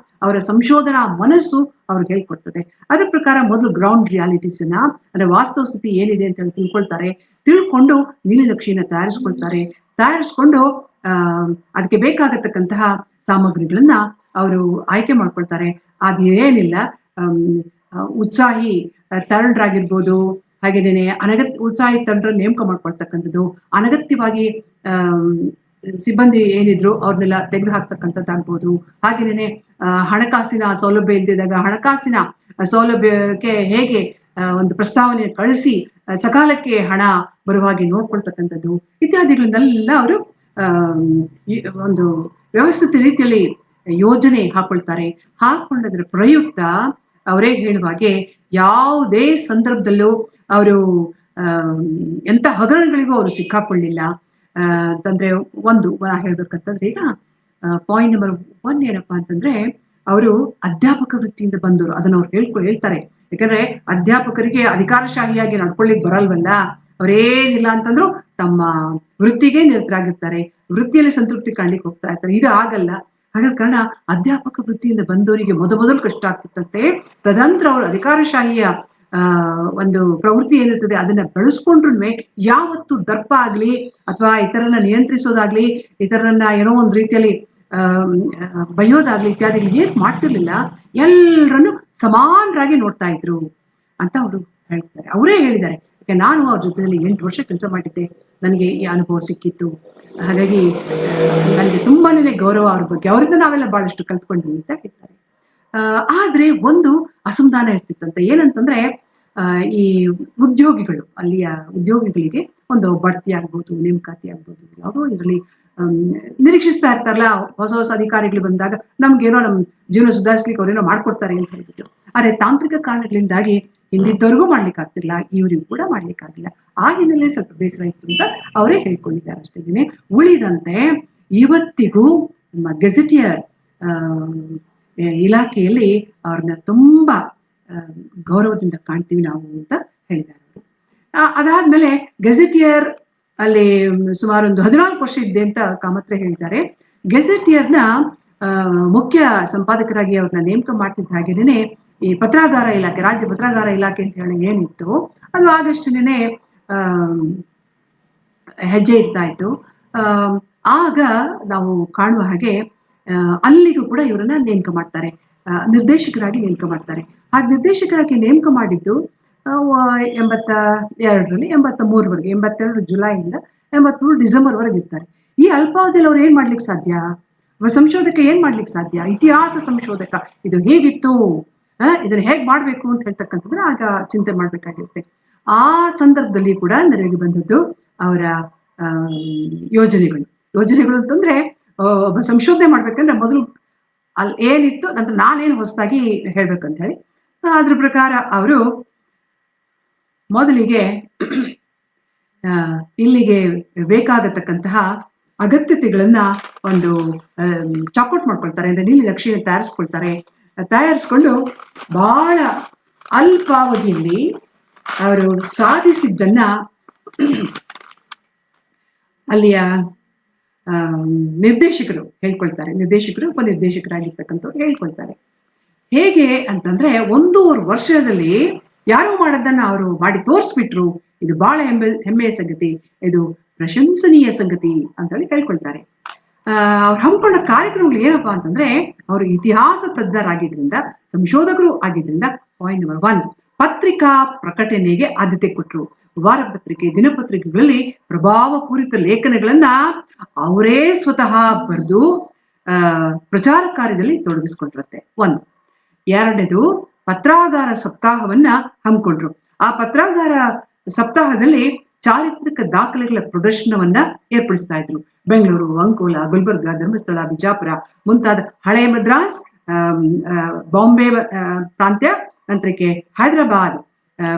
[SPEAKER 2] ಅವರ ಸಂಶೋಧನಾ ಮನಸ್ಸು ಅವ್ರಿಗೆ ಹೇಳ್ಕೊಡ್ತದೆ. ಅದರ ಪ್ರಕಾರ ಮೊದಲು ಗ್ರೌಂಡ್ ರಿಯಾಲಿಟೀಸ್ ಅನ್ನ, ಅಂದ್ರೆ ವಾಸ್ತವ ಸ್ಥಿತಿ ಏನಿದೆ ಅಂತ ಹೇಳಿ ತಿಳ್ಕೊಂಡು ನೀಲನಕ್ಷೆಯನ್ನ ತಯಾರಿಸ್ಕೊಂಡು ಅದಕ್ಕೆ ಬೇಕಾಗತಕ್ಕಂತಹ ಸಾಮಗ್ರಿಗಳನ್ನ ಅವರು ಆಯ್ಕೆ ಮಾಡ್ಕೊಳ್ತಾರೆ. ಅದೇನಿಲ್ಲ, ಉತ್ಸಾಹಿ ತರುಣರಾಗಿರ್ಬೋದು, ಹಾಗೇನೇನೆ ಉತ್ಸಾಹಿ ತರುಣರ ನೇಮಕ ಮಾಡ್ಕೊಳ್ತಕ್ಕಂಥದ್ದು, ಅನಗತ್ಯವಾಗಿ ಸಿಬ್ಬಂದಿ ಏನಿದ್ರು ಅವ್ರನ್ನೆಲ್ಲ ತೆಗೆದು ಹಾಕ್ತಕ್ಕಂಥದ್ದಾಗ್ಬೋದು. ಹಾಗೇನೇನೆ ಹಣಕಾಸಿನ ಸೌಲಭ್ಯ ಇಲ್ದಿದಾಗ ಹಣಕಾಸಿನ ಸೌಲಭ್ಯಕ್ಕೆ ಹೇಗೆ ಒಂದು ಪ್ರಸ್ತಾವನೆ ಕಳಿಸಿ ಸಕಾಲಕ್ಕೆ ಹಣ ಬರುವಾಗಿ ನೋಡ್ಕೊಳ್ತಕ್ಕಂಥದ್ದು ಇತ್ಯಾದಿಗಳನ್ನೆಲ್ಲ ಅವರು ಒಂದು ವ್ಯವಸ್ಥಿತ ರೀತಿಯಲ್ಲಿ ಯೋಜನೆ ಹಾಕೊಂಡದ್ರ ಪ್ರಯುಕ್ತ ಅವರೇ ಹೇಳುವಾಗೆ ಯಾವುದೇ ಸಂದರ್ಭದಲ್ಲೂ ಅವರು ಎಂತ ಹಗರಣಗಳಿಗೂ ಅವರು ಸಿಕ್ಕಾಕೊಳ್ಳಿಲ್ಲ ಅಂತಂದ್ರೆ. ಹೇಳ್ಬೇಕಂತಂದ್ರೆ ಈಗ ಪಾಯಿಂಟ್ ನಂಬರ್ 1 ಏನಪ್ಪಾ ಅಂತಂದ್ರೆ, ಅವರು ಅಧ್ಯಾಪಕ ವೃತ್ತಿಯಿಂದ ಬಂದವರು, ಅದನ್ನ ಅವ್ರು ಹೇಳ್ತಾರೆ. ಯಾಕಂದ್ರೆ ಅಧ್ಯಾಪಕರಿಗೆ ಅಧಿಕಾರಶಾಹಿಯಾಗಿ ನಡ್ಕೊಳ್ಳಿಕ್ ಬರಲ್ವಲ್ಲ, ಅವರೇನಿಲ್ಲ ಅಂತಂದ್ರು ತಮ್ಮ ವೃತ್ತಿಗೆ ನಿರತರಾಗಿರ್ತಾರೆ, ವೃತ್ತಿಯಲ್ಲಿ ಸಂತೃಪ್ತಿ ಕಾಣ್ಲಿಕ್ಕೆ ಹೋಗ್ತಾ ಇರ್ತಾರೆ. ಇದು ಆಗಲ್ಲ. ಹಾಗಾದ ಕಾರಣ ಅಧ್ಯಾಪಕ ವೃತ್ತಿಯಿಂದ ಬಂದವರಿಗೆ ಮೊದಲು ಕಷ್ಟ ಆಗ್ತಿತ್ತಂತೆ. ತದನಂತರ ಅವರು ಅಧಿಕಾರಶಾಹಿಯ ಒಂದು ಪ್ರವೃತ್ತಿ ಏನಿರ್ತದೆ ಅದನ್ನ ಬೆಳೆಸ್ಕೊಂಡ್ರು ಯಾವತ್ತು ದರ್ಪ ಆಗ್ಲಿ ಅಥವಾ ಇತರನ್ನ ನಿಯಂತ್ರಿಸೋದಾಗ್ಲಿ, ಇತರನ್ನ ಏನೋ ಒಂದು ರೀತಿಯಲ್ಲಿ ಬೈಯೋದಾಗ್ಲಿ ಇತ್ಯಾದಿ ಏನ್ ಮಾಡ್ತಿರ್ಲಿಲ್ಲ, ಎಲ್ಲರನ್ನು ಸಮಾನರಾಗಿ ನೋಡ್ತಾ ಇದ್ರು ಅಂತ ಅವರು ಹೇಳ್ತಾರೆ. ಅವರೇ ಹೇಳಿದ್ದಾರೆ, ಯಾಕೆ ನಾನು ಅವ್ರ ಜೊತೆಯಲ್ಲಿ 8 ವರ್ಷ ಕೆಲಸ ಮಾಡಿದ್ದೆ, ನನಗೆ ಈ ಅನುಭವ ಸಿಕ್ಕಿತ್ತು. ಹಾಗಾಗಿ ನನಗೆ ತುಂಬಾನೇ ಗೌರವ ಅವ್ರ ಬಗ್ಗೆ, ಅವರಿಂದ ನಾವೆಲ್ಲ ಬಹಳಷ್ಟು ಕಲ್ತ್ಕೊಂಡ್ವಿ ಅಂತ ಹೇಳ್ತಾರೆ. ಆದ್ರೆ ಒಂದು ಅಸಮಾಧಾನ ಇರ್ತಿತ್ತಂತೆ. ಏನಂತಂದ್ರೆ ಈ ಉದ್ಯೋಗಿಗಳು, ಅಲ್ಲಿಯ ಉದ್ಯೋಗಿಗಳಿಗೆ ಒಂದು ಬಡ್ತಿ ಆಗ್ಬೋದು, ನೇಮಕಾತಿ ಆಗ್ಬೋದು, ಯಾವುದೋ ಇದರಲ್ಲಿ ನಿರೀಕ್ಷಿಸ್ತಾ ಇರ್ತಾರಲ್ಲ, ಹೊಸ ಅಧಿಕಾರಿಗಳು ಬಂದಾಗ ನಮ್ಗೇನೋ ನಮ್ ಜೀವನ ಸುಧಾರಿಸ್ಲಿಕ್ಕೆ ಅವ್ರೇನೋ ಮಾಡ್ಕೊಡ್ತಾರೆ ಅಂತ ಹೇಳ್ಬಿಟ್ಟು. ಆದ್ರೆ ತಾಂತ್ರಿಕ ಕಾರಣಗಳಿಂದಾಗಿ ಹಿಂದಿದ್ದವ್ರಿಗೂ ಮಾಡ್ಲಿಕ್ಕೆ ಆಗ್ತಿಲ್ಲ, ಇವ್ರಿಗೂ ಕೂಡ ಮಾಡ್ಲಿಕ್ಕಾಗಿಲ್ಲ. ಆ ಹಿನ್ನೆಲೆ ಸ್ವಲ್ಪ ಬೇಸರ ಇತ್ತು ಅಂತ ಅವರೇ ಹೇಳ್ಕೊಂಡಿದ್ದಾರೆ ಅಷ್ಟೇ. ಉಳಿದಂತೆ ಇವತ್ತಿಗೂ ನಮ್ಮ ಗೆಜೆಟಿಯರ್ ಇಲಾಖೆಯಲ್ಲಿ ಅವ್ರನ್ನ ತುಂಬಾ ಗೌರವದಿಂದ ಕಾಣ್ತೀವಿ ನಾವು ಅಂತ ಹೇಳಿದ್ದಾರೆ. ಅದಾದ್ಮೇಲೆ ಗೆಜೆಟಿಯರ್ ಅಲ್ಲಿ ಸುಮಾರು ಒಂದು 14 ವರ್ಷ ಇದ್ದೆ ಅಂತ ಕಾಮತ್ರೆ ಹೇಳಿದ್ದಾರೆ. ಗೆಜೆಟಿಯರ್ನ ಮುಖ್ಯ ಸಂಪಾದಕರಾಗಿ ಅವ್ರನ್ನ ನೇಮಕ ಮಾಡ್ತಿದ್ದ ಹಾಗೇನೆ ಈ ಪತ್ರಾಗಾರ ಇಲಾಖೆ, ರಾಜ್ಯ ಪತ್ರಾಗಾರ ಇಲಾಖೆ ಅಂತ ಹೇಳಿ ಏನಿತ್ತು ಅದು ಆಗಷ್ಟೇನೆ ಹೆಜ್ಜೆ ಇಡ್ತಾ ಇತ್ತು. ಆಗ ನಾವು ಕಾಣುವ ಹಾಗೆ ಅಲ್ಲಿಗೂ ಕೂಡ ಇವರನ್ನ ನೇಮಕ ಮಾಡ್ತಾರೆ, ನಿರ್ದೇಶಕರಾಗಿ ನೇಮಕ ಮಾಡ್ತಾರೆ. ಆ ನಿರ್ದೇಶಕರಾಗಿ ನೇಮಕ ಮಾಡಿದ್ದು 82ರಲ್ಲಿ 83ವರೆಗೆ, 82 ಜುಲೈಯಿಂದ 83 ಡಿಸೆಂಬರ್ ವರೆಗೆ ಇರ್ತಾರೆ. ಈ ಅಲ್ಪಾವಧಿಯಲ್ಲಿ ಅವ್ರು ಏನ್ ಮಾಡ್ಲಿಕ್ಕೆ ಸಾಧ್ಯ? ಸಂಶೋಧಕ ಏನ್ ಮಾಡ್ಲಿಕ್ಕೆ ಸಾಧ್ಯ? ಇತಿಹಾಸ ಸಂಶೋಧಕ ಇದು ಹೇಗಿತ್ತು, ಇದನ್ನ ಹೇಗ್ ಮಾಡ್ಬೇಕು ಅಂತ ಹೇಳ್ತಕ್ಕಂಥದ್ರೆ ಆಗ ಚಿಂತೆ ಮಾಡ್ಬೇಕಾಗಿರುತ್ತೆ. ಆ ಸಂದರ್ಭದಲ್ಲಿ ಕೂಡ ನನಗೆ ಬಂದದ್ದು ಅವರ ಯೋಜನೆಗಳು ಅಂತಂದ್ರೆ, ಒಬ್ಬ ಸಂಶೋಧನೆ ಮಾಡ್ಬೇಕಂದ್ರೆ ಮೊದಲು ಅಲ್ಲಿ ಏನಿತ್ತು, ನಂತರ ನಾನೇನು ಹೊಸದಾಗಿ ಹೇಳ್ಬೇಕಂತ ಹೇಳಿ ಅದ್ರ ಪ್ರಕಾರ ಅವರು ಮೊದಲಿಗೆ ಇಲ್ಲಿಗೆ ಬೇಕಾಗತಕ್ಕಂತಹ ಅಗತ್ಯತೆಗಳನ್ನ ಒಂದು ಚಾಕೌಟ್ ಮಾಡ್ಕೊಳ್ತಾರೆ, ಅಂದ್ರೆ ನೀಲಿ ನಕ್ಷೆಯನ್ನು ತಯಾರಿಸ್ಕೊಂಡು ಬಹಳ ಅಲ್ಪಾವಧಿಯಲ್ಲಿ ಅವರು ಸಾಧಿಸಿದ್ದನ್ನ ಅಲ್ಲಿಯ ನಿರ್ದೇಶಕರು ಉಪನಿರ್ದೇಶಕರಾಗಿರ್ತಕ್ಕಂಥವ್ರು ಹೇಳ್ಕೊಳ್ತಾರೆ. ಹೇಗೆ ಅಂತಂದ್ರೆ 1.5 ವರ್ಷದಲ್ಲಿ ಯಾರೋ ಮಾಡೋದನ್ನ ಅವರು ಮಾಡಿ ತೋರಿಸ್ಬಿಟ್ರು, ಇದು ಬಹಳ ಹೆಮ್ಮೆಯ ಸಂಗತಿ, ಇದು ಪ್ರಶಂಸನೀಯ ಸಂಗತಿ ಅಂತ ಹೇಳಿ ಹೇಳ್ಕೊಳ್ತಾರೆ. ಅವ್ರು ಹಮ್ಮಿಕೊಂಡ ಕಾರ್ಯಕ್ರಮಗಳು ಏನಪ್ಪಾ ಅಂತಂದ್ರೆ, ಅವರು ಇತಿಹಾಸ ತಜ್ಞರಾಗಿದ್ರಿಂದ, ಸಂಶೋಧಕರು ಆಗಿದ್ರಿಂದ, ಪಾಯಿಂಟ್ ನಂಬರ್ 1, ಪತ್ರಿಕಾ ಪ್ರಕಟಣೆಗೆ ಆದ್ಯತೆ ಕೊಟ್ಟರು. ವಾರಪತ್ರಿಕೆ, ದಿನಪತ್ರಿಕೆಗಳಲ್ಲಿ ಪ್ರಭಾವಪೂರಿತ ಲೇಖನಗಳನ್ನ ಅವರೇ ಸ್ವತಃ ಬರೆದು ಪ್ರಚಾರ ಕಾರ್ಯದಲ್ಲಿ ತೊಡಗಿಸ್ಕೊಂಡಿರುತ್ತೆ. 1. 2ನೇದು, ಪತ್ರಾಗಾರ ಸಪ್ತಾಹವನ್ನ ಹಮ್ಮಿಕೊಂಡ್ರು. ಆ ಪತ್ರಾಗಾರ ಸಪ್ತಾಹದಲ್ಲಿ ಚಾರಿತ್ರಿಕ ದಾಖಲೆಗಳ ಪ್ರದರ್ಶನವನ್ನ ಏರ್ಪಡಿಸ್ತಾ ಇದ್ರು. ಬೆಂಗಳೂರು, ಅಂಕೋಲ, ಗುಲ್ಬರ್ಗ, ಧರ್ಮಸ್ಥಳ, ಬಿಜಾಪುರ ಮುಂತಾದ ಹಳೆ ಮದ್ರಾಸ್, ಬಾಂಬೆ ಪ್ರಾಂತ್ಯ, ನಂತರಕ್ಕೆ ಹೈದರಾಬಾದ್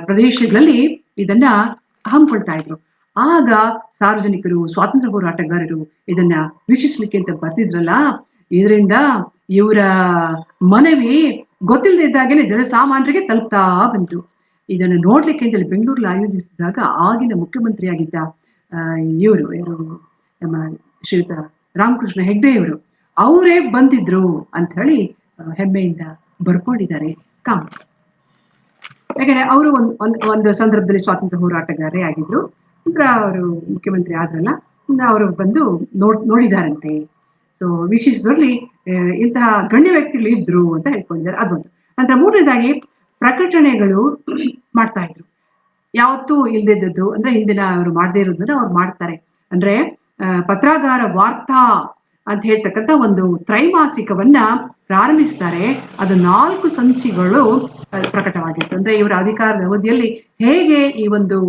[SPEAKER 2] ಪ್ರದೇಶಗಳಲ್ಲಿ ಇದನ್ನ ಹಮ್ಮಿಕೊಳ್ತಾ ಇದ್ರು. ಆಗ ಸಾರ್ವಜನಿಕರು, ಸ್ವಾತಂತ್ರ್ಯ ಹೋರಾಟಗಾರರು ಇದನ್ನ ವೀಕ್ಷಿಸ್ಲಿಕ್ಕೆ ಅಂತ ಬರ್ತಿದ್ರಲ್ಲ, ಇದರಿಂದ ಇವರ ಮನವಿ ಗೊತ್ತಿಲ್ಲದೆ ಇದ್ದಾಗೇನೆ ಜನಸಾಮಾನ್ಯರಿಗೆ ತಲುಪ್ತಾ ಬಂತು. ಇದನ್ನು ನೋಡ್ಲಿಕ್ಕೆ ಅಂತೇಳಿ ಬೆಂಗಳೂರಲ್ಲಿ ಆಯೋಜಿಸಿದಾಗ ಆಗಿನ ಮುಖ್ಯಮಂತ್ರಿಯಾಗಿದ್ದ ಇವರು ನಮ್ಮ ಶ್ರೀಯುತ ರಾಮಕೃಷ್ಣ ಹೆಗ್ಡೆ ಅವರೇ ಬಂದಿದ್ರು ಅಂತ ಹೇಳಿ ಹೆಮ್ಮೆಯಿಂದ ಬರ್ಕೊಂಡಿದ್ದಾರೆ ಕಾಮತ್. ಯಾಕಂದ್ರೆ ಅವರು ಒಂದು ಸಂದರ್ಭದಲ್ಲಿ ಸ್ವಾತಂತ್ರ್ಯ ಹೋರಾಟಗಾರರೇ ಆಗಿದ್ರು. ನಂತರ ಅವರು ಮುಖ್ಯಮಂತ್ರಿ ಆದ್ರಲ್ಲ, ಅವರು ಬಂದು ನೋಡಿದಾರಂತೆ. ಸೊ ವೀಕ್ಷಿಸಿದ್ರಲ್ಲಿ ಇಂತಹ ಗಣ್ಯ ವ್ಯಕ್ತಿಗಳು ಇದ್ರು ಅಂತ ಹೇಳ್ಕೊಂಡಿದ್ದಾರೆ. ಅದೊಂದು. ನಂತರ 3ನೇದಾಗಿ ಪ್ರಕಟಣೆಗಳು ಮಾಡ್ತಾ ಇದ್ರು. ಯಾವತ್ತೂ ಇಲ್ದಿದ್ದದ್ದು, ಅಂದ್ರೆ ಹಿಂದಿನ ಅವರು ಮಾಡದೇ ಇರೋದನ್ನ ಅವ್ರು ಮಾಡ್ತಾರೆ. ಅಂದ್ರೆ ಪತ್ರಾಗಾರ ವಾರ್ತಾ ಅಂತ ಹೇಳ್ತಕ್ಕಂಥ ಒಂದು ತ್ರೈಮಾಸಿಕವನ್ನ ಪ್ರಾರಂಭಿಸ್ತಾರೆ. ಅದು 4 ಸಂಚಿಗಳು ಪ್ರಕಟವಾಗಿತ್ತು. ಅಂದ್ರೆ ಇವರ ಅಧಿಕಾರದ ಅವಧಿಯಲ್ಲಿ ಹೇಗೆ ಈ ಒಂದು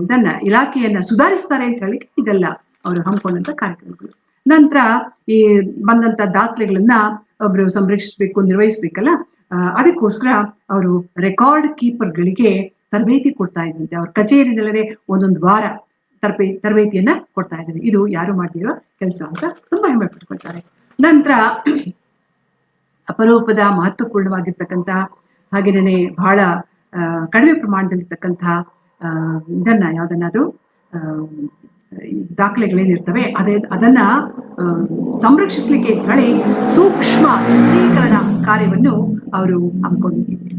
[SPEAKER 2] ಇದನ್ನ ಇಲಾಖೆಯನ್ನ ಸುಧಾರಿಸ್ತಾರೆ ಅಂತ ಹೇಳಿ ಇದೆಲ್ಲ ಅವರು ಹಮ್ಮಿಕೊಂಡಂತ ಕಾರ್ಯಕ್ರಮಗಳು. ನಂತರ ಈ ಬಂದಂತ ದಾಖಲೆಗಳನ್ನ ಒಬ್ರು ಸಂರಕ್ಷಿಸ್ಬೇಕು, ನಿರ್ವಹಿಸ್ಬೇಕಲ್ಲ, ಅದಕ್ಕೋಸ್ಕರ ಅವರು ರೆಕಾರ್ಡ್ ಕೀಪರ್ಗಳಿಗೆ ತರಬೇತಿ ಕೊಡ್ತಾ ಇದ್ರಂತೆ. ಅವ್ರ ಕಚೇರಿನಲ್ಲೇ 1 ವಾರ ತರಬೇತಿಯನ್ನ ಕೊಡ್ತಾ ಇದ್ದಾರೆ. ಇದು ಯಾರು ಮಾಡ್ತಿರೋ ಕೆಲಸ ಅಂತ ತುಂಬಾ ಹೆಮ್ಮೆ ಪಟ್ಕೊಳ್ತಾರೆ. ನಂತರ ಅಪರೂಪದ ಮಹತ್ವಪೂರ್ಣವಾಗಿರ್ತಕ್ಕಂಥ, ಹಾಗೇನೇ ಬಹಳ ಕಡಿಮೆ ಪ್ರಮಾಣದಲ್ಲಿರ್ತಕ್ಕಂತಹ ಇದನ್ನ ಯಾವ್ದನ್ನಾದ್ರೂ ದಾಖಲೆಗಳೇನಿರ್ತವೆ ಅದನ್ನ ಸಂರಕ್ಷಿಸ್ಲಿಕ್ಕೆ ಹೇಳಿ ಸೂಕ್ಷ್ಮ ಚಿತ್ರೀಕರಣ ಕಾರ್ಯವನ್ನು ಅವರು ಹಮ್ಮಿಕೊಂಡಿದ್ರು.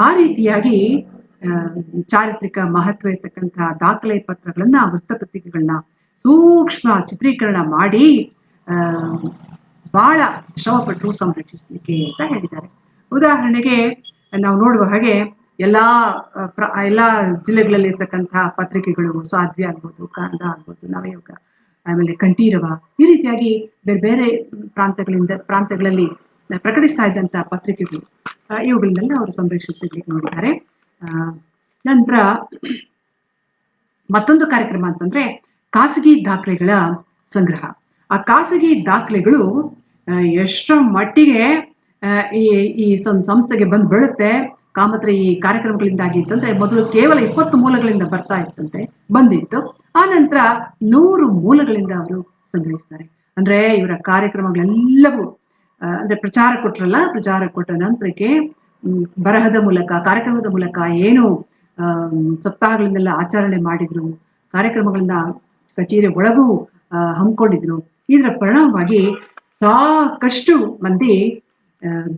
[SPEAKER 2] ಆ ರೀತಿಯಾಗಿ ಚಾರಿತ್ರಿಕ ಮಹತ್ವ ಇರ್ತಕ್ಕಂತಹ ದಾಖಲೆ ಪತ್ರಗಳನ್ನ, ವೃತ್ತಪತ್ರಿಕೆಗಳನ್ನ ಸೂಕ್ಷ್ಮ ಚಿತ್ರೀಕರಣ ಮಾಡಿ ಬಹಳ ಶ್ರಮಪಟ್ಟರು ಸಂರಕ್ಷಿಸ್ಲಿಕ್ಕೆ ಅಂತ ಹೇಳಿದ್ದಾರೆ. ಉದಾಹರಣೆಗೆ ನಾವು ನೋಡುವ ಹಾಗೆ ಎಲ್ಲಾ ಜಿಲ್ಲೆಗಳಲ್ಲಿ ಇರ್ತಕ್ಕಂತಹ ಪತ್ರಿಕೆಗಳು, ಸಾಧ್ವಿ ಆಗ್ಬೋದು, ಕನ್ನಡ ಆಗ್ಬೋದು, ನವಯುಗ, ಆಮೇಲೆ ಕಂಠೀರವ, ಈ ರೀತಿಯಾಗಿ ಬೇರೆ ಬೇರೆ ಪ್ರಾಂತಗಳಲ್ಲಿ ಪ್ರಕಟಿಸ್ತಾ ಇದ್ದಂತಹ ಪತ್ರಿಕೆಗಳು, ಇವುಗಳನ್ನೆಲ್ಲ ಅವರು ಸಂರಕ್ಷಿಸಲಿಕ್ಕೆ ನೋಡಿದ್ದಾರೆ. ನಂತರ ಮತ್ತೊಂದು ಕಾರ್ಯಕ್ರಮ ಅಂತಂದ್ರೆ ಖಾಸಗಿ ದಾಖಲೆಗಳ ಸಂಗ್ರಹ. ಆ ಖಾಸಗಿ ದಾಖಲೆಗಳು ಎಷ್ಟರ ಮಟ್ಟಿಗೆ ಈ ಸಂಸ್ಥೆಗೆ ಬಂದು ಬೀಳುತ್ತೆ, ಕಾಮತ್ರ ಈ ಕಾರ್ಯಕ್ರಮಗಳಿಂದಾಗಿ ಇತ್ತಂದ್ರೆ, ಮೊದಲು ಕೇವಲ 20 ಮೂಲಗಳಿಂದ ಬರ್ತಾ ಬಂದಿತ್ತು. ಆ ನಂತರ 100 ಮೂಲಗಳಿಂದ ಅವರು ಸಂಗ್ರಹಿಸ್ತಾರೆ. ಅಂದ್ರೆ ಇವರ ಕಾರ್ಯಕ್ರಮಗಳೆಲ್ಲವೂ ಅಂದ್ರೆ ಪ್ರಚಾರ ಕೊಟ್ಟ ನಂತರಕ್ಕೆ ಬರಹದ ಮೂಲಕ, ಕಾರ್ಯಕ್ರಮದ ಮೂಲಕ ಏನು ಸಪ್ತಾಹಗಳನ್ನೆಲ್ಲ ಆಚರಣೆ ಮಾಡಿದ್ರು, ಕಾರ್ಯಕ್ರಮಗಳನ್ನ ಕಚೇರಿ ಒಳಗೂ ಹಮ್ಮಿಕೊಂಡಿದ್ರು. ಇದರ ಪರಿಣಾಮವಾಗಿ ಸಾಕಷ್ಟು ಮಂದಿ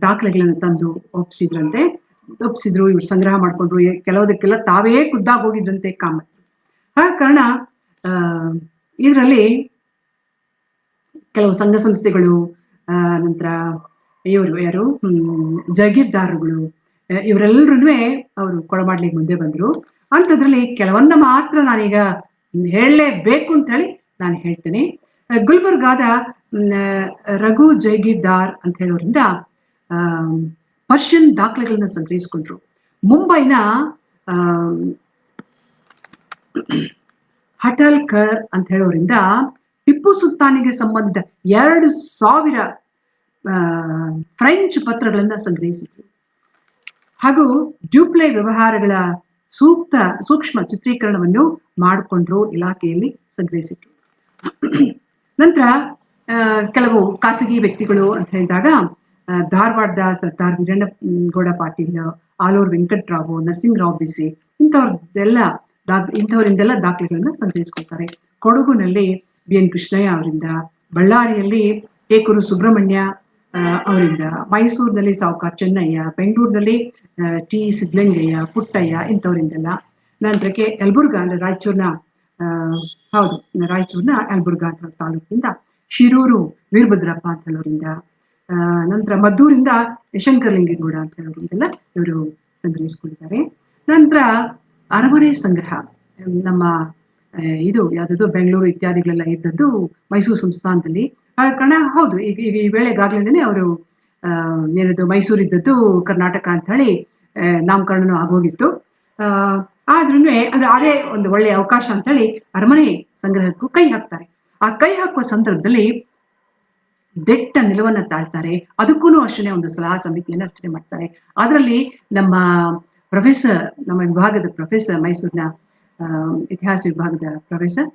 [SPEAKER 2] ದಾಖಲೆಗಳನ್ನು ತಂದು ಒಪ್ಪಿಸಿದ್ರು. ಇವ್ರು ಸಂಗ್ರಹ ಮಾಡ್ಕೊಂಡ್ರು. ಕೆಲವುದಕ್ಕೆಲ್ಲ ತಾವೇ ಖುದ್ದಾಗಿ ಹೋಗಿದ್ರಂತೆ ಕಾಮತ್. ಆ ಕಾರಣ ಇದರಲ್ಲಿ ಕೆಲವು ಸಂಘ ಸಂಸ್ಥೆಗಳು, ನಂತರ ಯಾರು ಜಾಗೀರ್ದಾರರುಗಳು, ಇವರೆಲ್ಲರೂ ಅವರು ಕೊಡಮಾಡ್ಲಿಕ್ಕೆ ಮುಂದೆ ಬಂದ್ರು. ಅಂಥದ್ರಲ್ಲಿ ಕೆಲವನ್ನ ಮಾತ್ರ ನಾನೀಗ ಹೇಳಲೇಬೇಕು ಅಂತ ಹೇಳಿ ನಾನು ಹೇಳ್ತೇನೆ. ಗುಲ್ಬರ್ಗಾದ ರಘು ಜೈಗೀರ್ದಾರ್ ಅಂತ ಹೇಳೋರಿಂದ ಪರ್ಷಿಯನ್ ದಾಖಲೆಗಳನ್ನ ಸಂಗ್ರಹಿಸ್ಕೊಂಡ್ರು. ಮುಂಬೈನ ಹಟಲ್ಕರ್ ಅಂತ ಹೇಳೋರಿಂದ ಟಿಪ್ಪು ಸುಲ್ತಾನಿಗೆ ಸಂಬಂಧ 2000 ಫ್ರೆಂಚ್ ಪತ್ರಗಳನ್ನ ಸಂಗ್ರಹಿಸಿದ್ರು. ಹಾಗೂ ಡ್ಯೂಪ್ಲೆ ವ್ಯವಹಾರಗಳ ಸೂಕ್ತ ಸೂಕ್ಷ್ಮ ಚಿತ್ರೀಕರಣವನ್ನು ಮಾಡಿಕೊಂಡ್ರು, ಇಲಾಖೆಯಲ್ಲಿ ಸಂಗ್ರಹಿಸಿದ್ರು. ನಂತರ ಕೆಲವು ಖಾಸಗಿ ವ್ಯಕ್ತಿಗಳು ಅಂತ ಹೇಳಿದಾಗ ಧಾರವಾಡದ ಸರ್ದಾರ್ ವೀರಣ್ಣಗೌಡ ಪಾಟೀಲ್, ಆಲೂರು ವೆಂಕಟರಾವು, ನರಸಿಂಹರಾವ್ ಬಿಸಿ ಇಂಥವರಿಂದೆಲ್ಲ ದಾಖಲೆಗಳನ್ನ ಸಂಗ್ರಹಿಸ್ಕೊಳ್ತಾರೆ. ಕೊಡಗುನಲ್ಲಿ ಬಿ ಎನ್ ಕೃಷ್ಣಯ್ಯ ಅವರಿಂದ, ಬಳ್ಳಾರಿಯಲ್ಲಿ ಏಕೂರು ಸುಬ್ರಹ್ಮಣ್ಯ ಅವರಿಂದ, ಮೈಸೂರಿನಲ್ಲಿ ಸಾವುಕಾರ ಚೆನ್ನಯ್ಯ, ಬೆಂಗಳೂರಿನಲ್ಲಿ ಟಿ ಸಿದ್ಧಲಿಂಗಯ್ಯ, ಪುಟ್ಟಯ್ಯ ಇಂಥವರಿಂದೆಲ್ಲ. ನಂತರಕ್ಕೆ ಯಲಬುರ್ಗಾ ಅಂದ್ರೆ ರಾಯಚೂರಿನ ಯಲಬುರ್ಗಾ ಅಂತ ತಾಲೂಕಿನಿಂದ ಶಿರೂರು ವೀರಭದ್ರಪ್ಪ ಅಂತ ಹೇಳೋರಿಂದ, ನಂತರ ಮದ್ದೂರಿಂದ ಶಂಕರಲಿಂಗೇಗೌಡ ಅಂತ ಹೇಳೋರಿಂದೆಲ್ಲ ಇವರು ಸಂಗ್ರಹಿಸ್ಕೊಂಡಿದ್ದಾರೆ. ನಂತರ ಅರಮನೆ ಸಂಗ್ರಹ ನಮ್ಮ ಇದು ಯಾವ್ದು ಬೆಂಗಳೂರು ಇತ್ಯಾದಿಗಳೆಲ್ಲ ಇದ್ದದ್ದು ಮೈಸೂರು ಸಂಸ್ಥಾನದಲ್ಲಿ. ಕಾರಣ ಹೌದು, ಈಗ ಈ ವೇಳೆಗಾಗ್ಲೇನೆ ಅವರು ಏನದು ಮೈಸೂರು ಇದ್ದದ್ದು ಕರ್ನಾಟಕ ಅಂತ ಹೇಳಿ ನಾಮಕರಣನೂ ಆಗೋಗಿತ್ತು. ಆದ್ರೂ ಅಂದ್ರೆ ಅದೇ ಒಂದು ಒಳ್ಳೆಯ ಅವಕಾಶ ಅಂತ ಹೇಳಿ ಅರಮನೆ ಸಂಗ್ರಹಕ್ಕೂ ಕೈ ಹಾಕ್ತಾರೆ. ಆ ಕೈ ಹಾಕುವ ಸಂದರ್ಭದಲ್ಲಿ ದಿಟ್ಟ ನಿಲುವನ್ನ ತಾಳ್ತಾರೆ. ಅದಕ್ಕೂ ಅಷ್ಟೇ ಒಂದು ಸಲಹಾ ಸಮಿತಿಯನ್ನು ರಚನೆ ಮಾಡ್ತಾರೆ. ಅದರಲ್ಲಿ ನಮ್ಮ ವಿಭಾಗದ ಪ್ರೊಫೆಸರ್, ಮೈಸೂರಿನ ಇತಿಹಾಸ ವಿಭಾಗದ ಪ್ರೊಫೆಸರ್,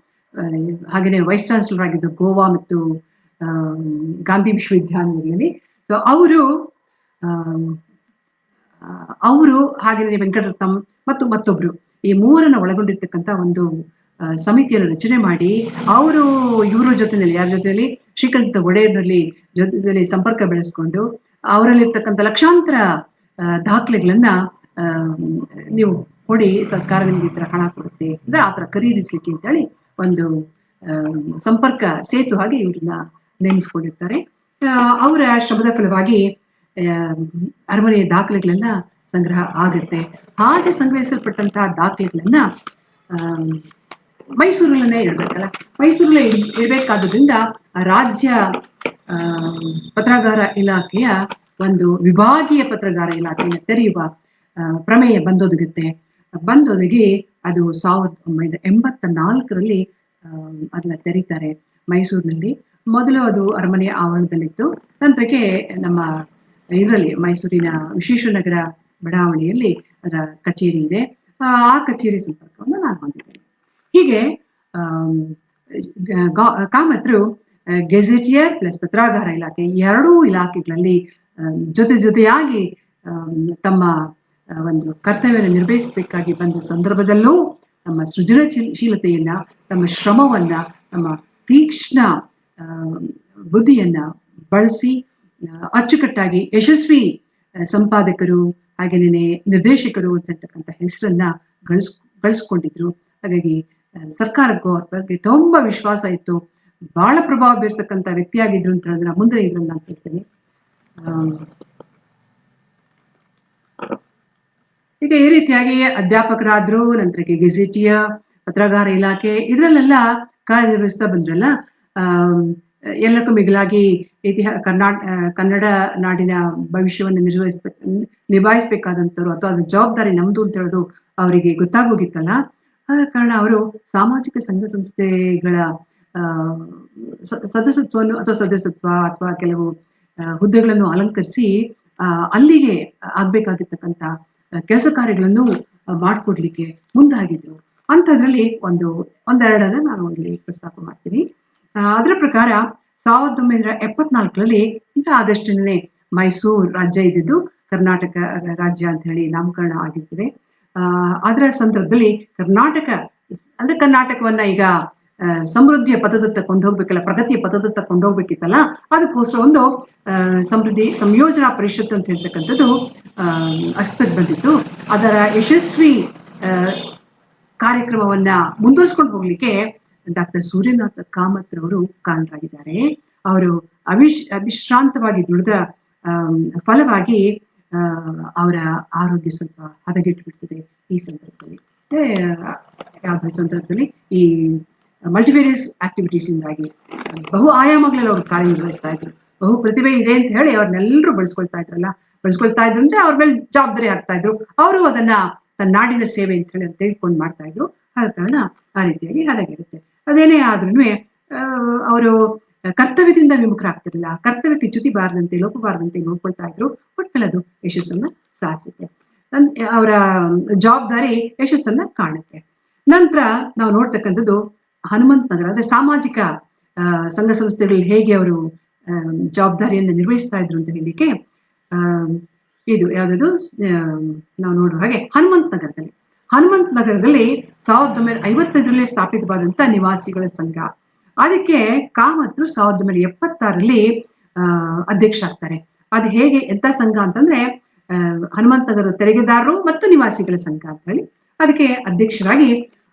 [SPEAKER 2] ಹಾಗೆಯೇ ವೈಸ್ ಚಾನ್ಸಲರ್ ಆಗಿದ್ದು ಗೋವಾ ಮತ್ತು ಗಾಂಧಿ ವಿಶ್ವವಿದ್ಯಾನಿಲಯದಲ್ಲಿ. ಸೊ ಅವರು ಹಾಗೆಯೇ ವೆಂಕಟರತ್ನಂ ಮತ್ತು ಮತ್ತೊಬ್ರು, ಈ ಮೂವರನ್ನ ಒಳಗೊಂಡಿರ್ತಕ್ಕಂಥ ಒಂದು ಸಮಿತಿಯನ್ನು ರಚನೆ ಮಾಡಿ ಅವರು ಇವರ ಜೊತೆಯಲ್ಲಿ ಯಾರ ಜೊತೆಯಲ್ಲಿ ಶ್ರೀಕಂಠ ಒಡೆಯರ್ನಲ್ಲಿ ಜೊತೆಯಲ್ಲಿ ಸಂಪರ್ಕ ಬೆಳೆಸ್ಕೊಂಡು ಅವರಲ್ಲಿರ್ತಕ್ಕಂಥ ಲಕ್ಷಾಂತರ ದಾಖಲೆಗಳನ್ನ ನೀವು ಕೊಡಿ, ಸರ್ಕಾರ ನಿಮ್ಗೆ ಈ ತರ ಹಣ ಕೊಡುತ್ತೆ ಅಂದ್ರೆ ಆತರ ಖರೀದಿಸ್ಲಿಕ್ಕೆ ಅಂತೇಳಿ ಒಂದು ಸಂಪರ್ಕ ಸೇತು ಹಾಗೆ ಇವ್ರನ್ನ ನೇಮಿಸ್ಕೊಂಡಿರ್ತಾರೆ. ಅವರ ಶ್ರಮದ ಫಲವಾಗಿ ಅರಮನೆಯ ದಾಖಲೆಗಳೆಲ್ಲ ಸಂಗ್ರಹ ಆಗುತ್ತೆ. ಹಾಗೆ ಸಂಗ್ರಹಿಸಲ್ಪಟ್ಟಂತಹ ದಾಖಲೆಗಳನ್ನ ಮೈಸೂರಲ್ಲೇ ಇಡ್ಬೇಕಲ್ಲ, ಮೈಸೂರಲ್ಲೇ ಇರ್ಬೇಕಾದ್ರಿಂದ ರಾಜ್ಯ ಪತ್ರಾಗಾರ ಇಲಾಖೆಯ ಒಂದು ವಿಭಾಗೀಯ ಪತ್ರಗಾರ ಇಲಾಖೆಯನ್ನು ತೆರೆಯುವ ಪ್ರಮೇಯ ಬಂದೊದಗುತ್ತೆ. ಅದು 1984ರಲ್ಲಿ ಅದನ್ನ ತೆರೀತಾರೆ ಮೈಸೂರಿನಲ್ಲಿ. ಮೊದಲು ಅದು ಅರಮನೆಯ ಆವರಣದಲ್ಲಿತ್ತು. ನಂತರಕ್ಕೆ ನಮ್ಮ ಇದರಲ್ಲಿ ಮೈಸೂರಿನ ವಿಶ್ವೇಶ್ವರನಗರ ಬಡಾವಣೆಯಲ್ಲಿ ಅದರ ಕಚೇರಿ ಇದೆ. ಆ ಕಚೇರಿ ಸಂಪರ್ಕವನ್ನು ನಾನು ಹೊಂದಿದ್ದೇನೆ. ಹೀಗೆ ಕಾಮತ್ರು ಗೆಜೆಟಿಯರ್ ಪ್ಲಸ್ ಪತ್ರಾಗಾರ ಇಲಾಖೆ ಎರಡೂ ಇಲಾಖೆಗಳಲ್ಲಿ ಜೊತೆಯಾಗಿ ತಮ್ಮ ಒಂದು ಕರ್ತವ್ಯವನ್ನು ನಿರ್ವಹಿಸಬೇಕಾಗಿ ಬಂದ ಸಂದರ್ಭದಲ್ಲೂ ನಮ್ಮ ಸೃಜನಶೀಲತೆಯನ್ನ, ತಮ್ಮ ಶ್ರಮವನ್ನ, ನಮ್ಮ ತೀಕ್ಷ್ಣ ಬುದ್ಧಿಯನ್ನ ಬಳಸಿ ಅಚ್ಚುಕಟ್ಟಾಗಿ ಯಶಸ್ವಿ ಸಂಪಾದಕರು ಹಾಗೇನೇ ನಿರ್ದೇಶಕರು ಅಂತಕ್ಕಂಥ ಹೆಸರನ್ನ ಗಳಿಸ್ಕೊಂಡಿದ್ರು. ಹಾಗಾಗಿ ಸರ್ಕಾರಕ್ಕೂ ಅವ್ರ ಬಗ್ಗೆ ತುಂಬಾ ವಿಶ್ವಾಸ ಇತ್ತು. ಬಹಳ ಪ್ರಭಾವ ಬೀರ್ತಕ್ಕಂಥ ವ್ಯಕ್ತಿಯಾಗಿದ್ರು ಅಂತ ಹೇಳಿದ್ರೆ ಮುಂದೆ ಇದ್ರನ್ನ ನಾನು ಹೇಳ್ತೇನೆ. ಈಗ ಈ ರೀತಿಯಾಗಿ ಅಧ್ಯಾಪಕರಾದ್ರು, ನಂತರಕ್ಕೆ ಗೆಜೆಟಿಯ ಪತ್ರಗಾರ ಇಲಾಖೆ ಇದರಲ್ಲೆಲ್ಲ ಕಾರ್ಯನಿರ್ವಹಿಸ್ತಾ ಬಂದ್ರಲ್ಲ. ಎಲ್ಲಕ್ಕೂ ಮಿಗಿಲಾಗಿ ಕನ್ನಡ ನಾಡಿನ ಭವಿಷ್ಯವನ್ನು ನಿಭಾಯಿಸ್ಬೇಕಾದಂಥವ್ರು ಅಥವಾ ಅದ್ರ ಜವಾಬ್ದಾರಿ ನಮ್ದು ಅಂತ ಹೇಳೋದು ಅವರಿಗೆ ಗೊತ್ತಾಗೋಗಿತ್ತಲ್ಲ. ಆದ ಕಾರಣ ಅವರು ಸಾಮಾಜಿಕ ಸಂಘ ಸಂಸ್ಥೆಗಳ ಸದಸ್ಯತ್ವ ಅಥವಾ ಕೆಲವು ಹುದ್ದೆಗಳನ್ನು ಅಲಂಕರಿಸಿ ಅಲ್ಲಿಗೆ ಆಗ್ಬೇಕಾಗಿರ್ತಕ್ಕಂಥ ಕೆಲಸ ಕಾರ್ಯಗಳನ್ನು ಮಾಡಿಕೊಡ್ಲಿಕ್ಕೆ ಮುಂದಾಗಿದ್ರು. ಅಂಥದ್ರಲ್ಲಿ ಒಂದೆರಡನ್ನ ನಾನು ಇಲ್ಲಿ ಪ್ರಸ್ತಾಪ ಮಾಡ್ತೀನಿ. ಅದರ ಪ್ರಕಾರ 1974ರಲ್ಲಿ ಆಗಸ್ಟ್ನೇ ಮೈಸೂರು ರಾಜ್ಯ ಇದ್ದಿದ್ದು ಕರ್ನಾಟಕ ರಾಜ್ಯ ಅಂತ ಹೇಳಿ ನಾಮಕರಣ ಆಗಿರ್ತದೆ. ಅದರ ಸಂದರ್ಭದಲ್ಲಿ ಕರ್ನಾಟಕವನ್ನ ಈಗ ಸಮೃದ್ಧಿಯ ಪಥದತ್ತ ಕೊಂಡೋಗ್ಬೇಕಲ್ಲ, ಪ್ರಗತಿಯ ಪಥದತ್ತ ಕೊಂಡೋಗ್ಬೇಕಿತ್ತಲ್ಲ, ಅದಕ್ಕೋಸ್ಕರ ಒಂದು ಸಮೃದ್ಧಿ ಸಂಯೋಜನಾ ಪರಿಷತ್ತು ಅಂತ ಹೇಳ್ತಕ್ಕಂಥದ್ದು ಅಸ್ತಿತ್ವಕ್ಕೆ ಬಂದಿತ್ತು. ಅದರ ಯಶಸ್ವಿ ಕಾರ್ಯಕ್ರಮವನ್ನ ಮುಂದುವರಿಸ್ಕೊಂಡು ಹೋಗ್ಲಿಕ್ಕೆ ಡಾಕ್ಟರ್ ಸೂರ್ಯನಾಥ ಕಾಮತ್ರವರು ಕಾರಣರಾಗಿದ್ದಾರೆ. ಅವರು ಅವಿಶ್ರಾಂತವಾಗಿ ದುಡಿದ ಫಲವಾಗಿ ಅವರ ಆರೋಗ್ಯ ಸ್ವಲ್ಪ ಹದಗೆಟ್ಟು ಬಿಡ್ತದೆ. ಈ ಸಂದರ್ಭದಲ್ಲಿ ಈ ಮಲ್ಟಿವೇರಿಯಸ್ ಆಕ್ಟಿವಿಟೀಸ್ ಇಂದಾಗಿ ಬಹು ಆಯಾಮಗಳಲ್ಲಿ ಅವ್ರು ಕಾರ್ಯನಿರ್ವಹಿಸ್ತಾ ಇದ್ರು. ಬಹು ಪ್ರತಿಭೆ ಇದೆ ಅಂತ ಹೇಳಿ ಅವ್ರನ್ನೆಲ್ಲರೂ ಬಳಸ್ಕೊಳ್ತಾ ಇದ್ರು ಅಂದ್ರೆ ಅವ್ರ ಮೇಲೆ ಜವಾಬ್ದಾರಿ ಆಗ್ತಾ ಇದ್ರು. ಅವರು ಅದನ್ನ ತನ್ನ ನಾಡಿನ ಸೇವೆ ಅಂತ ಹೇಳಿ ತೆಗೆದುಕೊಂಡು ಮಾಡ್ತಾ ಇದ್ರು. ಆದ ಕಾರಣ ಆ ರೀತಿಯಾಗಿ ಹದಗೆಡುತ್ತೆ. ಅದೇನೇ ಆದ್ರೂ ಅವರು ಕರ್ತವ್ಯದಿಂದ ವಿಮುಖರಾಗ್ತಿರ್ಲಿಲ್ಲ. ಕರ್ತವ್ಯಕ್ಕೆ ಚ್ಯುತಿ ಬಾರದಂತೆ, ಲೋಪ ಬಾರದಂತೆ ನೋಡ್ಕೊಳ್ತಾ ಇದ್ರು. ಒಟ್ಟಲ್ಲಿ ಅದು ಯಶಸ್ಸನ್ನ ಸಾಧಿಸುತ್ತೆ. ಅವರ ಜವಾಬ್ದಾರಿ ಯಶಸ್ಸನ್ನ ಕಾಣುತ್ತೆ. ನಂತರ ನಾವು ನೋಡ್ತಕ್ಕಂಥದ್ದು ಹನುಮಂತ ನಗರ, ಅಂದ್ರೆ ಸಾಮಾಜಿಕ ಸಂಘ ಸಂಸ್ಥೆಗಳಲ್ಲಿ ಹೇಗೆ ಅವರು ಜವಾಬ್ದಾರಿಯನ್ನು ನಿರ್ವಹಿಸ್ತಾ ಇದ್ರು ಅಂತ ಹೇಳಿಕ್ಕೆ ಆ ಇದು ಯಾವ್ದು ನಾವು ನೋಡುವ ಹಾಗೆ ಹನುಮಂತ ನಗರದಲ್ಲಿ 1955 ಸ್ಥಾಪಿತವಾದಂತ ನಿವಾಸಿಗಳ ಸಂಘ. ಅದಕ್ಕೆ ಕಾಮತ್ರು 1976 ಅಧ್ಯಕ್ಷ ಆಗ್ತಾರೆ. ಅದು ಹೇಗೆ ಎಂತ ಸಂಘ ಅಂತಂದ್ರೆ ಹನುಮಂತ ನಗರದ ತೆರಿಗೆದಾರರು ಮತ್ತು ನಿವಾಸಿಗಳ ಸಂಘ ಅಂತ ಹೇಳಿ ಅದಕ್ಕೆ ಅಧ್ಯಕ್ಷರಾಗಿ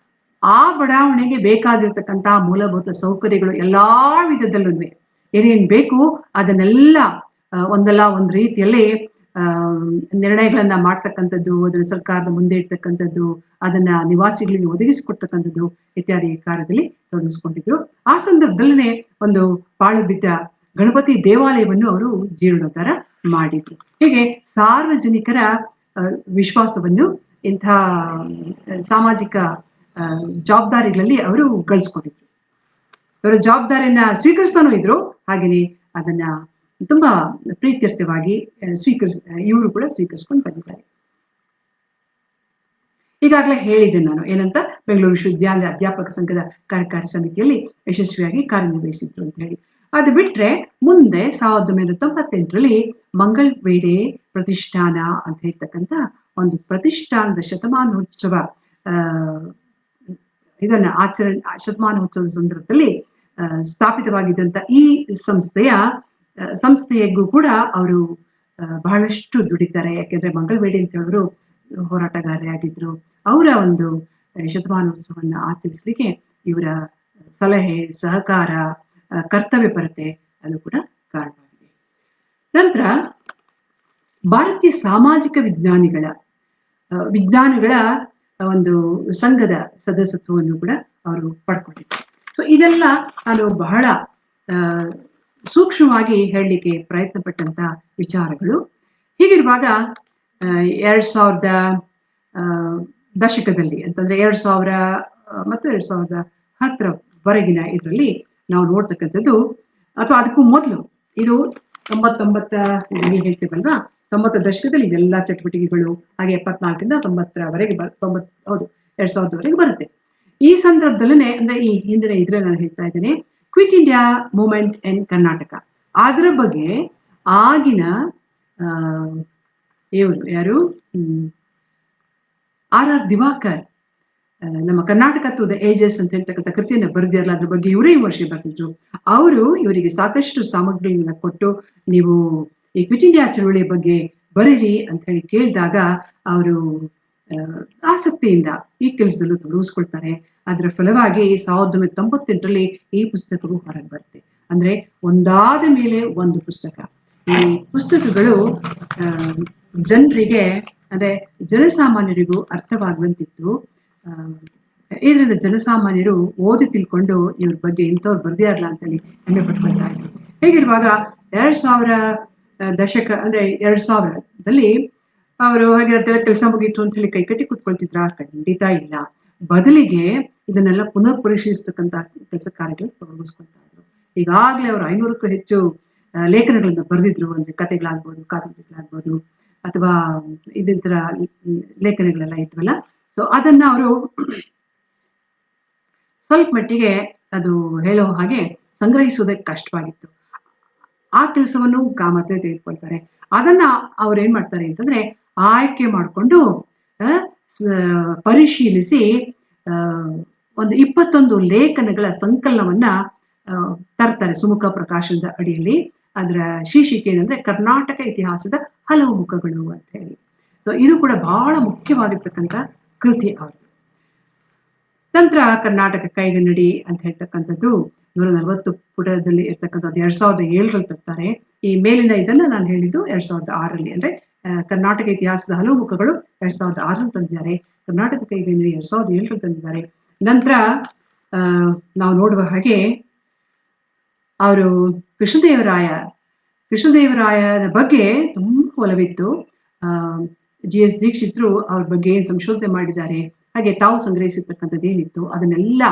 [SPEAKER 2] ಆ ಬಡಾವಣೆಗೆ ಬೇಕಾಗಿರ್ತಕ್ಕಂತ ಮೂಲಭೂತ ಸೌಕರ್ಯಗಳು ಎಲ್ಲಾ ವಿಧದಲ್ಲೂ ಏನೇನ್ ಬೇಕು ಅದನ್ನೆಲ್ಲ ಒಂದಲ್ಲ ಒಂದ್ ರೀತಿಯಲ್ಲಿ ನಿರ್ಣಯಗಳನ್ನ ಮಾಡ್ತಕ್ಕಂಥದ್ದು, ಅದನ್ನ ಸರ್ಕಾರದ ಮುಂದೆ ಇಡ್ತಕ್ಕಂಥದ್ದು, ಅದನ್ನ ನಿವಾಸಿಗಳಿಗೆ ಒದಗಿಸಿಕೊಡ್ತಕ್ಕಂಥದ್ದು ಇತ್ಯಾದಿ ಕಾರ್ಯದಲ್ಲಿ ತೊಡಗಿಸ್ಕೊಂಡಿದ್ರು. ಆ ಸಂದರ್ಭದಲ್ಲೇ ಒಂದು ಪಾಳು ಬಿದ್ದ ಗಣಪತಿ ದೇವಾಲಯವನ್ನು ಅವರು ಜೀರ್ಣೋದ್ಧಾರ ಮಾಡಿದ್ರು. ಹೀಗೆ ಸಾರ್ವಜನಿಕರ ವಿಶ್ವಾಸವನ್ನು ಇಂಥ ಸಾಮಾಜಿಕ ಜವಾಬ್ದಾರಿಗಳಲ್ಲಿ ಅವರು ಗಳಿಸ್ಕೊಂಡಿದ್ರು. ಅವರ ಜವಾಬ್ದಾರಿಯನ್ನ ಸ್ವೀಕರಿಸ್ತಾನೂ ಇದ್ರು, ಹಾಗೆಯೇ ಅದನ್ನ ತುಂಬಾ ಪ್ರೀತ್ಯರ್ಥವಾಗಿ ಇವರು ಕೂಡ ಸ್ವೀಕರಿಸ್ಕೊಂಡು ಬಂದಿದ್ದಾರೆ. ಈಗಾಗಲೇ ಹೇಳಿದ್ದೆ ನಾನು ಏನಂತ, ಬೆಂಗಳೂರು ವಿಶ್ವವಿದ್ಯಾಲಯ ಅಧ್ಯಾಪಕ ಸಂಘದ ಕಾರ್ಯಕಾರಿ ಸಮಿತಿಯಲ್ಲಿ ಯಶಸ್ವಿಯಾಗಿ ಕಾರ್ಯನಿರ್ವಹಿಸಿದ್ರು ಅಂತ ಹೇಳಿ. ಅದು ಬಿಟ್ರೆ ಮುಂದೆ 1998 ಮಂಗಳವೇಡೆ ಪ್ರತಿಷ್ಠಾನ ಅಂತ ಹೇಳ್ತಕ್ಕಂಥ ಒಂದು ಪ್ರತಿಷ್ಠಾನದ ಶತಮಾನೋತ್ಸವ ಇದನ್ನ ಶತಮಾನೋತ್ಸವದ ಸಂದರ್ಭದಲ್ಲಿ ಸ್ಥಾಪಿತವಾಗಿದ್ದಂತ ಈ ಸಂಸ್ಥೆಯಗೂ ಕೂಡ ಅವರು ಬಹಳಷ್ಟು ದುಡಿತಾರೆ. ಯಾಕೆಂದ್ರೆ ಮಂಗಳವೇಡೆ ಅಂತ ಹೇಳಿದ್ರು ಹೋರಾಟಗಾರರಾಗಿದ್ರು. ಅವರ ಒಂದು ಶತಮಾನೋತ್ಸವನ್ನ ಆಚರಿಸಲಿಕ್ಕೆ ಇವರ ಸಲಹೆ, ಸಹಕಾರ, ಕರ್ತವ್ಯ ಪರತೆ ಅದು ಕೂಡ ಕಾರಣವಾಗಿದೆ. ನಂತರ ಭಾರತೀಯ ಸಾಮಾಜಿಕ ವಿಜ್ಞಾನಿಗಳ ಒಂದು ಸಂಘದ ಸದಸ್ಯತ್ವವನ್ನು ಕೂಡ ಅವರು ಪಡ್ಕೊಂಡಿದ್ದಾರೆ. ಸೊ ಇದೆಲ್ಲ ನಾನು ಬಹಳ ಸೂಕ್ಷ್ಮವಾಗಿ ಹೇಳಲಿಕ್ಕೆ ಪ್ರಯತ್ನ ಪಟ್ಟಂತ ವಿಚಾರಗಳು. ಹೀಗಿರುವಾಗ 2000 ದಶಕದಲ್ಲಿ ಅಂತಂದ್ರೆ 2000 ಮತ್ತು 2010 ಇದರಲ್ಲಿ ನಾವು ನೋಡ್ತಕ್ಕಂಥದ್ದು, ಅಥವಾ ಅದಕ್ಕೂ ಮೊದಲು ಇದು 99 ಹೇಳ್ತೀವಲ್ವಾ, 90 ದಶಕದಲ್ಲಿ ಇದೆಲ್ಲ ಚಟುವಟಿಕೆಗಳು ಹಾಗೆ 74ರಿಂದ 90ರವರೆಗೆ 2000 ಬರುತ್ತೆ. ಈ ಸಂದರ್ಭದಲ್ಲೇ ಅಂದ್ರೆ ಈ ಹಿಂದಿನ ಇದ್ರಲ್ಲಿ ನಾನು ಹೇಳ್ತಾ ಇದ್ದೇನೆ ಕ್ವಿಟ್ ಇಂಡಿಯಾ ಮೂವ್ಮೆಂಟ್ ಇನ್ ಕರ್ನಾಟಕ. ಅದರ ಬಗ್ಗೆ ಆಗಿನ ಯಾರು R ದಿವಾಕರ್ ನಮ್ಮ ಕರ್ನಾಟಕ ಟು ದ ಏಜಸ್ ಅಂತ ಹೇಳ್ತಕ್ಕಂಥ ಕೃತಿಯನ್ನ ಬರೆದಿರಲ್ಲ, ಅದ್ರ ಬಗ್ಗೆ ಇವರೇ ವಿಮರ್ಶೆ ಬರ್ತಿದ್ರು. ಅವರು ಇವರಿಗೆ ಸಾಕಷ್ಟು ಸಾಮಗ್ರಿಗಳನ್ನ ಕೊಟ್ಟು ನೀವು ಈ ಕ್ವಿಟ್ ಇಂಡಿಯಾ ಚಳವಳಿಯ ಬಗ್ಗೆ ಬರೀರಿ ಅಂತ ಹೇಳಿ ಕೇಳಿದಾಗ ಅವರು ಆಸಕ್ತಿಯಿಂದ ಈ ಕೆಲಸದಲ್ಲೂ ತೊಡಗಿಸ್ಕೊಳ್ತಾರೆ. ಅದರ ಫಲವಾಗಿ 1998 ಈ ಪುಸ್ತಕವು ಹೊರಗೆ ಬರುತ್ತೆ. ಅಂದ್ರೆ ಒಂದಾದ ಮೇಲೆ ಒಂದು ಪುಸ್ತಕ. ಈ ಪುಸ್ತಕಗಳು ಜನರಿಗೆ ಅಂದ್ರೆ ಜನಸಾಮಾನ್ಯರಿಗೂ ಅರ್ಥವಾಗುವಂತಿತ್ತು. ಇದರಿಂದ ಜನಸಾಮಾನ್ಯರು ಓದಿ ತಿಳ್ಕೊಂಡು ಇವ್ರ ಬಗ್ಗೆ ಇಂಥವ್ರು ಬರ್ದಿಯಾರಲ್ಲ ಅಂತ ಹೇಳಿ ಹೆಮ್ಮೆ ಪಟ್ಕೊಳ್ತಾ ಇದ್ರು. ಹೇಗಿರುವಾಗ 2000 ದಶಕ ಅಂದ್ರೆ 2000ದಲ್ಲಿ ಅವರು ಹಾಗೆ ಕೆಲಸ ಮುಗೀತು ಅಂತ ಹೇಳಿ ಕೈಕಟ್ಟಿ ಕೂತ್ಕೊಳ್ತಿದ್ರ? ಖಂಡಿತ ಇಲ್ಲ. ಬದಲಿಗೆ ಇದನ್ನೆಲ್ಲ ಪುನಃ ಪರಿಶೀಲಿಸ್ತಕ್ಕಂಥ ಕೆಲಸ ಕಾರ್ಯಗಳು ತೊಡಗಿಸ್ಕೊಳ್ತಾ ಇದ್ರು. ಈಗಾಗ್ಲೇ ಅವರು 500ಕ್ಕೂ ಹೆಚ್ಚು ಲೇಖನಗಳನ್ನ ಬರೆದಿದ್ರು. ಅಂದ್ರೆ ಕಥೆಗಳಾಗ್ಬೋದು, ಕಾದಂಬರಿಗಳಾಗ್ಬೋದು, ಅಥವಾ ಇತರ ಲೇಖನಗಳೆಲ್ಲ ಇದ್ವಲ್ಲ. ಸೊ ಅದನ್ನ ಅವರು ಸ್ವಲ್ಪ ಮಟ್ಟಿಗೆ ಅದು ಹೇಳೋ ಹಾಗೆ ಸಂಗ್ರಹಿಸೋದಕ್ಕೆ ಕಷ್ಟವಾಗಿತ್ತು. ಆ ಕೆಲಸವನ್ನು ಕಾಮತೆ ತೆಗೆದುಕೊಳ್ತಾರೆ. ಅದನ್ನ ಅವ್ರು ಏನ್ ಮಾಡ್ತಾರೆ ಅಂತಂದ್ರೆ ಆಯ್ಕೆ ಮಾಡಿಕೊಂಡು ಪರಿಶೀಲಿಸಿ ಒಂದು 21 ಲೇಖನಗಳ ಸಂಕಲನವನ್ನ ತರ್ತಾರೆ ಸುಮುಖ ಪ್ರಕಾಶನದ ಅಡಿಯಲ್ಲಿ. ಅದರ ಶೀರ್ಷಿಕೆ ಏನಂದ್ರೆ ಕರ್ನಾಟಕ ಇತಿಹಾಸದ ಹಲವು ಮುಖಗಳು ಅಂತ ಹೇಳಿ. ಸೊ ಇದು ಕೂಡ ಬಹಳ ಮುಖ್ಯವಾಗಿರ್ತಕ್ಕಂಥ ಕೃತಿ ಅವ್ರದ್ದು. ನಂತರ ಕರ್ನಾಟಕ ಕೈಗನ್ನಡಿ ಅಂತ ಹೇಳ್ತಕ್ಕಂಥದ್ದು 140 ಪುಟದಲ್ಲಿ ಇರ್ತಕ್ಕಂಥದ್ದು 2007 ತರ್ತಾರೆ. ಈ ಮೇಲಿನ ಇದನ್ನ ನಾನು ಹೇಳಿದ್ದು 2006 ಅಂದ್ರೆ ಕರ್ನಾಟಕ ಇತಿಹಾಸದ ಹಲವು ಮುಖಗಳು 2006 ತಂದಿದ್ದಾರೆ. ಕರ್ನಾಟಕ ಕೈಗನ್ನಡಿ 2007 ತಂದಿದ್ದಾರೆ. ನಂತರ ನಾವು ನೋಡುವ ಹಾಗೆ ಅವರು ಕೃಷ್ಣದೇವರಾಯನ ಬಗ್ಗೆ ತುಂಬಾ ಒಲವಿತ್ತು. GS ದೀಕ್ಷಿತರು ಅವ್ರ ಬಗ್ಗೆ ಏನ್ ಸಂಶೋಧನೆ ಮಾಡಿದ್ದಾರೆ, ಹಾಗೆ ತಾವು ಸಂಗ್ರಹಿಸಿರ್ತಕ್ಕಂಥದ್ದು ಏನಿತ್ತು ಅದನ್ನೆಲ್ಲ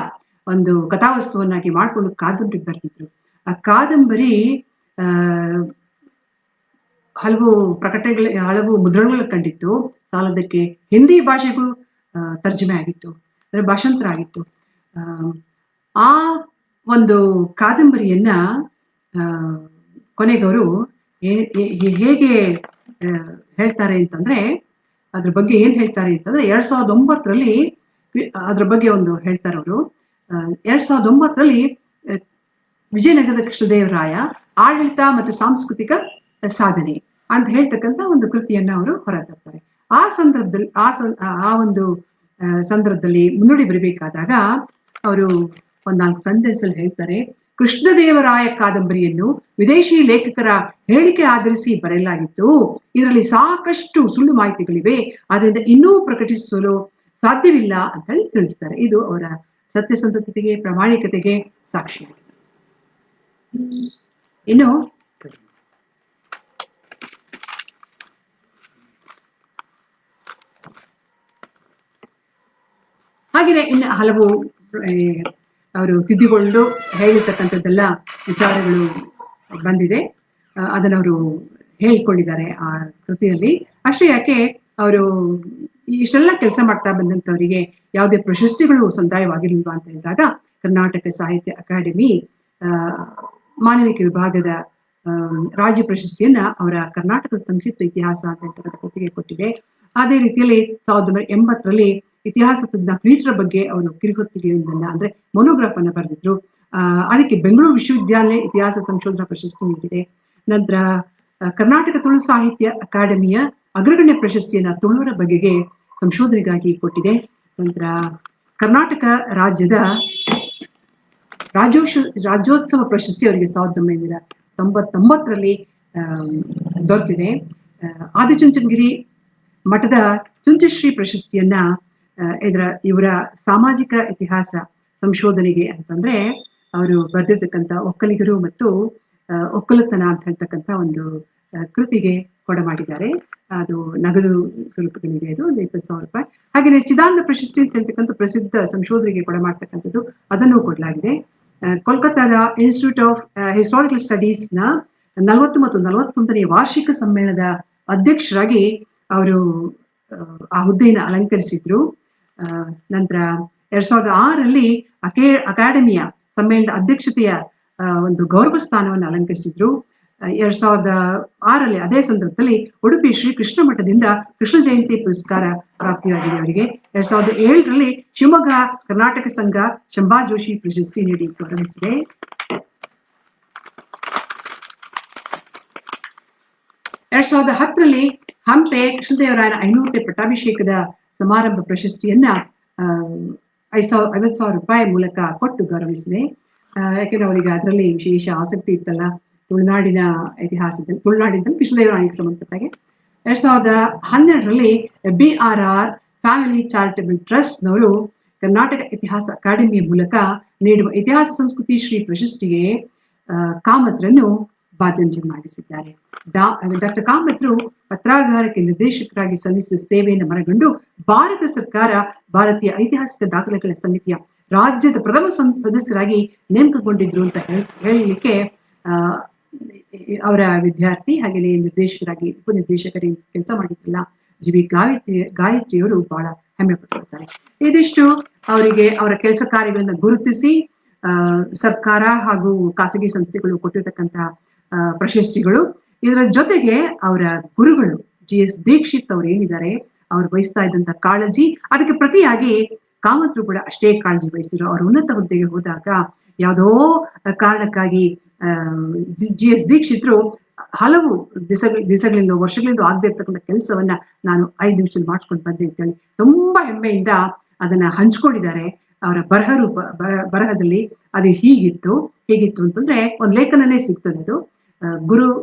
[SPEAKER 2] ಒಂದು ಕಥಾವಸ್ತುವನ್ನಾಗಿ ಮಾಡ್ಕೊಂಡು ಕಾದಂಬರಿ ಬರ್ತಿದ್ರು. ಆ ಕಾದಂಬರಿ ಹಲವು ಹಲವು ಮುದ್ರಣಗಳು ಕಂಡಿತ್ತು. ಸಾಲದಕ್ಕೆ ಹಿಂದಿ ಭಾಷೆಗೂ ತರ್ಜುಮೆ ಆಗಿತ್ತು, ಅಂದ್ರೆ ಭಾಷಾಂತರ ಆಗಿತ್ತು. ಆ ಒಂದು ಕಾದಂಬರಿಯನ್ನ ಕೊನೆಗವರು ಹೇಗೆ ಹೇಳ್ತಾರೆ ಅಂತಂದ್ರೆ, ಅದ್ರ ಬಗ್ಗೆ ಏನ್ ಹೇಳ್ತಾರೆ ಅಂತಂದ್ರೆ 2009ರಲ್ಲಿ ಅದ್ರ ಬಗ್ಗೆ ಒಂದು ಹೇಳ್ತಾರೆ ಅವರು. 2009ರಲ್ಲಿ ವಿಜಯನಗರದ ಕೃಷ್ಣದೇವರಾಯ ಆಡಳಿತ ಮತ್ತು ಸಾಂಸ್ಕೃತಿಕ ಸಾಧನೆ ಅಂತ ಹೇಳ್ತಕ್ಕಂಥ ಒಂದು ಕೃತಿಯನ್ನ ಅವರು ಹೊರತರ್ತಾರೆ. ಆ ಸಂದರ್ಭದಲ್ಲಿ ಆ ಒಂದು ಸಂದರ್ಭದಲ್ಲಿ ಮುನ್ನುಡಿ ಬರಬೇಕಾದಾಗ ಅವರು ಒಂದ್ 4 ಸೆಂಟೆನ್ಸ್ ಅಲ್ಲಿ ಹೇಳ್ತಾರೆ, ಕೃಷ್ಣದೇವರಾಯ ಕಾದಂಬರಿಯನ್ನು ವಿದೇಶಿ ಲೇಖಕರ ಹೇಳಿಕೆ ಆಧರಿಸಿ ಬರೆಯಲಾಗಿತ್ತು. ಇದರಲ್ಲಿ ಸಾಕಷ್ಟು ಸುಳ್ಳು ಮಾಹಿತಿಗಳಿವೆ, ಅದರಿಂದ ಇನ್ನೂ ಪ್ರಕಟಿಸಲು ಸಾಧ್ಯವಿಲ್ಲ ಅಂತ ಹೇಳಿ ತಿಳಿಸ್ತಾರೆ. ಇದು ಅವರ ಸತ್ಯಸಂಧತೆಗೆ, ಪ್ರಾಮಾಣಿಕತೆಗೆ ಸಾಕ್ಷಿಯಾಗಿದೆ. ಇನ್ನು ಹಾಗೆಯೇ ಇನ್ನು ಹಲವು ಅವರು ತಿದ್ದಿಕೊಂಡು ಹೇಳಿರ್ತಕ್ಕಂಥದ್ದೆಲ್ಲ ವಿಚಾರಗಳು ಬಂದಿದೆ. ಅದನ್ನ ಅವರು ಹೇಳಿಕೊಂಡಿದ್ದಾರೆ ಆ ಕೃತಿಯಲ್ಲಿ. ಅಷ್ಟೇ ಯಾಕೆ, ಅವರು ಇಷ್ಟೆಲ್ಲ ಕೆಲಸ ಮಾಡ್ತಾ ಬಂದಂಥವರಿಗೆ ಯಾವುದೇ ಪ್ರಶಸ್ತಿಗಳು ಸಂದಾಯವಾಗಿರ್ಲಿಲ್ವಾ ಅಂತ ಹೇಳಿದಾಗ, ಕರ್ನಾಟಕ ಸಾಹಿತ್ಯ ಅಕಾಡೆಮಿ ಮಾನವಿಕ ವಿಭಾಗದ ರಾಜ್ಯ ಪ್ರಶಸ್ತಿಯನ್ನ ಅವರ ಕರ್ನಾಟಕದ ಸಂಕ್ಷಿಪ್ತ ಇತಿಹಾಸ ಅಂತ ಹೇಳ್ತಕ್ಕಂಥ ಕೃತಿಗೆ ಕೊಟ್ಟಿದೆ. ಅದೇ ರೀತಿಯಲ್ಲಿ 1980ರಲ್ಲಿ ಇತಿಹಾಸ ತಜ್ಞ ಪೀಠರ ಬಗ್ಗೆ ಅವರು ಕಿರುಹೊತ್ತಿಗೆಯೊಂದನ್ನ ಅಂದ್ರೆ ಮೊನೋಗ್ರಾಫ್ ಅನ್ನ ಬರೆದಿದ್ರು. ಅದಕ್ಕೆ ಬೆಂಗಳೂರು ವಿಶ್ವವಿದ್ಯಾಲಯ ಇತಿಹಾಸ ಸಂಶೋಧನಾ ಪ್ರಶಸ್ತಿ ನೀಡಿದೆ. ನಂತರ ಕರ್ನಾಟಕ ತುಳು ಸಾಹಿತ್ಯ ಅಕಾಡೆಮಿಯ ಅಗ್ರಗಣ್ಯ ಪ್ರಶಸ್ತಿಯನ್ನ ತುಳುವರ ಬಗೆಗೆ ಸಂಶೋಧನೆಗಾಗಿ ಕೊಟ್ಟಿದೆ. ನಂತರ ಕರ್ನಾಟಕ ರಾಜ್ಯದ ರಾಜ್ಯೋತ್ಸವ ಪ್ರಶಸ್ತಿ ಅವರಿಗೆ 1999ರಲ್ಲಿ ದೊರೆತಿದೆ. ಆದಿಚುಂಚನಗಿರಿ ಮಠದ ಚುಂಚಶ್ರೀ ಪ್ರಶಸ್ತಿಯನ್ನ ಇವರ ಸಾಮಾಜಿಕ ಇತಿಹಾಸ ಸಂಶೋಧನೆಗೆ ಅಂತಂದ್ರೆ ಅವರು ಬರೆದಿರ್ತಕ್ಕಂಥ ಒಕ್ಕಲಿಗರು ಮತ್ತು ಒಕ್ಕಲತನ ಅಂತ ಹೇಳ್ತಕ್ಕಂಥ ಒಂದು ಕೃತಿಗೆ ಕೊಡಮಾಡಿದ್ದಾರೆ. ಅದು ನಗದು ಸ್ವರೂಪದಲ್ಲಿದೆ, ಅದು 20,000 ರೂಪಾಯಿ. ಹಾಗೆಯೇ ಚಿದಾನಂದ ಪ್ರಶಸ್ತಿ ಅಂತ ಹೇಳ್ತಕ್ಕಂಥ ಪ್ರಸಿದ್ಧ ಸಂಶೋಧನೆಗೆ ಕೊಡಮಾಡ್ತಕ್ಕಂಥದ್ದು, ಅದನ್ನು ಕೊಡಲಾಗಿದೆ. ಕೋಲ್ಕತ್ತಾದ ಇನ್ಸ್ಟಿಟ್ಯೂಟ್ ಆಫ್ ಹಿಸ್ಟಾರಿಕಲ್ ಸ್ಟಡೀಸ್ ನ 40 ಮತ್ತು 41ನೇ ವಾರ್ಷಿಕ ಸಮ್ಮೇಳನದ ಅಧ್ಯಕ್ಷರಾಗಿ ಅವರು ಆ ಹುದ್ದೆಯನ್ನು ಅಲಂಕರಿಸಿದ್ರು. ನಂತರ 2006ರಲ್ಲಿ ಅಕಾಡೆಮಿಯ ಸಮ್ಮೇಳನದ ಅಧ್ಯಕ್ಷತೆಯ ಒಂದು ಗೌರವ ಸ್ಥಾನವನ್ನು ಅಲಂಕರಿಸಿದ್ರು. 2006ರಲ್ಲಿ ಅದೇ ಸಂದರ್ಭದಲ್ಲಿ ಉಡುಪಿ ಶ್ರೀ ಕೃಷ್ಣ ಮಠದಿಂದ ಕೃಷ್ಣ ಜಯಂತಿ ಪುರಸ್ಕಾರ ಪ್ರಾಪ್ತಿಯಾಗಿದೆ ಅವರಿಗೆ. 2007ರಲ್ಲಿ ಶಿವಮೊಗ್ಗ ಕರ್ನಾಟಕ ಸಂಘ ಶಂಭಾ ಜೋಶಿ ಪ್ರಶಸ್ತಿ ನೀಡಿ ಗೌರವಿಸಿದೆ. 2010ರಲ್ಲಿ ಹಂಪೆ ಕೃಷ್ಣದೇವರಾಯನ 500ನೇ ಪಟ್ಟಾಭಿಷೇಕದ ಸಮಾರಂಭ ಪ್ರಶಸ್ತಿಯನ್ನ 50,000 ರೂಪಾಯಿ ಮೂಲಕ ಕೊಟ್ಟು ಗೌರವಿಸಿದೆ. ಯಾಕೆಂದ್ರೆ ಅವರಿಗೆ ಅದರಲ್ಲಿ ವಿಶೇಷ ಆಸಕ್ತಿ ಇತ್ತಲ್ಲ, ತುಳುನಾಡಿನ ಇತಿಹಾಸದಲ್ಲಿ, ತುಳುನಾಡಿನಲ್ಲಿ ಕೃಷ್ಣದೇವರಾಯನಿಗೆ ಸಂಬಂಧಪಟ್ಟಾಗೆ. 2012ರಲ್ಲಿ BRR ಫ್ಯಾಮಿಲಿ ಚಾರಿಟಬಲ್ ಟ್ರಸ್ಟ್ ನವರು ಕರ್ನಾಟಕ ಇತಿಹಾಸ ಅಕಾಡೆಮಿಯ ಮೂಲಕ ನೀಡುವ ಇತಿಹಾಸ ಸಂಸ್ಕೃತಿ ಶ್ರೀ ಪ್ರಶಸ್ತಿಗೆ ಕಾಮತ್ರನ್ನು ಭಾಜನರಾಗಿಸಿದ್ದಾರೆ. ಡಾಕ್ಟರ್ ಕಾಮತ್ರು ಪತ್ರಾಗಾರಕ್ಕೆ ನಿರ್ದೇಶಕರಾಗಿ ಸಲ್ಲಿಸಿದ ಸೇವೆಯನ್ನು ಮನಗಂಡು ಭಾರತ ಸರ್ಕಾರ ಭಾರತೀಯ ಐತಿಹಾಸಿಕ ದಾಖಲೆಗಳ ಸಮಿತಿಯ ರಾಜ್ಯದ ಪ್ರಥಮ ಸದಸ್ಯರಾಗಿ ನೇಮಕಗೊಂಡಿದ್ರು ಅಂತ ಹೇಳಲಿಕ್ಕೆ ಅವರ ವಿದ್ಯಾರ್ಥಿ ಹಾಗೆಯೇ ನಿರ್ದೇಶಕರಾಗಿ ಉಪನಿರ್ದೇಶಕರಾಗಿ ಕೆಲಸ ಮಾಡಿದ್ರಲ್ಲ GV ಗಾಯತ್ರಿಯವರು ಬಹಳ ಹೆಮ್ಮೆ ಪಟ್ಟಿರ್ತಾರೆ. ಇದಿಷ್ಟು ಅವರಿಗೆ ಅವರ ಕೆಲಸ ಕಾರ್ಯಗಳನ್ನ ಗುರುತಿಸಿ ಸರ್ಕಾರ ಹಾಗೂ ಖಾಸಗಿ ಸಂಸ್ಥೆಗಳು ಕೊಟ್ಟಿರ್ತಕ್ಕಂತಹ ಪ್ರಶಸ್ತಿಗಳು. ಇದರ ಜೊತೆಗೆ ಅವರ ಗುರುಗಳು GS ದೀಕ್ಷಿತ್ ಅವ್ರು ಏನಿದ್ದಾರೆ, ಅವ್ರು ವಹಿಸ್ತಾ ಇದ್ದಂತ ಕಾಳಜಿ, ಅದಕ್ಕೆ ಪ್ರತಿಯಾಗಿ ಕಾಮತ್ರು ಕೂಡ ಅಷ್ಟೇ ಕಾಳಜಿ ವಹಿಸಿದ್ರು. ಅವರು ಉನ್ನತ ಹುದ್ದೆಗೆ ಹೋದಾಗ ಯಾವುದೋ ಕಾರಣಕ್ಕಾಗಿ GS ದೀಕ್ಷಿತ್ರು ಹಲವು ದಿವಸಗಳಿಂದ ವರ್ಷಗಳಿಂದ ಆಗದೆ ಇರ್ತಕ್ಕಂಥ ಕೆಲಸವನ್ನ ನಾನು 5 ನಿಮಿಷದಲ್ಲಿ ಮಾಡ್ಕೊಂಡು ಬಂದೆ ಅಂತ ಹೇಳಿ ತುಂಬಾ ಹೆಮ್ಮೆಯಿಂದ ಅದನ್ನ ಹಂಚ್ಕೊಂಡಿದ್ದಾರೆ. ಅವರ ಬರಹದಲ್ಲಿ ಅದು ಹೀಗಿತ್ತು ಅಂತಂದ್ರೆ ಒಂದು ಲೇಖನನೇ ಸಿಗ್ತದೆ. ಅದು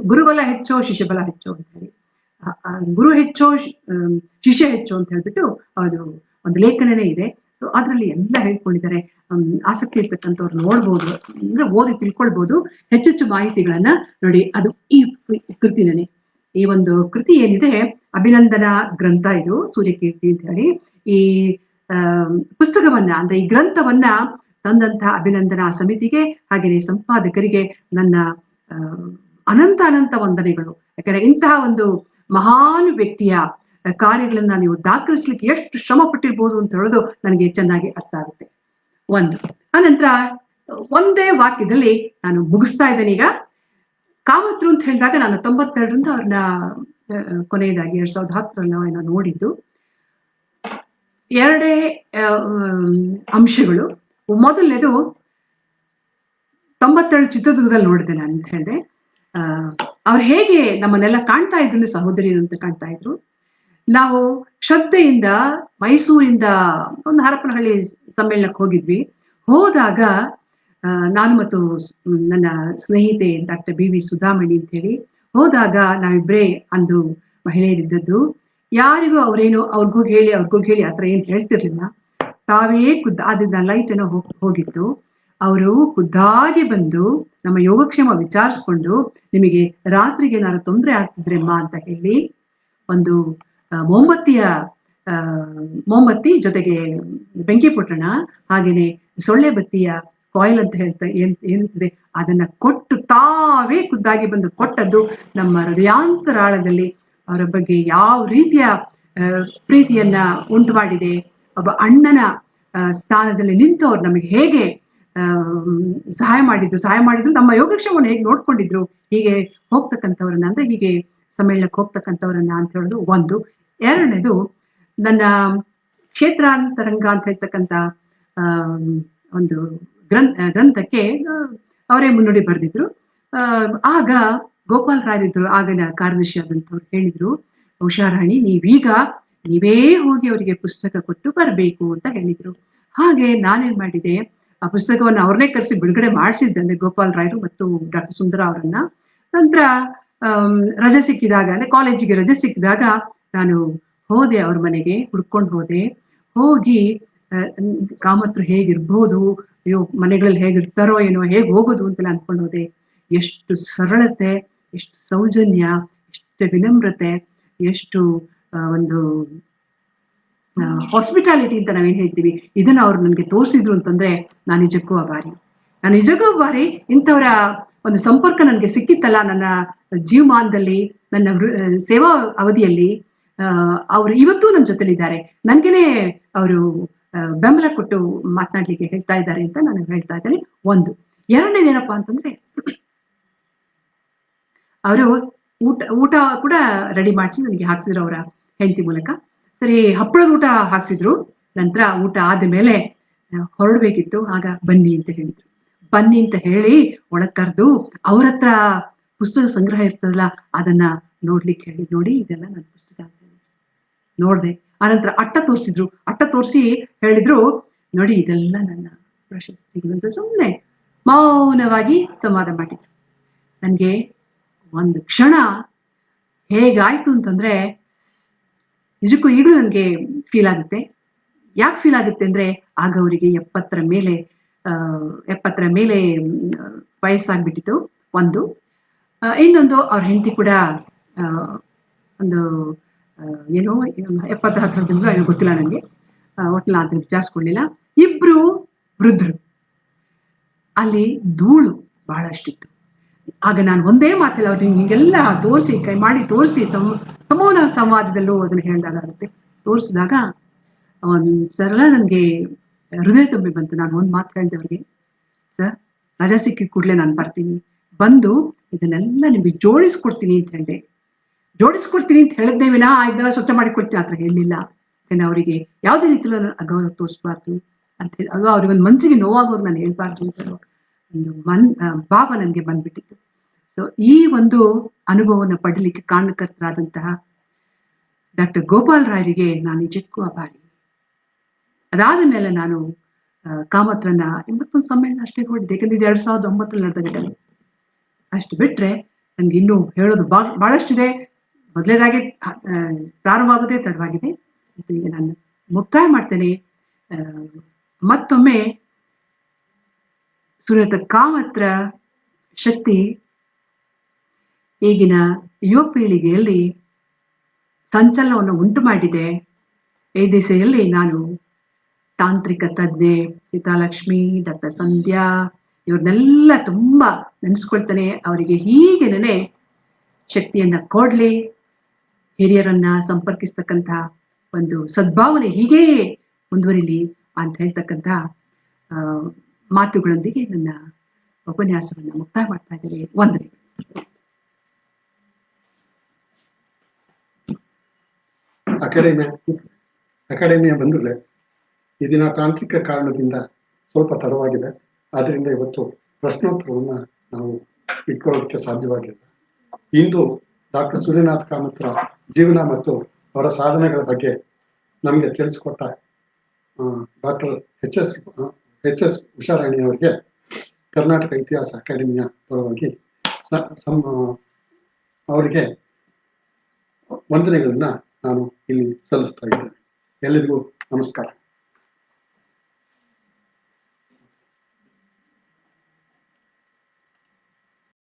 [SPEAKER 2] ಗುರುಬಲ ಹೆಚ್ಚೋ ಶಿಷ್ಯಬಲ ಹೆಚ್ಚೋ ಅಂತ ಹೇಳಿ, ಗುರು ಹೆಚ್ಚೋ ಶಿಷ್ಯ ಹೆಚ್ಚೋ ಅಂತ ಹೇಳ್ಬಿಟ್ಟು ಅದು ಒಂದು ಲೇಖನನೇ ಇದೆ. ಸೊ ಅದ್ರಲ್ಲಿ ಎಲ್ಲ ಹೇಳ್ಕೊಂಡಿದ್ದಾರೆ. ಆಸಕ್ತಿ ಇರ್ತಕ್ಕಂಥವ್ರು ನೋಡ್ಬೋದು, ಅಂದ್ರೆ ಓದಿ ತಿಳ್ಕೊಳ್ಬಹುದು ಹೆಚ್ಚೆಚ್ಚು ಮಾಹಿತಿಗಳನ್ನ ನೋಡಿ. ಅದು ಈ ಕೃತಿನೇ, ಈ ಒಂದು ಕೃತಿ ಏನಿದೆ ಅಭಿನಂದನಾ ಗ್ರಂಥ, ಇದು ಸೂರ್ಯಕೀರ್ತಿ ಅಂತ ಹೇಳಿ. ಈ ಪುಸ್ತಕವನ್ನ ಅಂದ್ರೆ ಈ ಗ್ರಂಥವನ್ನ ತಂದಂತಹ ಅಭಿನಂದನಾ ಸಮಿತಿಗೆ ಹಾಗೆಯೇ ಸಂಪಾದಕರಿಗೆ ನನ್ನ ಅನಂತ ಅನಂತ ವಂದನೆಗಳು. ಯಾಕಂದ್ರೆ ಇಂತಹ ಒಂದು ಮಹಾನ್ ವ್ಯಕ್ತಿಯ ಕಾರ್ಯಗಳನ್ನ ನೀವು ದಾಖಲಿಸ್ಲಿಕ್ಕೆ ಎಷ್ಟು ಶ್ರಮ ಪಟ್ಟಿರ್ಬೋದು ಅಂತ ಹೇಳೋದು ನನಗೆ ಚೆನ್ನಾಗಿ ಅರ್ಥ ಆಗುತ್ತೆ. ಒಂದು ಆನಂತರ ಒಂದೇ ವಾಕ್ಯದಲ್ಲಿ ನಾನು ಮುಗಿಸ್ತಾ ಇದ್ದೇನೆ. ಈಗ ಕಾಮತ್ರು ಅಂತ ಹೇಳಿದಾಗ ನಾನು 92ರಿಂದ ಅವ್ರನ್ನ ಕೊನೆಯದಾಗಿ 2010 ಏನೋ ನೋಡಿದ್ದು. ಎರಡೇ ಅಂಶಗಳು. ಮೊದಲನೇದು 97 ಚಿತ್ರದುರ್ಗದಲ್ಲಿ ನೋಡಿದೆ ನಾನು ಅಂತ ಹೇಳಿದೆ. ಅವ್ರು ಹೇಗೆ ನಮ್ಮನ್ನೆಲ್ಲ ಕಾಣ್ತಾ ಇದ್ರು, ಸಹೋದರಿಯರು ಅಂತ ಕಾಣ್ತಾ ಇದ್ರು. ನಾವು ಶ್ರದ್ಧೆಯಿಂದ ಮೈಸೂರಿಂದ ಒಂದು ಹರಪನಹಳ್ಳಿ ಸಮ್ಮೇಳನಕ್ಕೆ ಹೋಗಿದ್ವಿ. ಹೋದಾಗ ನಾನು ಮತ್ತು ನನ್ನ ಸ್ನೇಹಿತೆ ಡಾಕ್ಟರ್ BV ಸುಧಾಮಣಿ ಅಂತ ಹೇಳಿ ಹೋದಾಗ ನಾವಿಬ್ಬರೇ ಅಂದು ಮಹಿಳೆಯರಿದ್ದದ್ದು. ಯಾರಿಗೂ ಅವ್ರೇನು ಅವ್ರಿಗೋಗಿ ಹೇಳಿ ಆತರ ಏನ್ ಹೇಳ್ತಿರ್ಲಿಲ್ಲ. ತಾವೇ ಅದನ್ನ ಲೈಟ್ ಏನೋ ಹೋಗಿತ್ತು. ಅವರು ಖುದ್ದಾಗಿ ಬಂದು ನಮ್ಮ ಯೋಗಕ್ಷೇಮ ವಿಚಾರಿಸ್ಕೊಂಡು, ನಿಮಗೆ ರಾತ್ರಿಗೆ ಏನಾದ್ರು ತೊಂದರೆ ಆಗ್ತಿದ್ರೆಮ್ಮ ಅಂತ ಹೇಳಿ ಒಂದು ಮೊಂಬತ್ತಿ ಜೊತೆಗೆ ಬೆಂಕಿ ಪೊಟ್ಟಣ, ಹಾಗೇನೆ ಸೊಳ್ಳೆ ಬತ್ತಿಯ ಕಾಯಿಲ್ ಅಂತ ಹೇಳ್ತದೆ, ಅದನ್ನ ಕೊಟ್ಟು ತಾವೇ ಖುದ್ದಾಗಿ ಬಂದು ಕೊಟ್ಟದ್ದು ನಮ್ಮ ಹೃದಯಾಂತರಾಳದಲ್ಲಿ ಅವರ ಬಗ್ಗೆ ಯಾವ ರೀತಿಯ ಪ್ರೀತಿಯನ್ನ ಉಂಟು ಮಾಡಿದೆ. ಒಬ್ಬ ಅಣ್ಣನ ಸ್ಥಾನದಲ್ಲಿ ನಿಂತು ಅವ್ರು ನಮಗೆ ಹೇಗೆ ಸಹಾಯ ಮಾಡಿದ್ರು, ನಮ್ಮ ಯೋಗಕ್ಷೇಮವನ್ನು ಹೇಗೆ ನೋಡ್ಕೊಂಡಿದ್ರು, ಹೀಗೆ ಹೋಗ್ತಕ್ಕಂಥವ್ರನ್ನ, ಅಂದ್ರೆ ಹೀಗೆ ಸಮ್ಮೇಳನಕ್ಕೆ ಹೋಗ್ತಕ್ಕಂಥವ್ರನ್ನ ಅಂತ ಹೇಳೋದು ಒಂದು. ಎರಡನೇದು, ನನ್ನ ಕ್ಷೇತ್ರಾಂತರಂಗ ಅಂತ ಹೇಳ್ತಕ್ಕಂಥ ಒಂದು ಗ್ರಂಥಕ್ಕೆ ಅವರೇ ಮುನ್ನುಡಿ ಬರೆದಿದ್ರು. ಆಗ ಗೋಪಾಲ್ ರಾಯರಿದ್ರು, ಆಗಿನ ಕಾರ್ಯದರ್ಶಿ ಆದಂಥವ್ರು ಹೇಳಿದ್ರು, ಉಷಾರಾಣಿ ನೀವೇ ಹೋಗಿ ಅವರಿಗೆ ಪುಸ್ತಕ ಕೊಟ್ಟು ಬರಬೇಕು ಅಂತ ಹೇಳಿದ್ರು. ಹಾಗೆ ನಾನೇನ್ ಮಾಡಿದೆ, ಆ ಪುಸ್ತಕವನ್ನು ಅವ್ರನ್ನೇ ಕರೆಸಿ ಬಿಡುಗಡೆ ಮಾಡಿಸಿದ್ದೆ, ಗೋಪಾಲ್ ರಾಯರು ಮತ್ತು ಡಾಕ್ಟರ್ ಸುಂದರ ಅವರನ್ನ. ನಂತರ ರಜೆ ಸಿಕ್ಕಿದಾಗ, ಅಂದ್ರೆ ಕಾಲೇಜಿಗೆ ರಜೆ ಸಿಕ್ಕಿದಾಗ ನಾನು ಹೋದೆ, ಅವ್ರ ಮನೆಗೆ ಹುಡ್ಕೊಂಡು ಹೋಗಿ ಕಾಮತ್ರು ಹೇಗಿರ್ಬೋದು, ಅಯ್ಯೋ ಮನೆಗಳಲ್ಲಿ ಹೇಗಿರ್ತಾರೋ ಏನೋ, ಹೇಗೆ ಹೋಗೋದು ಅಂತೆಲ್ಲ ಅನ್ಕೊಂಡು ಹೋದೆ. ಎಷ್ಟು ಸರಳತೆ, ಎಷ್ಟು ಸೌಜನ್ಯ, ಎಷ್ಟು ವಿನಮ್ರತೆ, ಎಷ್ಟು ಒಂದು ಹಾಸ್ಪಿಟಾಲಿಟಿ ಅಂತ ನಾವೇನ್ ಹೇಳ್ತೀವಿ, ಇದನ್ನ ಅವ್ರು ನನಗೆ ತೋರಿಸಿದ್ರು ಅಂತಂದ್ರೆ ನಾನು ನಿಜಕ್ಕೂ ಅಭಾರಿ. ಇಂಥವರ ಒಂದು ಸಂಪರ್ಕ ನನಗೆ ಸಿಕ್ಕಿತ್ತಲ್ಲ ನನ್ನ ಜೀವಮಾನದಲ್ಲಿ, ನನ್ನ ಸೇವಾ ಅವಧಿಯಲ್ಲಿ. ಅವರು ಇವತ್ತೂ ನನ್ನ ಜೊತೆಲಿದ್ದಾರೆ, ನನ್ಗೇನೆ ಅವರು ಬೆಂಬಲ ಕೊಟ್ಟು ಮಾತನಾಡ್ಲಿಕ್ಕೆ ಹೇಳ್ತಾ ಇದ್ದಾರೆ ಅಂತ ನಾನು ಹೇಳ್ತಾ ಇದ್ದೇನೆ. ಒಂದು. ಎರಡನೇದೇನಪ್ಪಾ ಅಂತಂದ್ರೆ, ಅವರು ಊಟ ಕೂಡ ರೆಡಿ ಮಾಡಿಸಿ ನನಗೆ ಹಾಕ್ಸಿದ್ರು ಅವರ ಹೆಂಡತಿ ಮೂಲಕ. ಸರಿ, ಹಪ್ಪಳದ ಊಟ ಹಾಕ್ಸಿದ್ರು. ನಂತರ ಊಟ ಆದ್ಮೇಲೆ ಹೊರಡ್ಬೇಕಿತ್ತು. ಆಗ ಬನ್ನಿ ಅಂತ ಹೇಳಿದ್ರು. ಬನ್ನಿ ಅಂತ ಹೇಳಿ ಒಳಗ್ ಕರೆದು ಅವ್ರ ಹತ್ರ ಪುಸ್ತಕ ಸಂಗ್ರಹ ಇರ್ತದಲ್ಲ ಅದನ್ನ ನೋಡ್ಲಿಕ್ಕೆ ಹೇಳಿ, ನೋಡಿ ಇದೆಲ್ಲ ನನ್ನ ಪುಸ್ತಕ ಅಂತ ಹೇಳಿ ನೋಡ್ದೆ. ಆನಂತರ ಅಟ್ಟ ತೋರಿಸಿ ಹೇಳಿದ್ರು, ನೋಡಿ ಇದೆಲ್ಲ ನನ್ನ ಪ್ರಶಸ್ತಿಗಳು. ಸುಮ್ಮನೆ ಮೌನವಾಗಿ ಸಂವಾದ ಮಾಡಿದ್ರು. ನನ್ಗೆ ಒಂದು ಕ್ಷಣ ಹೇಗಾಯ್ತು ಅಂತಂದ್ರೆ, ನಿಜಕ್ಕೂ ಈಗಲೂ ನನಗೆ ಫೀಲ್ ಆಗುತ್ತೆ. ಯಾಕೆ ಫೀಲ್ ಆಗುತ್ತೆ ಅಂದ್ರೆ, ಆಗ ಅವರಿಗೆ 70ರ ಮೇಲೆ ವಯಸ್ಸಾಗ್ಬಿಟ್ಟಿತ್ತು ಒಂದು. ಇನ್ನೊಂದು, ಅವ್ರ ಹೆಂಡತಿ ಕೂಡ ಒಂದು ಏನೋ 70 ಹತ್ತಿರದಿಂದ ಏನೋ ಗೊತ್ತಿಲ್ಲ ನನಗೆ, ಒಟ್ಟಿನ ಅದನ್ನ ವಿಚಾರಿಸ್ಕೊಳ್ಳಿಲ್ಲ. ಇಬ್ರು ವೃದ್ಧರು. ಅಲ್ಲಿ ಧೂಳು ಬಹಳಷ್ಟಿತ್ತು. ಆಗ ನಾನು ಒಂದೇ ಮಾತಿಲ್ಲ, ಅವ್ರಿಗೆ ಹಿಂಗೆಲ್ಲ ತೋರಿಸಿ, ಕೈ ಮಾಡಿ ತೋರಿಸಿ, ಸಮೂಹ ಸಂವಾದದಲ್ಲೂ ಅದನ್ನ ಹೇಳಿದಾಗುತ್ತೆ. ತೋರಿಸಿದಾಗ ಒಂದ್ ಸರಳ ನನ್ಗೆ ಹೃದಯ ತುಂಬಿ ಬಂತು. ನಾನು ಒಂದ್ ಮಾತು ಹೇಳಿದೆ ಅವ್ರಿಗೆ, ಸರ್ ರಜಾ ಸಿಕ್ಕಿದ ಕೂಡಲೇ ನಾನು ಬರ್ತೀನಿ, ಬಂದು ಇದನ್ನೆಲ್ಲ ನಿಮ್ಗೆ ಜೋಡಿಸ್ಕೊಡ್ತೀನಿ ಅಂತ ಹೇಳಿದೆ. ಜೋಡಿಸ್ಕೊಡ್ತೀನಿ ಅಂತ ಹೇಳಿದ್ದೇ ವಿನಾ ಇದೆಲ್ಲ ಸ್ವಚ್ಛ ಮಾಡಿಕೊಡ್ತೀನಿ ಆತರ ಹೇಳಿಲ್ಲ. ಯಾಕಂದ್ರೆ ಅವರಿಗೆ ಯಾವುದೇ ರೀತಿಯಲ್ಲೂ ಅಗೌರವ ತೋರಿಸ್ಬಾರ್ದು ಅಂತ ಹೇಳಿ, ಅದು ಅವ್ರಿಗೊಂದು ಮನ್ಸಿಗೆ ನೋವಾಗೋರು ನಾನು ಹೇಳ್ಬಾರ್ದು ಅಂತ ಹೇಳೋ ಒಂದು ಭಾವ ನನಗೆ ಬಂದ್ಬಿಟ್ಟಿತ್ತು. ಸೊ ಈ ಒಂದು ಅನುಭವವನ್ನು ಪಡೀಲಿಕ್ಕೆ ಕಾರಣಕರ್ತರಾದಂತಹ ಡಾಕ್ಟರ್ ಗೋಪಾಲ್ ರಾಯರಿಗೆ ನಾನು ನಿಜಕ್ಕೂ ಅಭಾರಿ. ಅದಾದ ಮೇಲೆ ನಾನು ಕಾಮತ್ರನ 81 ಸಮ್ಮೇಳನ ಅಷ್ಟೇ ಹೊರಡಿದೆ. ಯಾಕಂದ್ರೆ ಇದು 2009 ನಡೆದ ಘಟನೆ. ಅಷ್ಟು ಬಿಟ್ರೆ ನನ್ಗೆ ಇನ್ನೂ ಹೇಳೋದು ಬಹಳಷ್ಟಿದೆ. ಮೊದಲೇದಾಗಿ ಪ್ರಾರಂಭ ಆಗೋದೇ ತಡವಾಗಿದೆ. ಈಗ ನಾನು ಮುಕ್ತಾಯ ಮಾಡ್ತೇನೆ. ಮತ್ತೊಮ್ಮೆ ಶ್ರೀಯುತ ಕಾಮತ್ರ ಶಕ್ತಿ ಈಗಿನ ಯುವ ಪೀಳಿಗೆಯಲ್ಲಿ ಸಂಚಲನವನ್ನು ಉಂಟು ಮಾಡಿದೆ. ಈ ದಿಸೆಯಲ್ಲಿ ನಾನು ತಾಂತ್ರಿಕ ತಜ್ಞೆ ಸೀತಾಲಕ್ಷ್ಮಿ, ಡಾಕ್ಟರ್ ಸಂಧ್ಯಾ, ಇವ್ರನ್ನೆಲ್ಲ ತುಂಬಾ ನೆನೆಸ್ಕೊಳ್ತಾನೆ ಅವರಿಗೆ ಹೀಗೇನೆ ಶಕ್ತಿಯನ್ನ ಕೊಡ್ಲಿ, ಹಿರಿಯರನ್ನ ಸಂಪರ್ಕಿಸ್ತಕ್ಕಂಥ ಒಂದು ಸದ್ಭಾವನೆ ಹೀಗೇ ಮುಂದುವರಿಲಿ ಅಂತ ಹೇಳ್ತಕ್ಕಂಥ ಮಾತುಗಳೊಂದಿಗೆ ನನ್ನ ಉಪನ್ಯಾಸವನ್ನ ಮುಕ್ತಾಯ ಮಾಡ್ತಾ ಇದ್ದೇನೆ. ವಂದನೆ.
[SPEAKER 1] ಅಕಾಡೆಮಿಯ ಬಂಧುಗಳೇ, ಈ ದಿನ ತಾಂತ್ರಿಕ ಕಾರಣದಿಂದ ಸ್ವಲ್ಪ ತಡವಾಗಿದೆ. ಆದ್ದರಿಂದ ಇವತ್ತು ಪ್ರಶ್ನೋತ್ತರವನ್ನು ನಾವು ಇಟ್ಕೊಳ್ಳೋದಕ್ಕೆ ಸಾಧ್ಯವಾಗಿಲ್ಲ. ಇಂದು ಡಾಕ್ಟರ್ ಸೂರ್ಯನಾಥ್ ಕಾಮತ್ರ ಜೀವನ ಮತ್ತು ಅವರ ಸಾಧನೆಗಳ ಬಗ್ಗೆ ನಮಗೆ ತಿಳಿಸಿಕೊಟ್ಟ ಡಾಕ್ಟರ್ ಎಚ್ ಎಸ್ ಉಷಾರಾಣಿ ಅವರಿಗೆ ಕರ್ನಾಟಕ ಇತಿಹಾಸ ಅಕಾಡೆಮಿಯ ಪರವಾಗಿ ಅವರಿಗೆ ವಂದನೆಗಳನ್ನ ನಾನು ಇಲ್ಲಿ ಸಲ್ಲಿಸ್ತಾ ಇದ್ದೇನೆ. ಎಲ್ಲರಿಗೂ ನಮಸ್ಕಾರ.